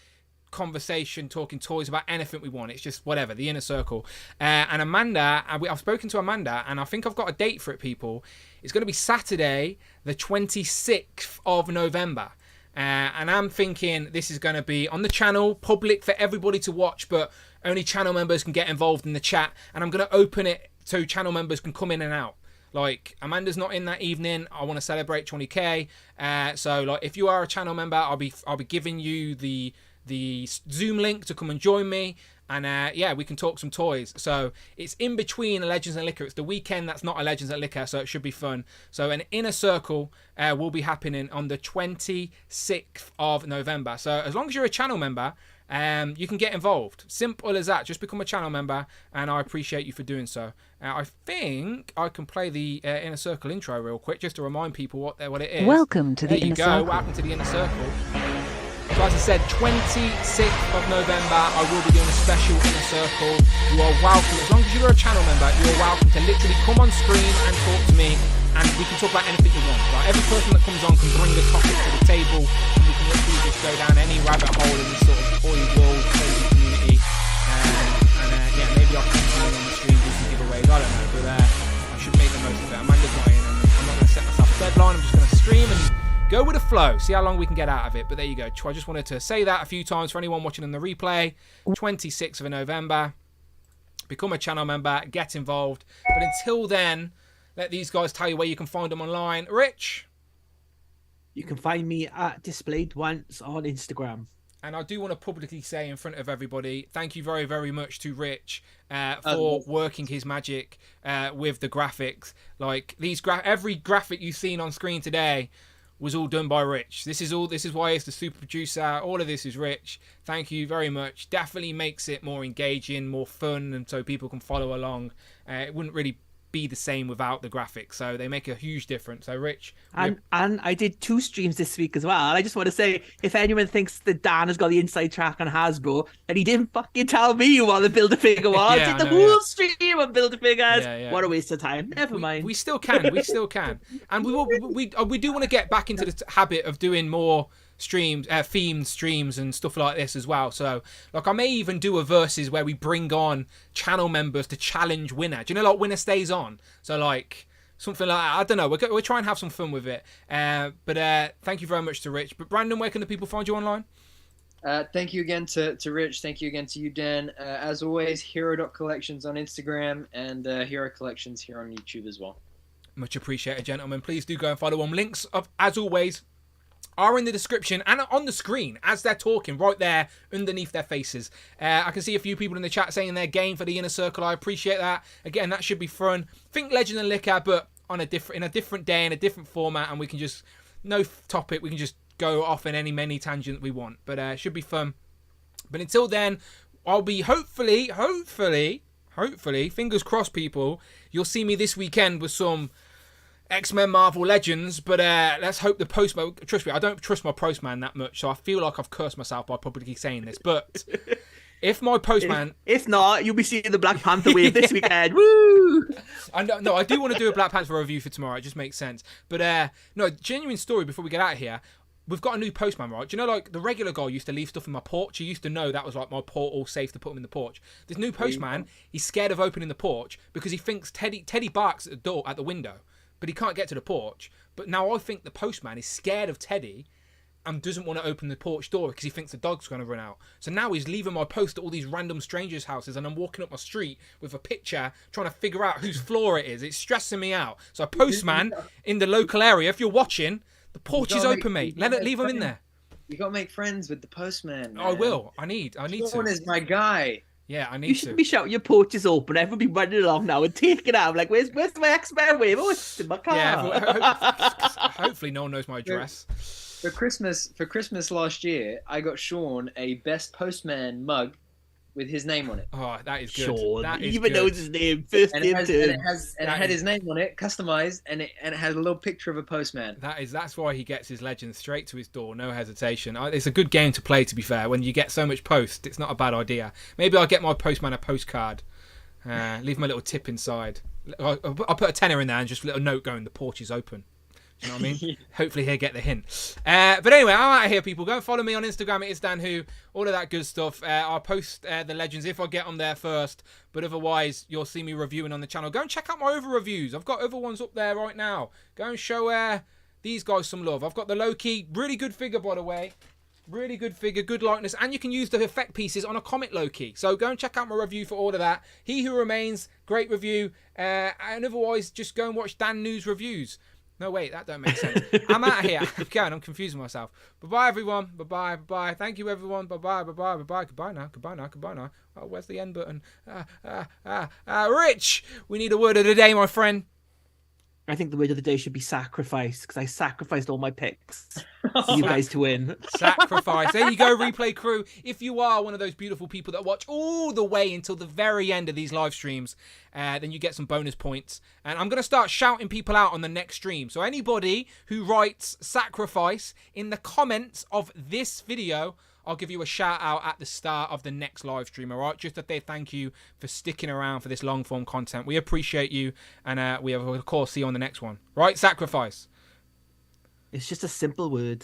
conversation, talking toys about anything we want. It's just whatever, the inner circle. And Amanda, I've spoken to Amanda, and I think I've got a date for it, people. It's going to be Saturday, the 26th of November. And I'm thinking this is going to be on the channel, public for everybody to watch, but only channel members can get involved in the chat. And I'm going to open it so channel members can come in and out. Like, Amanda's not in that evening. I want to celebrate 20k. So, like, if you are a channel member, I'll be giving you the Zoom link to come and join me. And yeah, we can talk some toys. So it's in between a Legends and Liquor. It's the weekend that's not a Legends and Liquor, so it should be fun. So an inner circle will be happening on the 26th of November. So as long as you're a channel member, you can get involved. Simple as that. Just become a channel member, and I appreciate you for doing so. I think I can play the inner circle intro real quick, just to remind people what it is. Welcome to the inner circle. There you go. Welcome to the inner circle. So as I said, 26th of November, I will be doing a special inner circle. You are welcome, as long as you're a channel member, you are welcome to literally come on screen and talk to me, and we can talk about anything you want. Right? Every person that comes on can bring a topic to the table, and we can literally just go down any rabbit hole in this sort of toy world, crazy community. Yeah, maybe I'll continue on the stream, do some giveaways, I don't know, but I should make the most of it. Amanda's not in, and I'm not going to set myself a deadline, I'm just going to stream and go with the flow, see how long we can get out of it. But there you go. I just wanted to say that a few times for anyone watching on the replay. 26th of November. Become a channel member, get involved. But until then, let these guys tell you where you can find them online. Rich? You can find me at Displayed Once on Instagram. And I do want to publicly say in front of everybody, thank you very, very much to Rich for working his magic with the graphics. Like, every graphic you've seen on screen today was all done by Rich. This is why he's the super producer. All of this is Rich. Thank you very much. Definitely makes it more engaging, more fun, and so people can follow along. It wouldn't really be the same without the graphics, so they make a huge difference. So Rich, and I did 2 streams this week as well. I just want to say, if anyone thinks that Dan has got the inside track on Hasbro, and he didn't fucking tell me what the Build-A-Figure was. Yeah, did the whole stream on Build-A-Figures. Yeah. What a waste of time. Never mind. We still can, and we do want to get back into the habit of doing more streams, themed streams and stuff like this as well. So, like, I may even do a versus where we bring on channel members to challenge winner. Do you know, like, winner stays on? So, like, something like that. I don't know. We're trying to have some fun with it. But thank you very much to Rich. But Brandon, where can the people find you online? Thank you again to Rich. Thank you again to you, Dan. As always, hero.collections on Instagram and Hero Collections here on YouTube as well. Much appreciated, gentlemen. Please do go and follow them. Links, as always, are in the description and on the screen as they're talking right there underneath their faces. I can see a few people in the chat saying they're game for the inner circle. I appreciate that. Again, that should be fun. Think Legend and Liquor, but in a different day, in a different format, and we can just, no topic, we can just go off in many tangent we want. But it should be fun. But until then, I'll be hopefully, fingers crossed, people, you'll see me this weekend with some X-Men Marvel Legends, but let's hope the postman... Trust me, I don't trust my postman that much, so I feel like I've cursed myself by publicly saying this, but if my postman... If not, you'll be seeing the Black Panther wave this weekend. Woo! I do want to do a Black Panther review for tomorrow, it just makes sense. But, no, genuine story before we get out of here. We've got a new postman, right? Do you know, like, the regular guy used to leave stuff in my porch? He used to know that was, like, my portal safe to put him in the porch. This new postman, he's scared of opening the porch because he thinks Teddy barks at the door, at the window, but he can't get to the porch. But now I think the postman is scared of Teddy and doesn't want to open the porch door because he thinks the dog's going to run out. So now he's leaving my post at all these random strangers' houses, and I'm walking up my street with a picture trying to figure out whose floor it is. It's stressing me out. So a postman in the local area, if you're watching, the porch is open, mate. Leave him in there. You got to make friends with the postman, man. I will. I need Sean to. is my guy. Yeah, I You need shouldn't to. be shouting your porch is open. Everyone be running along now and taking it out. Like, where's my X-Men wave? Oh, it's in my car. Yeah, hopefully no one knows my address. For Christmas last year, I got Sean a Best Postman mug with his name on it. Oh, that is good. Sean, That he is even good. knows his name. First And name it term. had his name on it, customized, and it had a little picture of a postman. That's why he gets his legends straight to his door, no hesitation. It's a good game to play, to be fair. When you get so much post, it's not a bad idea. Maybe I'll get my postman a postcard. Leave my little tip inside. I'll put a tenner in there and just a little note going, the porch is open. Do you know what I mean? Hopefully he'll get the hint. But anyway, I'm out of here, people. Go and follow me on Instagram. It is Dan Who. All of that good stuff. I'll post the legends if I get on there first. But otherwise, you'll see me reviewing on the channel. Go and check out my other reviews. I've got other ones up there right now. Go and show these guys some love. I've got the Loki. Really good figure, by the way. Really good figure, good likeness. And you can use the effect pieces on a comic Loki. So go and check out my review for all of that. He Who Remains, great review. And otherwise, just go and watch Dan News reviews. No, wait, that don't make sense. I'm out of here. I'm confusing myself. Bye-bye, everyone. Bye-bye, bye-bye. Thank you, everyone. Bye-bye, bye-bye, bye-bye. Goodbye now, goodbye now, goodbye now. Oh, where's the end button? Rich, we need a word of the day, my friend. I think the word of the day should be sacrifice, because I sacrificed all my picks for you guys to win. Sacrifice. There you go, replay crew. If you are one of those beautiful people that watch all the way until the very end of these live streams, then you get some bonus points. And I'm going to start shouting people out on the next stream. So anybody who writes sacrifice in the comments of this video, I'll give you a shout out at the start of the next live stream, all right? Just to say thank you for sticking around for this long form content. We appreciate you, and we will, of course, see you on the next one. Right? Sacrifice. It's just a simple word.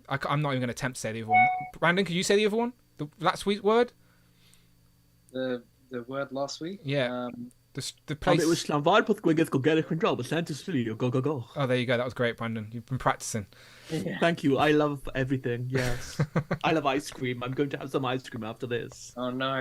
I'm not even going to attempt to say the other one. Brandon, could you say the other one? That sweet word? The word last week? Yeah. The place... It was Slamvad with Gwigeth go get a control, but Santa Studio, go, go, go. Oh, there you go. That was great, Brandon. You've been practicing. Yeah. Thank you. I love everything. Yes. I love ice cream. I'm going to have some ice cream after this. Oh, no.